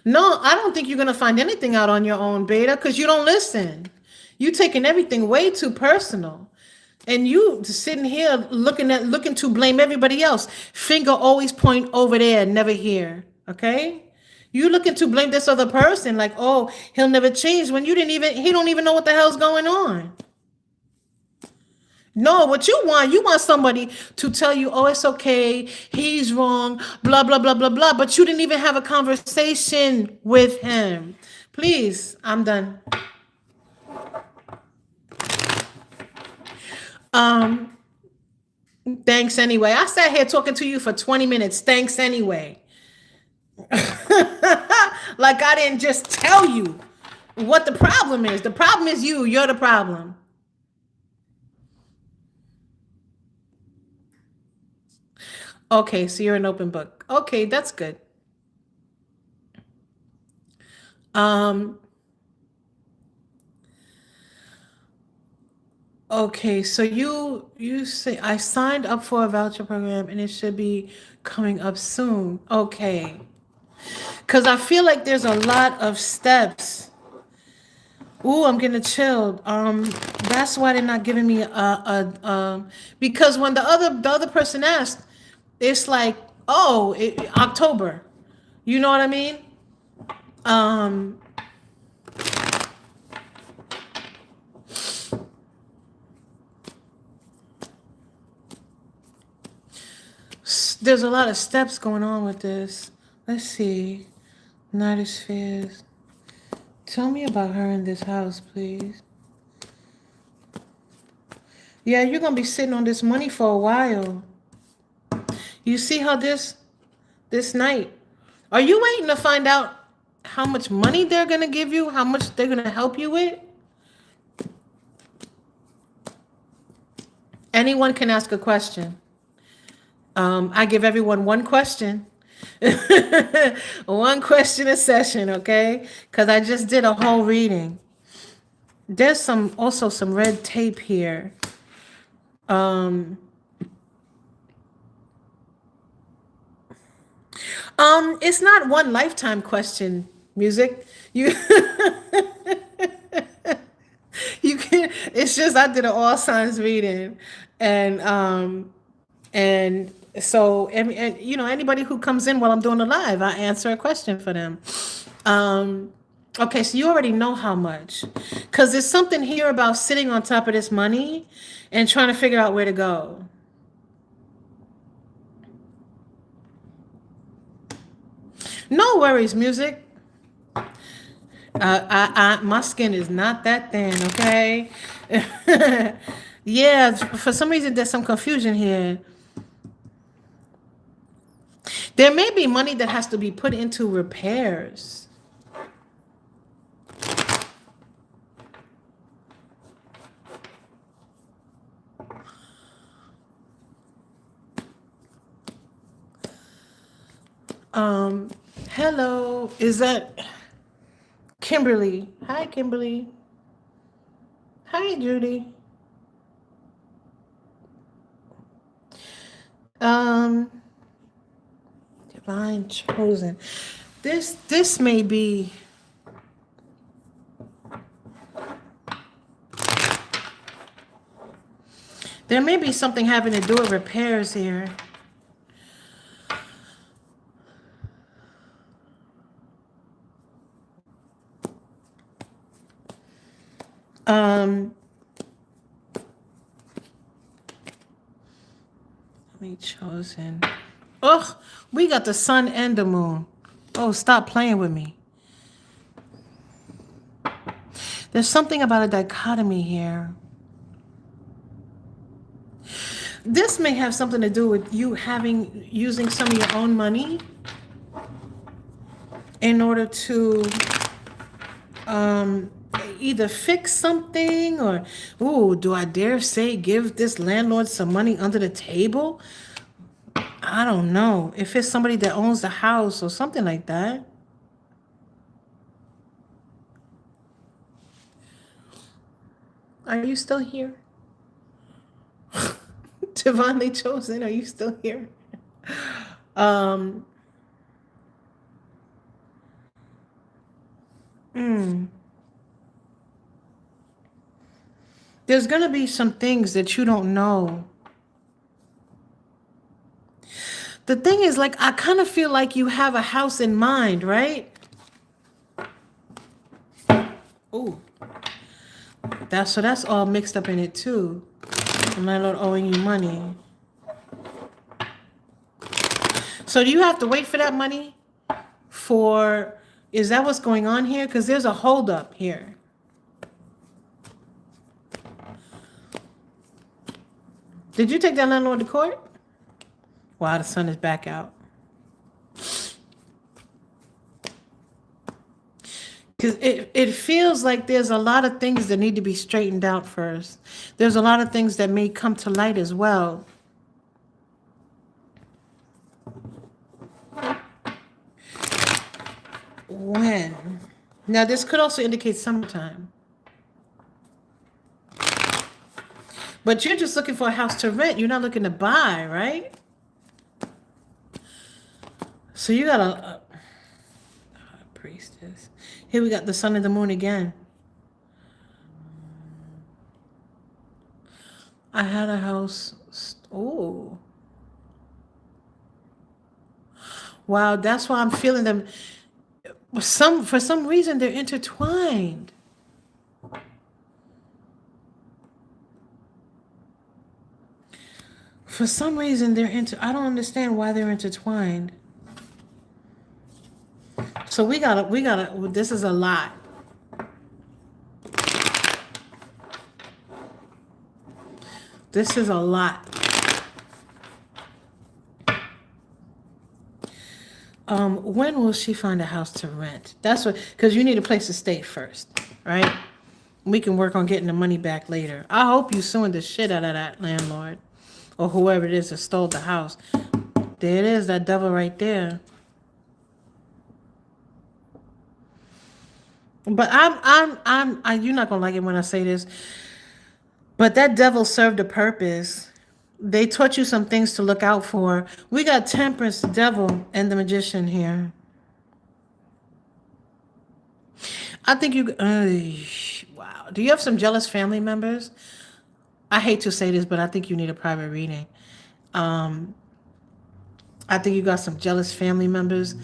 No, I don't think you're going to find anything out on your own, Beta, because you don't listen. You're taking everything way too personal. And you sitting here looking to blame everybody else. Finger always point over there, never here. Okay? You looking to blame this other person like, oh, he'll never change when he don't even know what the hell's going on. No, what you want somebody to tell you, oh, it's okay, he's wrong, blah, blah, blah, blah, blah. But you didn't even have a conversation with him. Please, I'm done. Um, Thanks anyway. I sat here talking to you for 20 minutes. Thanks anyway. Like I didn't just tell you what the problem is. The problem is you. You're the problem. Okay, so you're an open book. Okay, that's good. Um, okay, so you say I signed up for a voucher program and it should be coming up soon. Okay. Cause I feel like there's a lot of steps. Ooh, I'm getting chilled. That's why they're not giving me because when the other person asked, it's like, oh, October. You know what I mean? Um, there's a lot of steps going on with this. Let's see. Knight of Spheres. Tell me about her in this house, please. Yeah, you're gonna be sitting on this money for a while. You see how this night. Are you waiting to find out how much money they're gonna give you? How much they're gonna help you with? Anyone can ask a question. I give everyone one question. One question a session, okay? Because I just did a whole reading. There's also some red tape here. It's not one lifetime question, music. You you can it's just I did an all signs reading and so and you know anybody who comes in while I'm doing the live, I answer a question for them. Okay, so you already know how much. Cause there's something here about sitting on top of this money and trying to figure out where to go. No worries, music. My skin is not that thin, okay? Yeah, for some reason there's some confusion here. There may be money that has to be put into repairs. Hello, is that Kimberly? Hi, Kimberly. Hi, Judy. Um, Divine chosen. This may be. There may be something having to do with repairs here. Me chosen. Ugh, we got the sun and the moon. Oh, stop playing with me. There's something about a dichotomy here. This may have something to do with you using some of your own money in order to either fix something or, ooh, do I dare say give this landlord some money under the table? I don't know. If it's somebody that owns the house or something like that. Are you still here? Divinely chosen, are you still here? There's going to be some things that you don't know. The thing is, like, I kind of feel like you have a house in mind, right? Oh, that's all mixed up in it too. Landlord owing you money. So do you have to wait for that money? Is that what's going on here? Because there's a holdup here. Did you take that landlord to court? Wow, the sun is back out. Because it feels like there's a lot of things that need to be straightened out first. There's a lot of things that may come to light as well. When? Now, this could also indicate summertime. But you're just looking for a house to rent. You're not looking to buy, right? So you got a priestess. Here we got the sun and the moon again. I had a house. Oh. Wow, that's why I'm feeling them. For some reason, they're intertwined. For some reason, I don't understand why they're intertwined. So we gotta, this is a lot. This is a lot. When will she find a house to rent? That's what, because you need a place to stay first, right? We can work on getting the money back later. I hope you suing the shit out of that landlord or whoever it is that stole the house. There it is, that devil right there. But you're not gonna like it when I say this, but that devil served a purpose. They taught you some things to look out for. We got Temperance, the devil, and the Magician here. I think you. Wow. Do you have some jealous family members? I hate to say this, but I think you need a private reading. I think you got some jealous family members.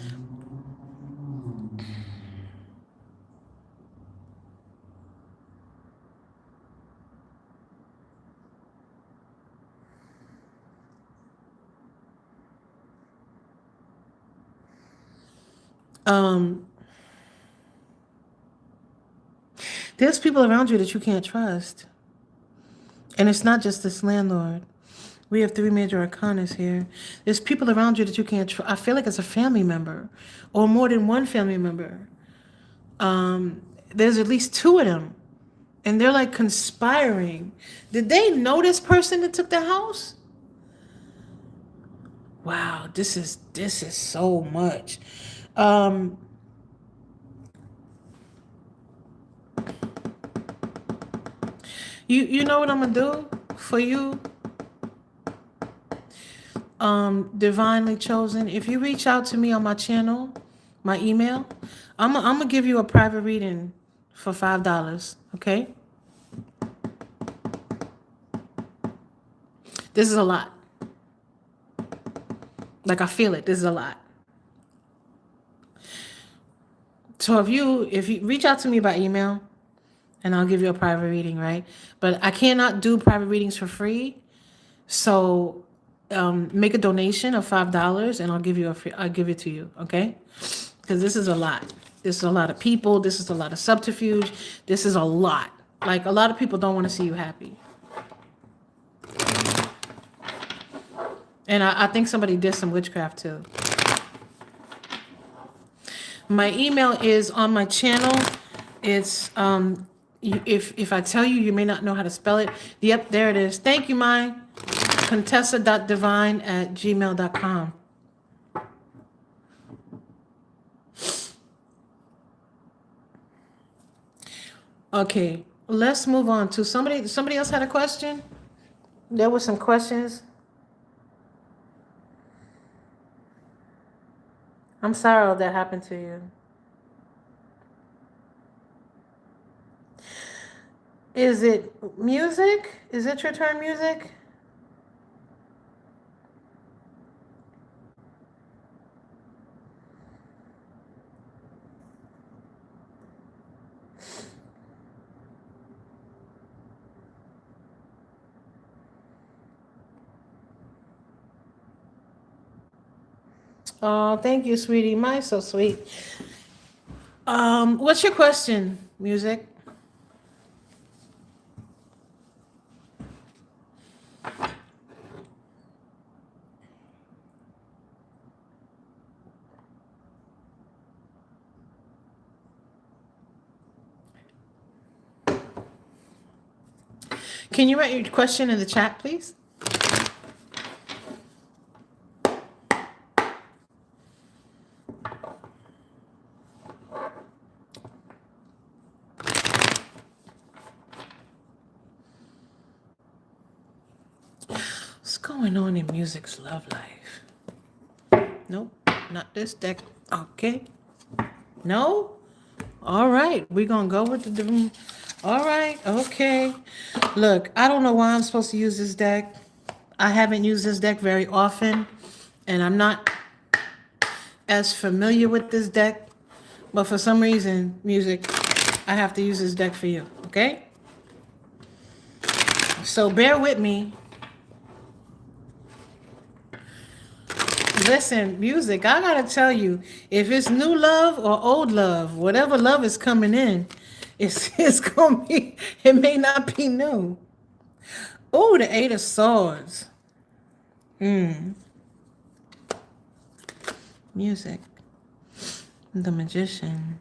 There's people around you that you can't trust. And it's not just this landlord. We have 3 major arcanas here. There's people around you that you can't trust. I feel like it's a family member or more than one family member. There's at least 2 of them. And they're like conspiring. Did they know this person that took the house? Wow, this is so much. You know what I'm gonna do for you? Divinely chosen. If you reach out to me on my channel, my email, I'm gonna give you a private reading for $5. Okay? This is a lot. Like I feel it. This is a lot. So if you reach out to me by email, and I'll give you a private reading, right? But I cannot do private readings for free. So make a donation of $5 and I'll give it to you, okay? Because this is a lot. This is a lot of people. This is a lot of subterfuge. This is a lot. Like a lot of people don't want to see you happy. And I think somebody did some witchcraft too. My email is on my channel. It's if I tell you, you may not know how to spell it. Yep, there it is. Thank you, mine. Contessa.divine@gmail.com. Okay, let's move on to somebody else had a question? There were some questions. I'm sorry that happened to you. Is it music? Is it your turn, music? Oh, thank you, sweetie. Mine's so sweet. What's your question, music? Can you write your question in the chat, please? What's going on in music's love life? Nope, not this deck. Okay. No? All right, we're gonna go with the. All right, okay. Look, I don't know why I'm supposed to use this deck. I haven't used this deck very often, and I'm not as familiar with this deck. But for some reason, music, I have to use this deck for you, okay? So bear with me. Listen, music, I gotta tell you, if it's new love or old love, whatever love is coming in, it's gonna be, it may not be new. Oh, the Eight of Swords. Music. The Magician.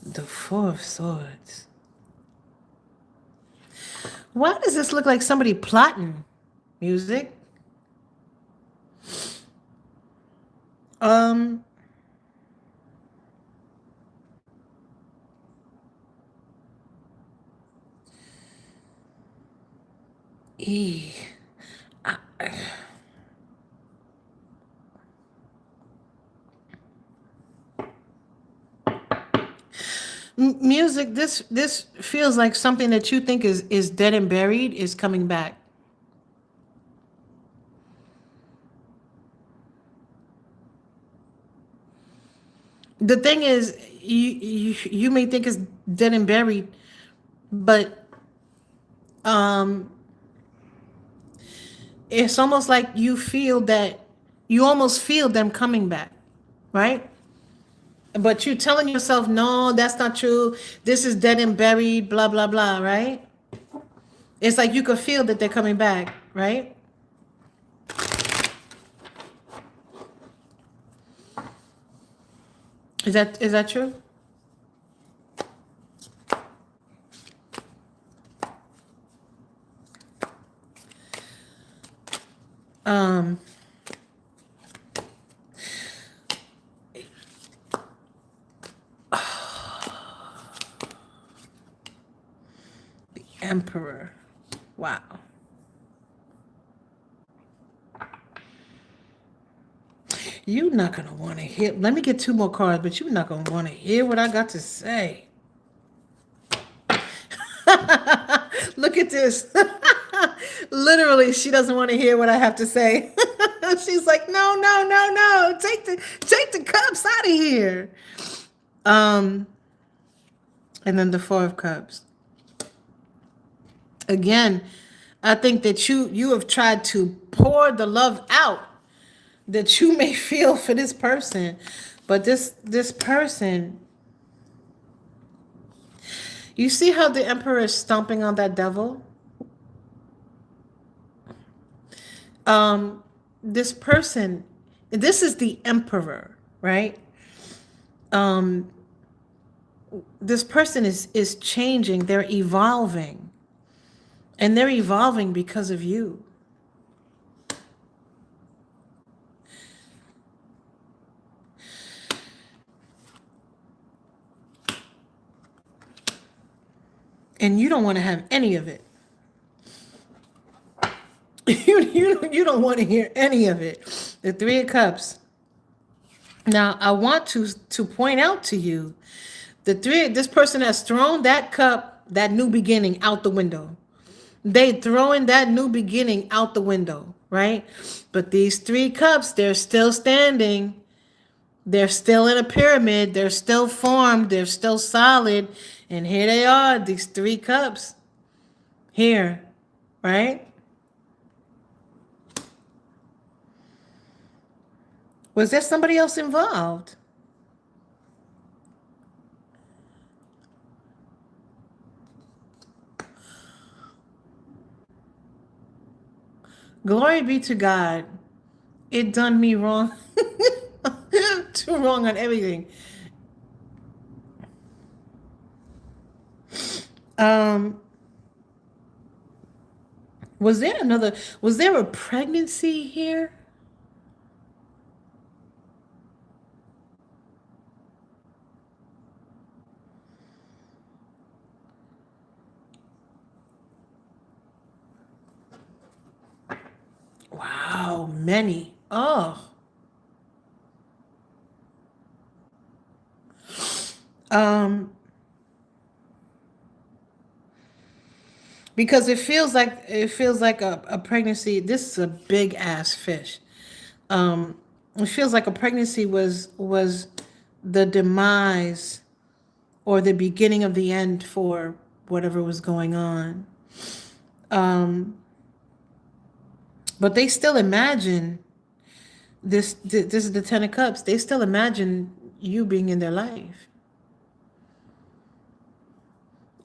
The Four of Swords. Why does this look like somebody plotting? Music. E. Music, this feels like something that you think is dead and buried is coming back. The thing is, you may think it's dead and buried, but it's almost like you almost feel them coming back, right? But you telling yourself, no, that's not true. This is dead and buried, blah, blah, blah, right? It's like you could feel that they're coming back, right? Is that true? The Emperor. Wow. You're not going to want to hear. Let me get two more cards, but you're not going to want to hear what I got to say. Look at this. Literally, she doesn't want to hear what I have to say. She's like, no, no, no, no. Take the cups out of here. And then the Four of Cups. Again, I think that you have tried to pour the love out that you may feel for this person, but this person, you see how the Emperor is stomping on that devil? This person, this is the Emperor, right? This person is changing, they're evolving, and they're evolving because of you. And you don't want to have any of it. You don't want to hear any of it. The Three of Cups. Now, I want to point out to you, this person has thrown that cup, that new beginning, out the window. They throwing that new beginning out the window, right? But these Three Cups, they're still standing. They're still in a pyramid. They're still formed. They're still solid. And here they are, these Three Cups. Here. right? Was there somebody else involved? Glory be to God. It done me wrong. Too wrong on everything. Um, was there a pregnancy here? Wow, many. Oh. Um, because it feels like a pregnancy. This is a big ass fish. It feels like a pregnancy was the demise or the beginning of the end for whatever was going on. Um, but they still imagine this is the Ten of Cups. They still imagine you being in their life.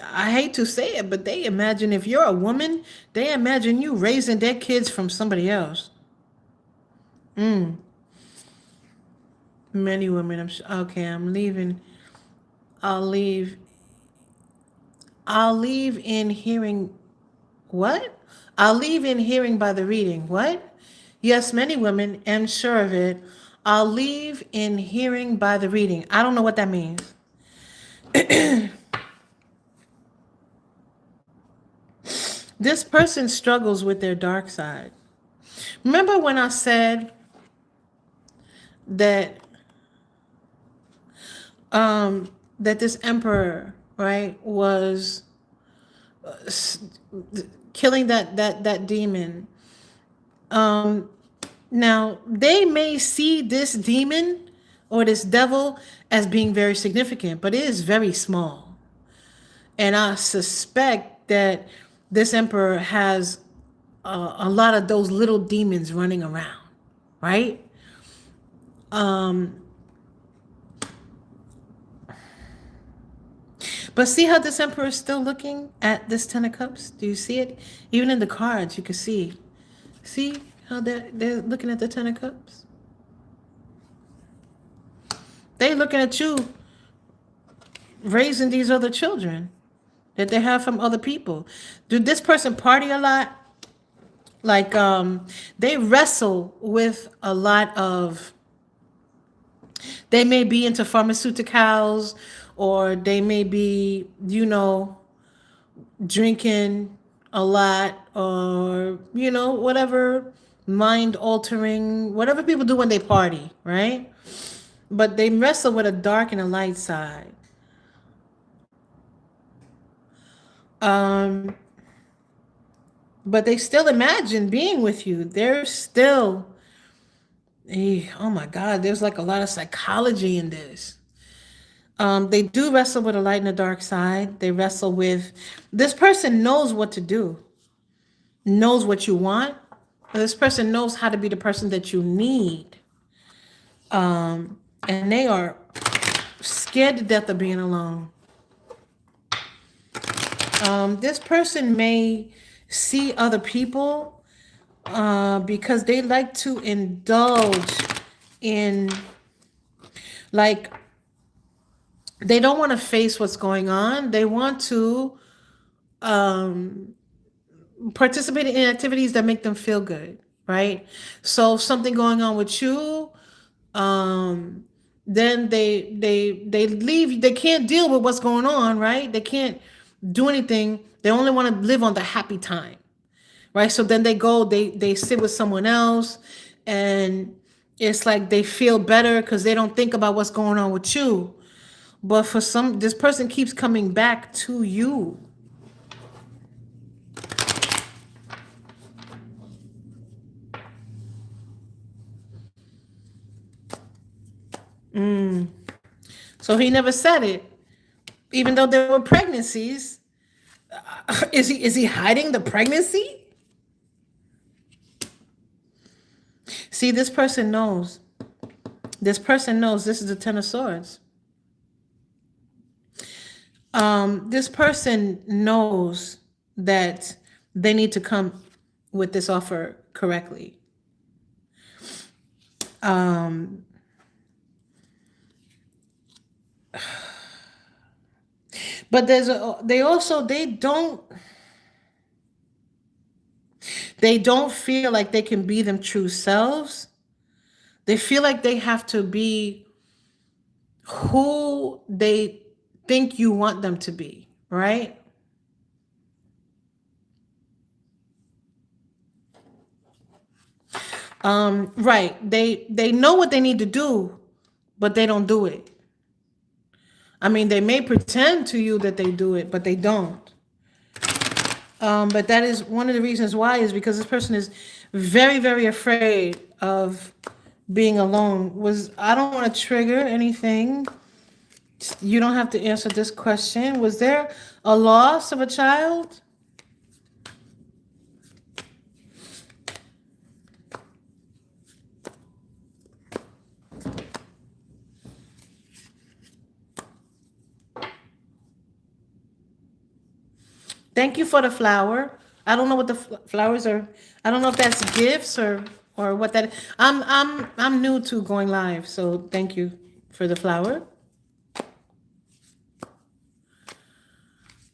I hate to say it, but they imagine if you're a woman, they imagine you raising their kids from somebody else. Many women. Okay. I'm leaving. I'll leave. I'll leave in hearing. What? I'll leave in hearing by the reading. What? Yes, many women. Am sure of it. I'll leave in hearing by the reading. I don't know what that means. This person struggles with their dark side. Remember when I said that that this emperor, right, was killing that demon. Now they may see this demon or this devil as being very significant, but it is very small. And I suspect that this emperor has a lot of those little demons running around, right? But see how this emperor is still looking at this Ten of Cups? Do you see it? Even in the cards, you can see. See how they're looking at the Ten of Cups? They looking at you raising these other children that they have from other people. Do this person party a lot? Like they wrestle with a lot of, they may be into pharmaceuticals, or they may be, drinking a lot, or, whatever, mind altering, whatever people do when they party, right? But they wrestle with a dark and a light side. But they still imagine being with you. They're still, oh my God, there's like a lot of psychology in this. They do wrestle with a light and a dark side. They wrestle with, this person knows what to do, knows what you want. This person knows how to be the person that you need. And they are scared to death of being alone. This person may see other people because they like to indulge in, like, they don't want to face what's going on. They want to participate in activities that make them feel good, right? So something going on with you, then they leave. They can't deal with what's going on, right? They can't do anything. They only want to live on the happy time, right? So then they sit with someone else, and it's like they feel better because they don't think about what's going on with you. But for this person keeps coming back to you. So he never said it, even though there were pregnancies. Is he hiding the pregnancy? See, this person knows. This person knows. This is the Ten of Swords. This person knows that they need to come with this offer correctly. But they don't feel like they can be them true selves. They feel like they have to be who they think you want them to be, right? Right. They know what they need to do, but they don't do it. I mean, they may pretend to you that they do it, but they don't. But that is one of the reasons why, is because this person is very, very afraid of being alone. I don't want to trigger anything. You don't have to answer this question. Was there a loss of a child? Thank you for the flower. I don't know what the flowers are. I don't know if that's gifts or what that. I'm new to going live, so thank you for the flower.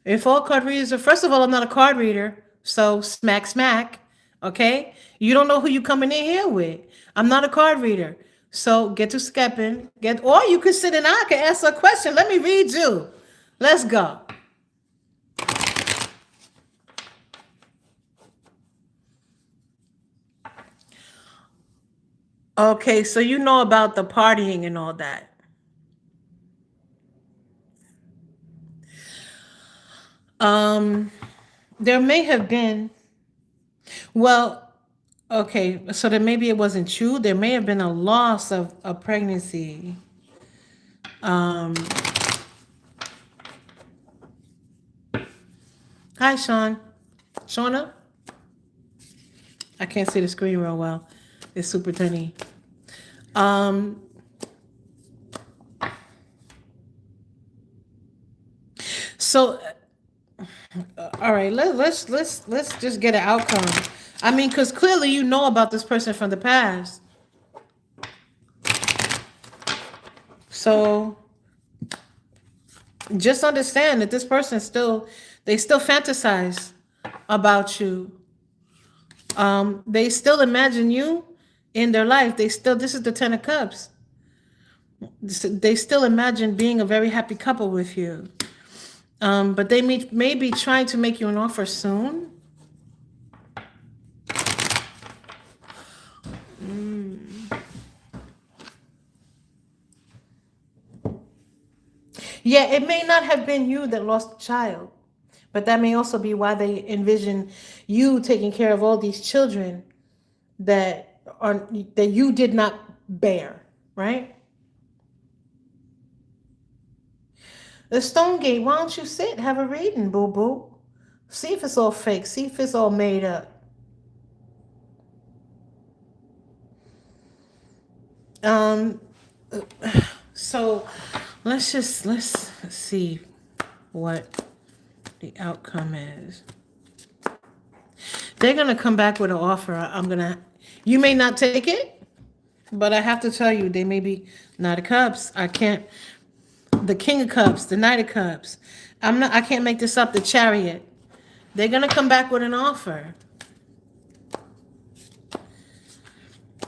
If all card readers are, first of all, I'm not a card reader, so smack smack. Okay, you don't know who you coming in here with. I'm not a card reader, so get to skepping. Or you can sit and I can answer a question. Let me read you. Let's go. Okay, so you know about the partying and all that. There may have been, well, okay, so then maybe it wasn't true. There may have been a loss of a pregnancy. Hi, Sean. Shauna? I can't see the screen real well. It's super tiny. So, all right, let's just get an outcome. I mean, because clearly you know about this person from the past. So just understand that this person they still fantasize about you. They still imagine you in their life. This is the Ten of Cups. They still imagine being a very happy couple with you. But they may be trying to make you an offer soon. Yeah, it may not have been you that lost the child, but that may also be why they envision you taking care of all these children that you did not bear, right? The Stone Gate, why don't you sit, have a reading, boo-boo? See if it's all fake. See if it's all made up. So let's see what the outcome is. They're gonna come back with an offer. You may not take it, but I have to tell you, they may be Knight of Cups. The King of Cups, the Knight of Cups. I can't make this up, the Chariot. They're gonna come back with an offer.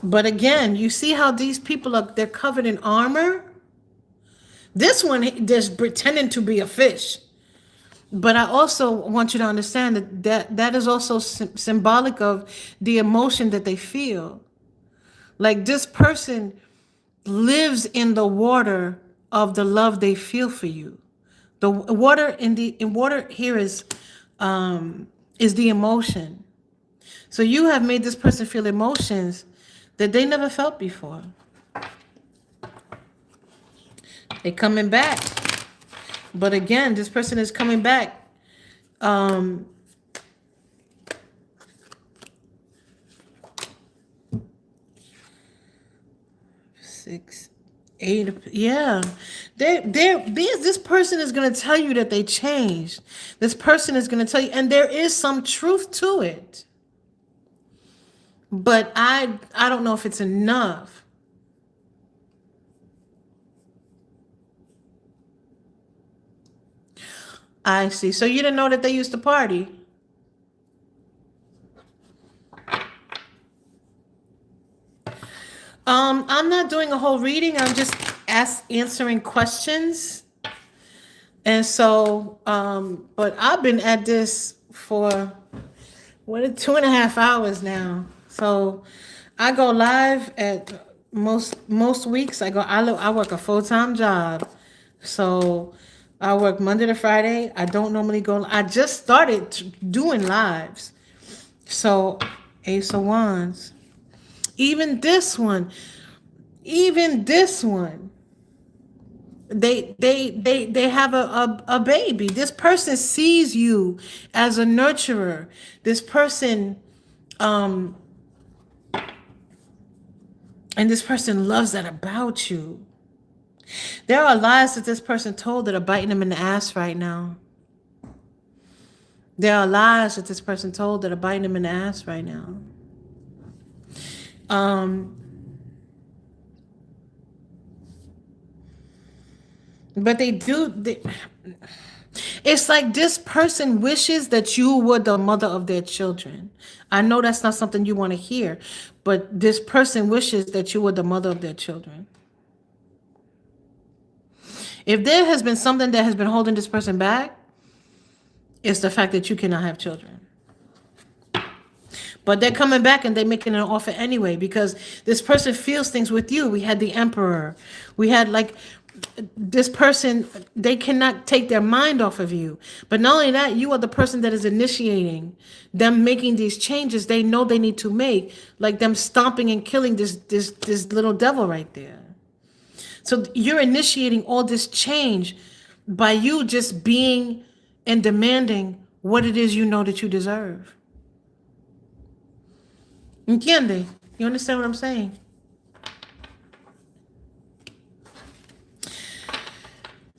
But again, you see how these people they're covered in armor? This one just pretending to be a fish. But I also want you to understand that is also symbolic of the emotion that they feel. Like this person lives in the water of the love they feel for you. The water in water here is the emotion. So you have made this person feel emotions that they never felt before. They're coming back. But again, this person is coming back. 6, 8. Yeah. This person is going to tell you that they changed. This person is going to tell you, and there is some truth to it. But I don't know if it's enough. I see. So you didn't know that they used to party? I'm not doing a whole reading. I'm just answering questions. And so, but I've been at this for 2.5 hours now. So I go live at most weeks. I work a full-time job. So I work Monday to Friday. I don't normally go. I just started doing lives. So Ace of Wands. Even this one. They have a baby. This person sees you as a nurturer. This person and this person loves that about you. There are lies that this person told that are biting them in the ass right now. There are lies that this person told that are biting them in the ass right now. But it's like this person wishes that you were the mother of their children. I know that's not something you want to hear, but this person wishes that you were the mother of their children. If there has been something that has been holding this person back, it's the fact that you cannot have children. But they're coming back and they're making an offer anyway because this person feels things with you. We had the Emperor. We had this person, they cannot take their mind off of you. But not only that, you are the person that is initiating them making these changes they know they need to make, like them stomping and killing this little devil right there. So you're initiating all this change by you just being and demanding what it is you know that you deserve. Entiende? You understand what I'm saying?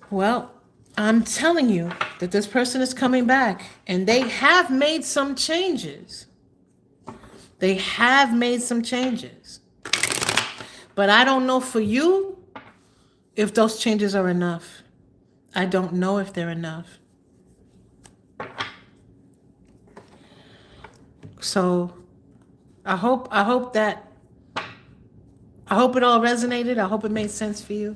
Well, I'm telling you that this person is coming back and they have made some changes. They have made some changes. But I don't know for you if those changes are enough. I don't know if they're enough. So I hope it all resonated. I hope it made sense for you.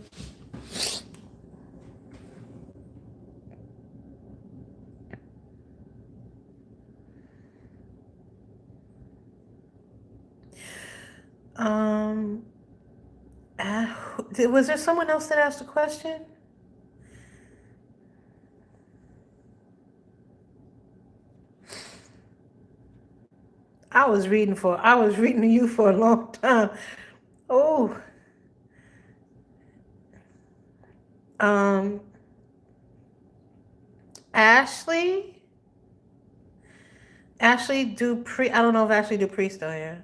Was there someone else that asked a question? I was reading to you for a long time. Oh. Ashley Dupree. I don't know if Ashley Dupree's still here.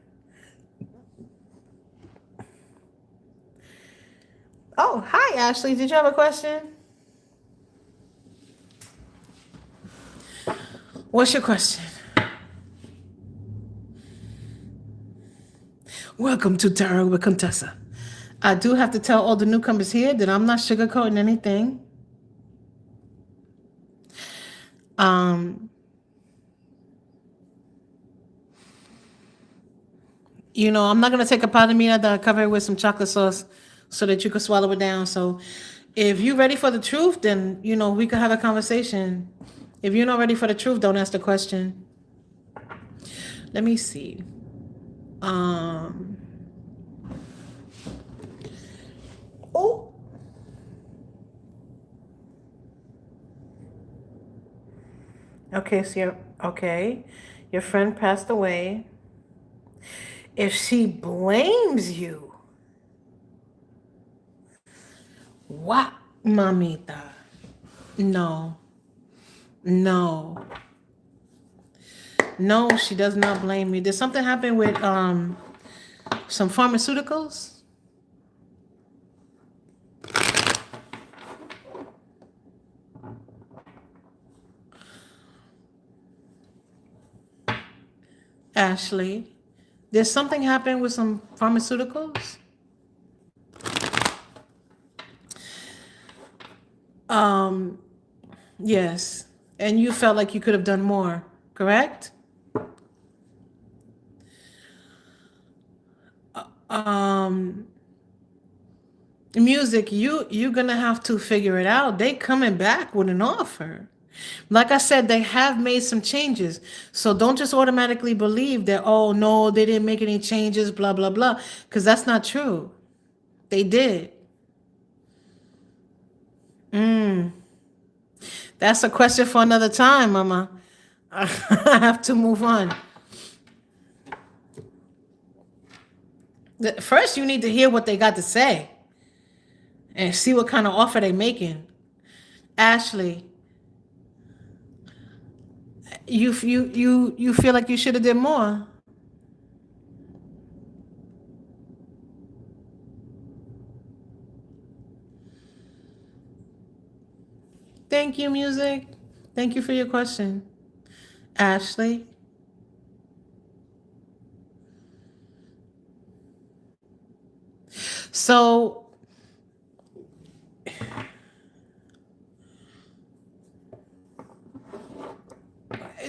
Oh, hi, Ashley. Did you have a question? What's your question? Welcome to Tarot with Contessa. I do have to tell all the newcomers here that I'm not sugarcoating anything. I'm not going to take a palomita that I cover it with some chocolate sauce so that you can swallow it down. So if you're ready for the truth, then, we could have a conversation. If you're not ready for the truth, don't ask the question. Let me see. Oh. Okay, so your friend passed away. If she blames you, what, mamita? No, she does not blame me. Did something happen with some pharmaceuticals? Ashley, did something happen with some pharmaceuticals? Yes. And you felt like you could have done more, correct? Um, Music, you're gonna have to figure it out. They coming back with an offer. Like I said, they have made some changes. So don't just automatically believe that, oh no, they didn't make any changes, blah, blah, blah. Because that's not true. They did. That's a question for another time, Mama. I have to move on. First, you need to hear what they got to say and see what kind of offer they making. Ashley, you feel like you should have did more. Thank you, music. Thank you for your question, Ashley. So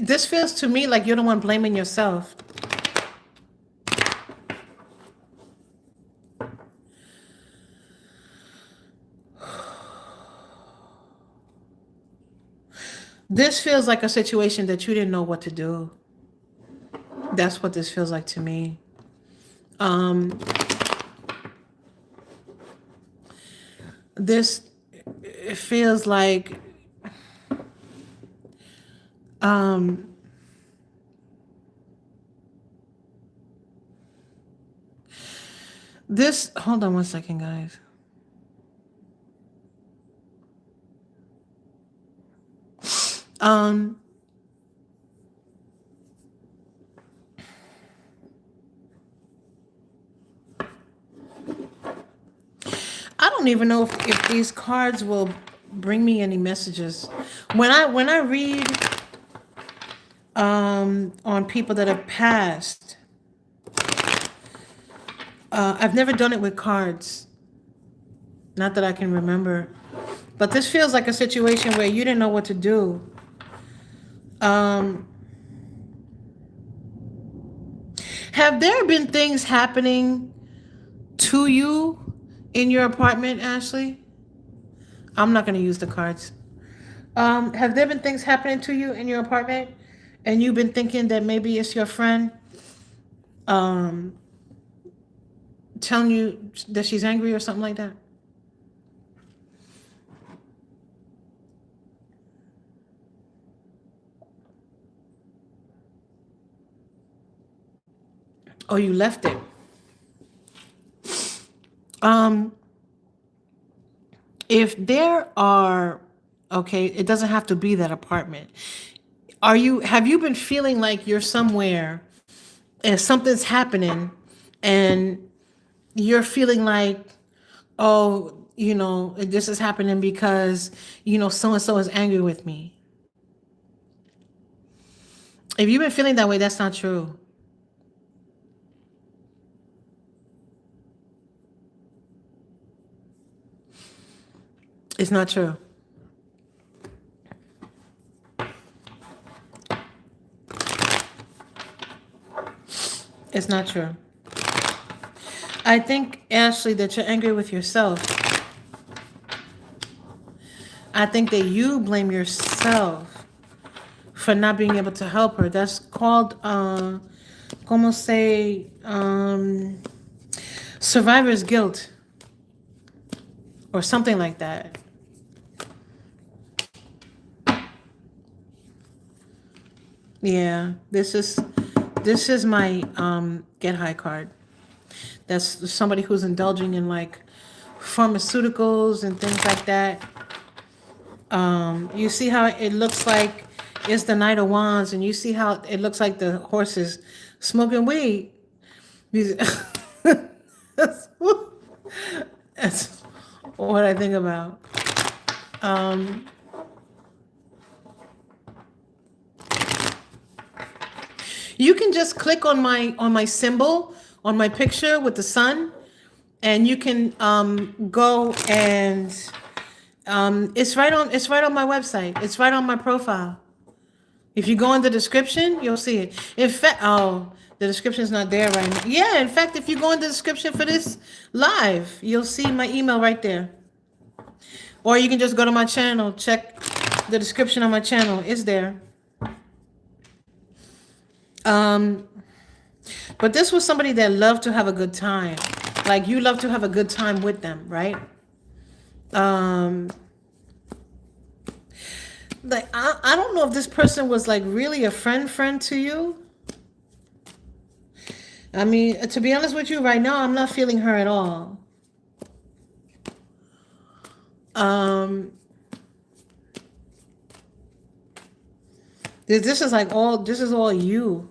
this feels to me like you're the one blaming yourself. This feels like a situation that you didn't know what to do. That's what this feels like to me. This it feels like this, hold on one second, guys. I don't even know if these cards will bring me any messages. When I read on people that have passed, I've never done it with cards. Not that I can remember. But this feels like a situation where you didn't know what to do. Have there been things happening to you in your apartment, Ashley? I'm not going to use the cards. Have there been things happening to you in your apartment and you've been thinking that maybe it's your friend telling you that she's angry or something like that? Oh, you left it. If there are, okay, it doesn't have to be that apartment. Have you been feeling like you're somewhere and something's happening and you're feeling like, oh, this is happening because, so-and-so is angry with me. If you've been feeling that way, that's not true. It's not true. It's not true. I think, Ashley, that you're angry with yourself. I think that you blame yourself for not being able to help her. That's called, como say, survivor's guilt or something like that. Yeah, this is my get high card. That's somebody who's indulging in like pharmaceuticals and things like that. You see how it looks like it's the Knight of Wands, and you see how it looks like the horse is smoking weed. That's what I think about. You can just click on my symbol on my picture with the sun, and you can go and it's right on my website. It's right on my profile. If you go in the description, you'll see it. In fact, oh, the description's not there right now. Yeah, in fact, if you go in the description for this live, you'll see my email right there. Or you can just go to my channel, check the description on my channel. It's there. But this was somebody that loved to have a good time. Like, you love to have a good time with them, right? Like, I don't know if this person was like really a friend to you. I mean, to be honest with you, right now, I'm not feeling her at all. This is like this is all you.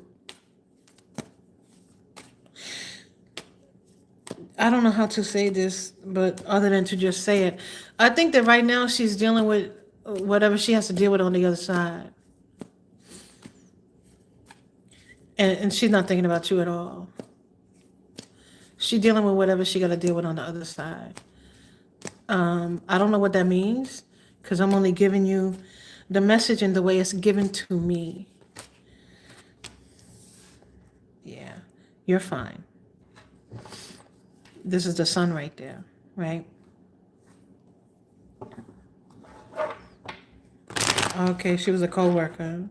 I don't know how to say this, but other than to just say it, I think that right now she's dealing with whatever she has to deal with on the other side. And she's not thinking about you at all. She's dealing with whatever she got to deal with on the other side. I don't know what that means, because I'm only giving you the message in the way it's given to me. Yeah, you're fine. This is the sun right there, right? Okay, she was a co-worker.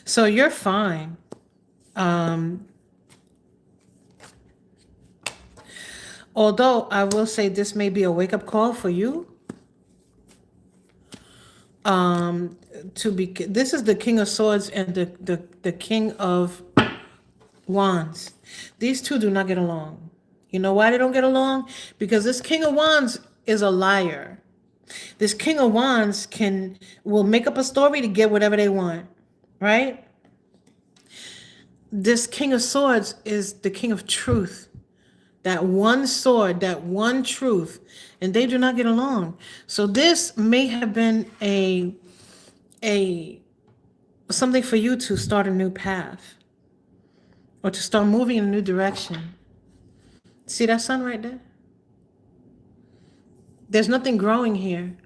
So you're fine. Although I will say this may be a wake-up call for you. This is the King of Swords and the King of Wands. These two do not get along. You know why they don't get along? Because this King of Wands is a liar. This King of Wands will make up a story to get whatever they want, right? This King of Swords is the King of Truth. That one sword, that one truth, and they do not get along. So this may have been something for you to start a new path, or to start moving in a new direction. See that sun right there? There's nothing growing here.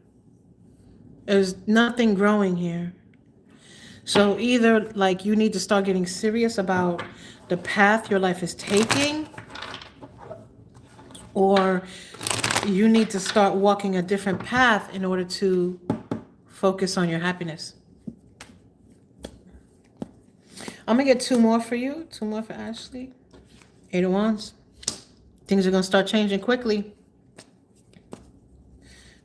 There's nothing growing here. So either like you need to start getting serious about the path your life is taking, or you need to start walking a different path in order to focus on your happiness. I'm going to get two more for you. Two more for Ashley. 8 of Wands. Things are going to start changing quickly.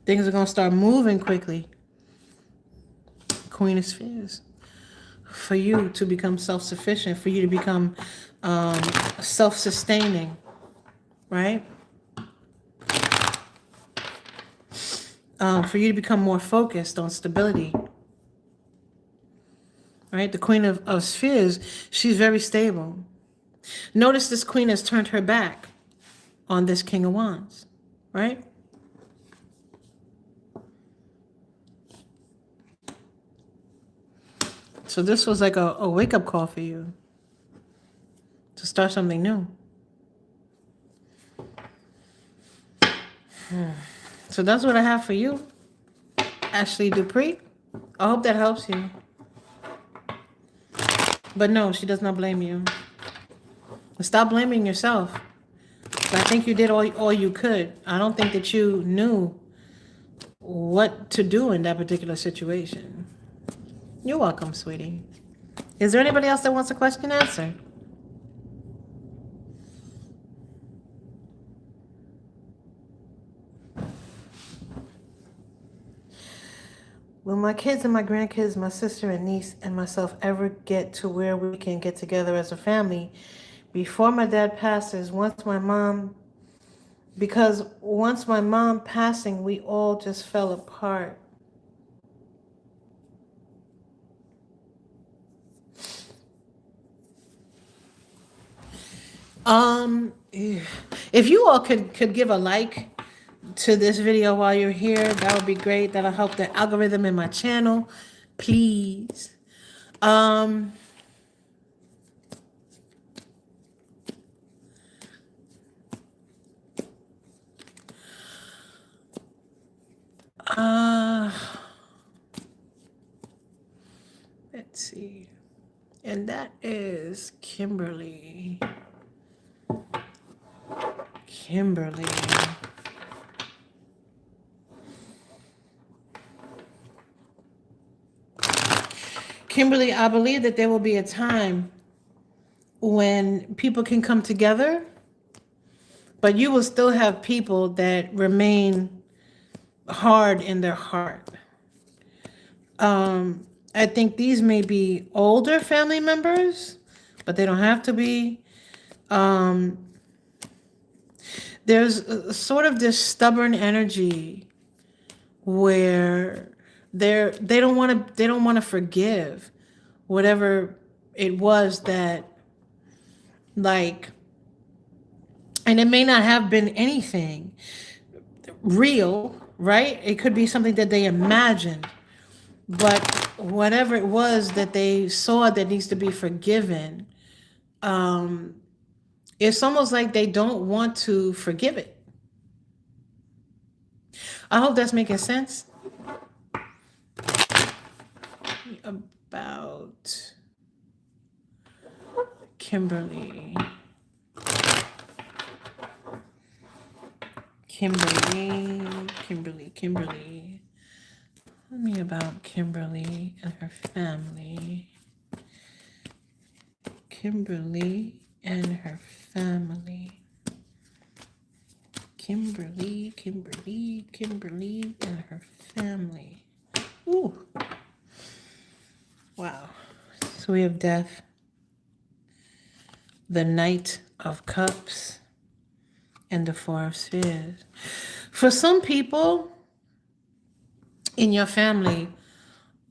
Things are going to start moving quickly. Queen of Spheres. For you to become self-sufficient. For you to become self-sustaining. Right? For you to become more focused on stability. Right? The Queen of Spheres, she's very stable. Notice this Queen has turned her back on this King of Wands. Right? So this was like a wake-up call for you to start something new. So that's what I have for you, Ashley Dupree. I hope that helps you. But no, she does not blame you. Stop blaming yourself. I think you did all you could. I don't think that you knew what to do in that particular situation. You're welcome, sweetie. Is there anybody else that wants a question answered? Will my kids and my grandkids, my sister and niece and myself ever get to where we can get together as a family before my dad passes? Once my mom passing, we all just fell apart. If you all could give a like to this video while you're here, that would be great. That'll help the algorithm in my channel, please. And that is Kimberly. Kimberly. Kimberly, I believe that there will be a time when people can come together, but you will still have people that remain hard in their heart. I think these may be older family members, but they don't have to be. There's sort of this stubborn energy where they don't want to forgive whatever it was that, like, and it may not have been anything real, right? It could be something that they imagined, but whatever it was that they saw that needs to be forgiven, it's almost like they don't want to forgive it. I hope that's making sense. About Kimberly. Kimberly. Tell me about Kimberly and her family. Kimberly and her family. Kimberly and her family. Ooh. Wow. So we have Death, the Knight of Cups, and the Four of Spheres. For some people in your family,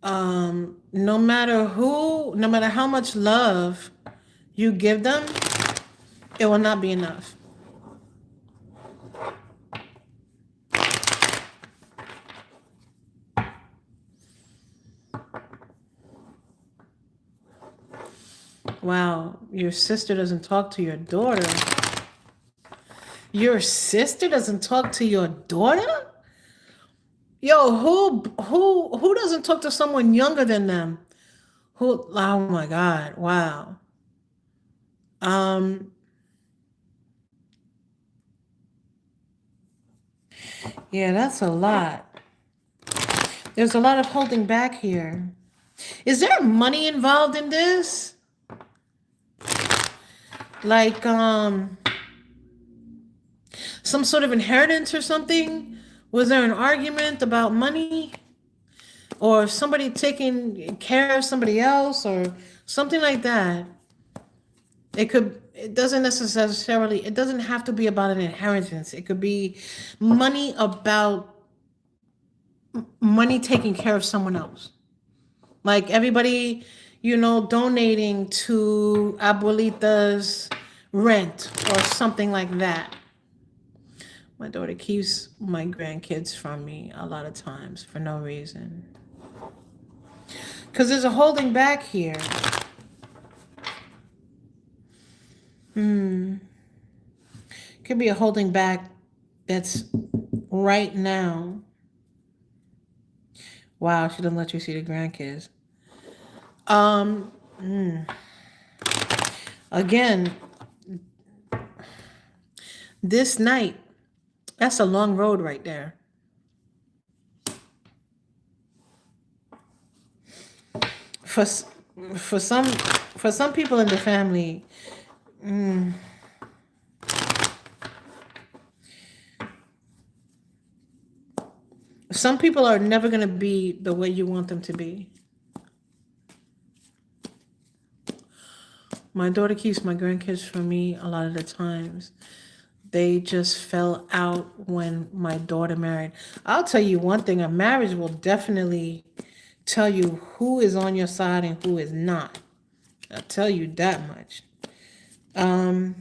no matter how much love you give them, it will not be enough. Wow, your sister doesn't talk to your daughter. Your sister doesn't talk to your daughter? Yo, who doesn't talk to someone younger than them? Oh my God, wow. Yeah, that's a lot. There's a lot of holding back here. Is there money involved in this? Like, some sort of inheritance or something? Was there an argument about money? Or somebody taking care of somebody else or something like that? It doesn't have to be about an inheritance. It could be money taking care of someone else. Like everybody, donating to Abuelita's rent or something like that. My daughter keeps my grandkids from me a lot of times for no reason. Because there's a holding back here. Could be a holding back that's right now. Wow, she doesn't let you see the grandkids. Again, this night, that's a long road right there. For some people in the family, some people are never going to be the way you want them to be. My daughter keeps my grandkids from me a lot of the times. They just fell out when my daughter married. I'll tell you one thing, a marriage will definitely tell you who is on your side and who is not. I'll tell you that much. Five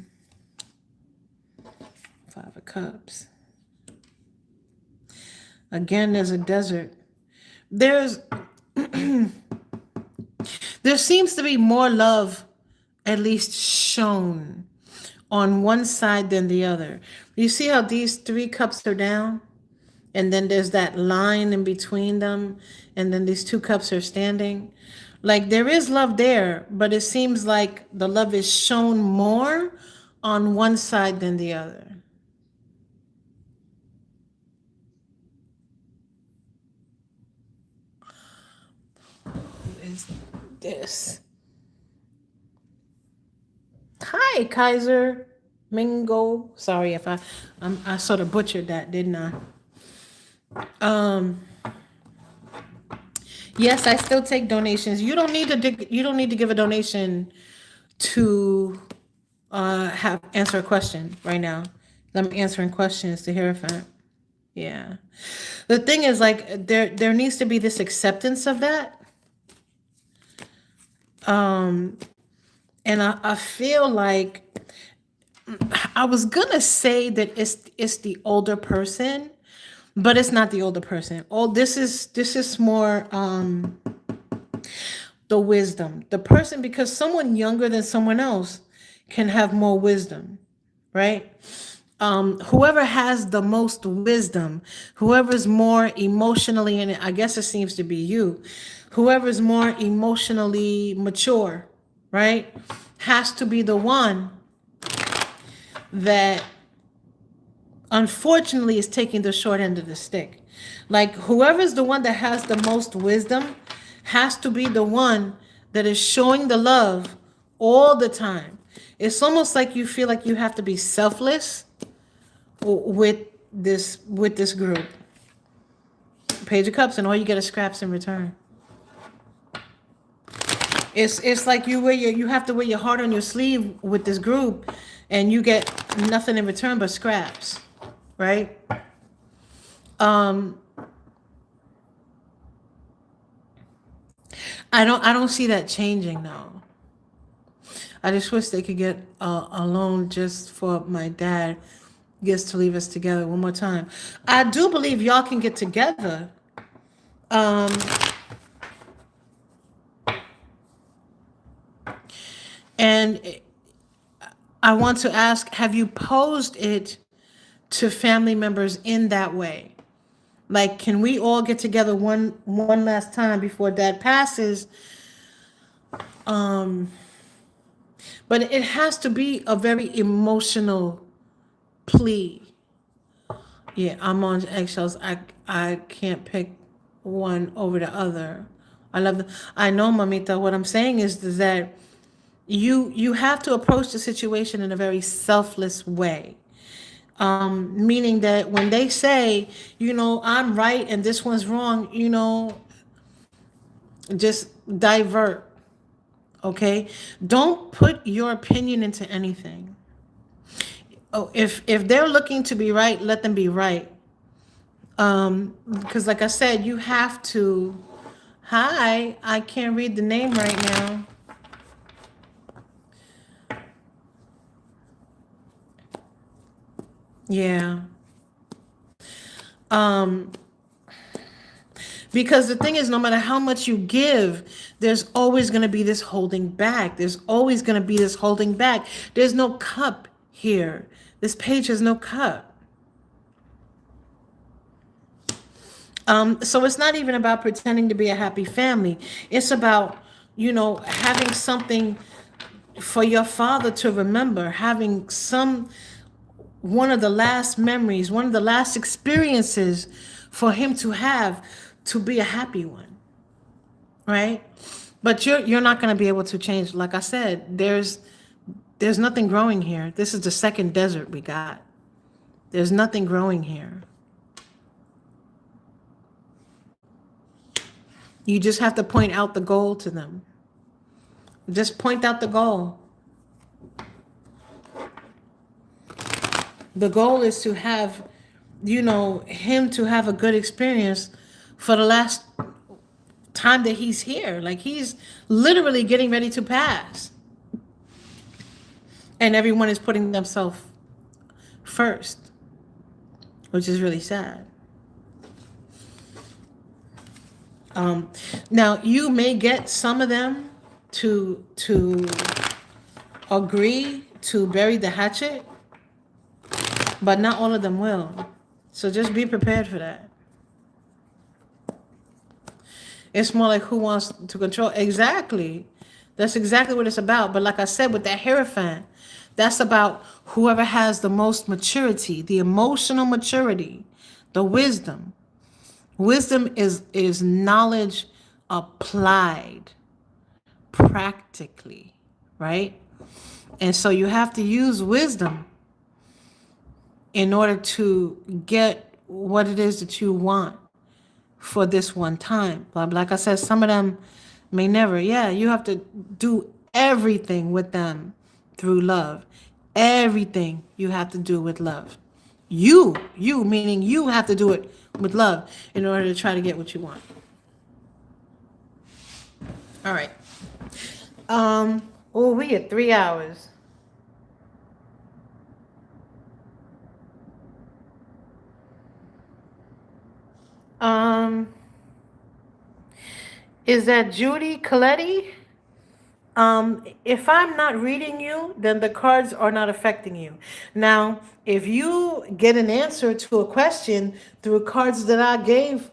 of Cups. Again, there's a desert. There seems to be more love, at least shown, on one side than the other. You see how these 3 cups are down? And then there's that line in between them. And then these 2 cups are standing. Like there is love there, but it seems like the love is shown more on one side than the other. Who is this? Hi, Kaiser Mingo. Sorry if I sort of butchered that, didn't I? Um, yes, I still take donations. You don't need to give a donation to have answer a question right now. I'm answering questions to Hierophant. Yeah. The thing is, like, there needs to be this acceptance of that. And I feel like I was gonna say that it's the older person, but it's not the older person. Oh, this is more the wisdom. The person, because someone younger than someone else can have more wisdom, right? Whoever has the most wisdom, whoever's more emotionally, and I guess it seems to be you, whoever's more emotionally mature, right, has to be the one that unfortunately is taking the short end of the stick. Like whoever's the one that has the most wisdom has to be the one that is showing the love all the time. It's almost like you feel like you have to be selfless with this group. Page of Cups, and all you get is scraps in return. It's like you have to wear your heart on your sleeve with this group, and you get nothing in return but scraps, right? I don't see that changing though. I just wish they could get a loan just for my dad gets to leave us together one more time. I do believe y'all can get together. Um, and I want to ask, have you posed it to family members in that way? Like, can we all get together one last time before dad passes? But it has to be a very emotional plea. Yeah, I'm on eggshells. I can't pick one over the other. I know, mamita. What I'm saying is that you have to approach the situation in a very selfless way. Meaning that when they say, I'm right and this one's wrong, just divert. Okay, don't put your opinion into anything. Oh, if they're looking to be right, let them be right. Because like I said, you have to. Hi, I can't read the name right now. Yeah. Um, because the thing is, no matter how much you give, there's always going to be this holding back. There's always going to be this holding back. There's no cup here. This page has no cup. So it's not even about pretending to be a happy family. It's about, having something for your father to remember, having one of the last memories, one of the last experiences for him to have to be a happy one, right? But you're not going to be able to change. Like I said, there's nothing growing here. This is the second desert we got. There's nothing growing here. You just have to point out the goal to them. Just point out the goal. The goal is to have, him to have a good experience for the last time that he's here. Like he's literally getting ready to pass. And everyone is putting themselves first, which is really sad. Now you may get some of them to agree to bury the hatchet, but not all of them will. So just be prepared for that. It's more like who wants to control. Exactly. That's exactly what it's about. But like I said, with that Hierophant, that's about whoever has the most maturity, the emotional maturity, the wisdom. Wisdom is knowledge applied practically, right? And so you have to use wisdom in order to get what it is that you want for this one time. But like I said, some of them may never. Yeah, you have to do everything with them through love. Everything you have to do with love. You meaning you have to do it with love in order to try to get what you want. All right. Oh, we at 3 hours. Is that Judy Coletti? If I'm not reading you, then the cards are not affecting you. Now, if you get an answer to a question through cards that I gave,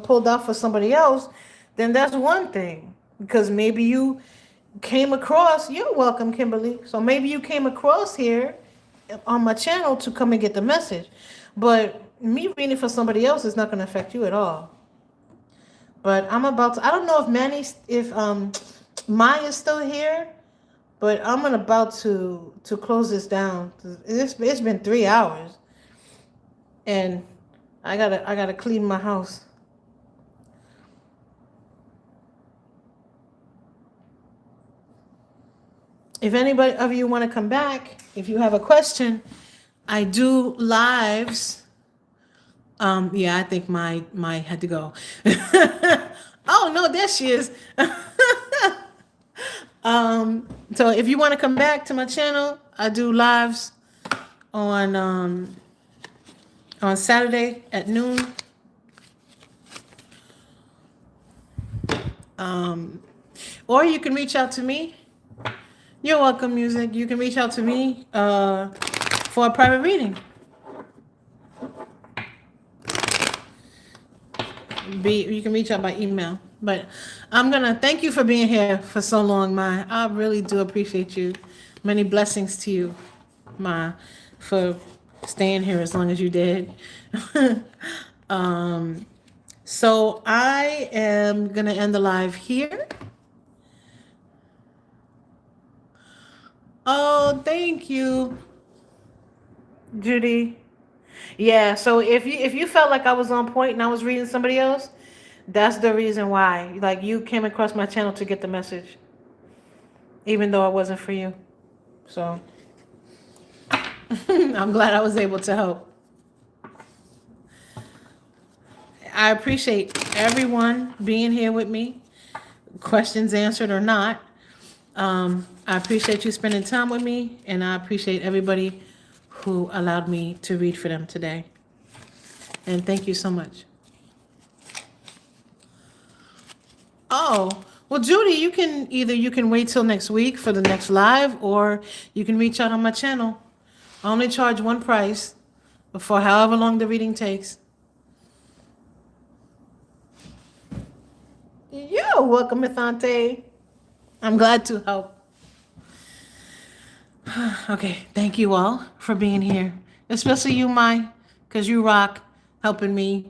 pulled out for somebody else, then that's one thing. Because maybe you came across, you're welcome, Kimberly. So maybe you came across here on my channel to come and get the message. But me reading for somebody else is not going to affect you at all. But I'm about to, I don't know if Maya's still here, but I'm about to close this down. It's been 3 hours, and I gotta clean my house. If anybody of you want to come back, if you have a question, I do lives. Yeah, I think my had to go. Oh no, there she is. So if you want to come back to my channel, I do lives on Saturday at noon. Or you can reach out to me. You're welcome, music. You can reach out to me for a private reading. You can reach out by email. But I'm going to thank you for being here for so long, Mai. I really do appreciate you. Many blessings to you, Mai, for staying here as long as you did. So I am going to end the live here. Oh, thank you, Judy. Yeah, so if you felt like I was on point and I was reading somebody else, that's the reason why. Like, you came across my channel to get the message, even though it wasn't for you. So I'm glad I was able to help. I appreciate everyone being here with me, questions answered or not. I appreciate you spending time with me, and I appreciate everybody who allowed me to read for them today. And thank you so much. Oh, well, Judy, you can wait till next week for the next live, or you can reach out on my channel. I only charge one price for however long the reading takes. You're welcome, Mithante. I'm glad to help. Okay, thank you all for being here, especially you, Mai, because you rock helping me.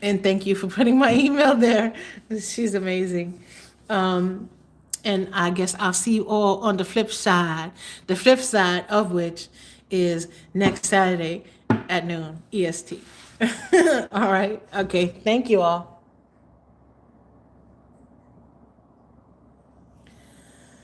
And thank you for putting my email there. She's amazing. And I guess I'll see you all on the flip side. The flip side of which is next Saturday at noon EST. All right. Okay. Thank you all.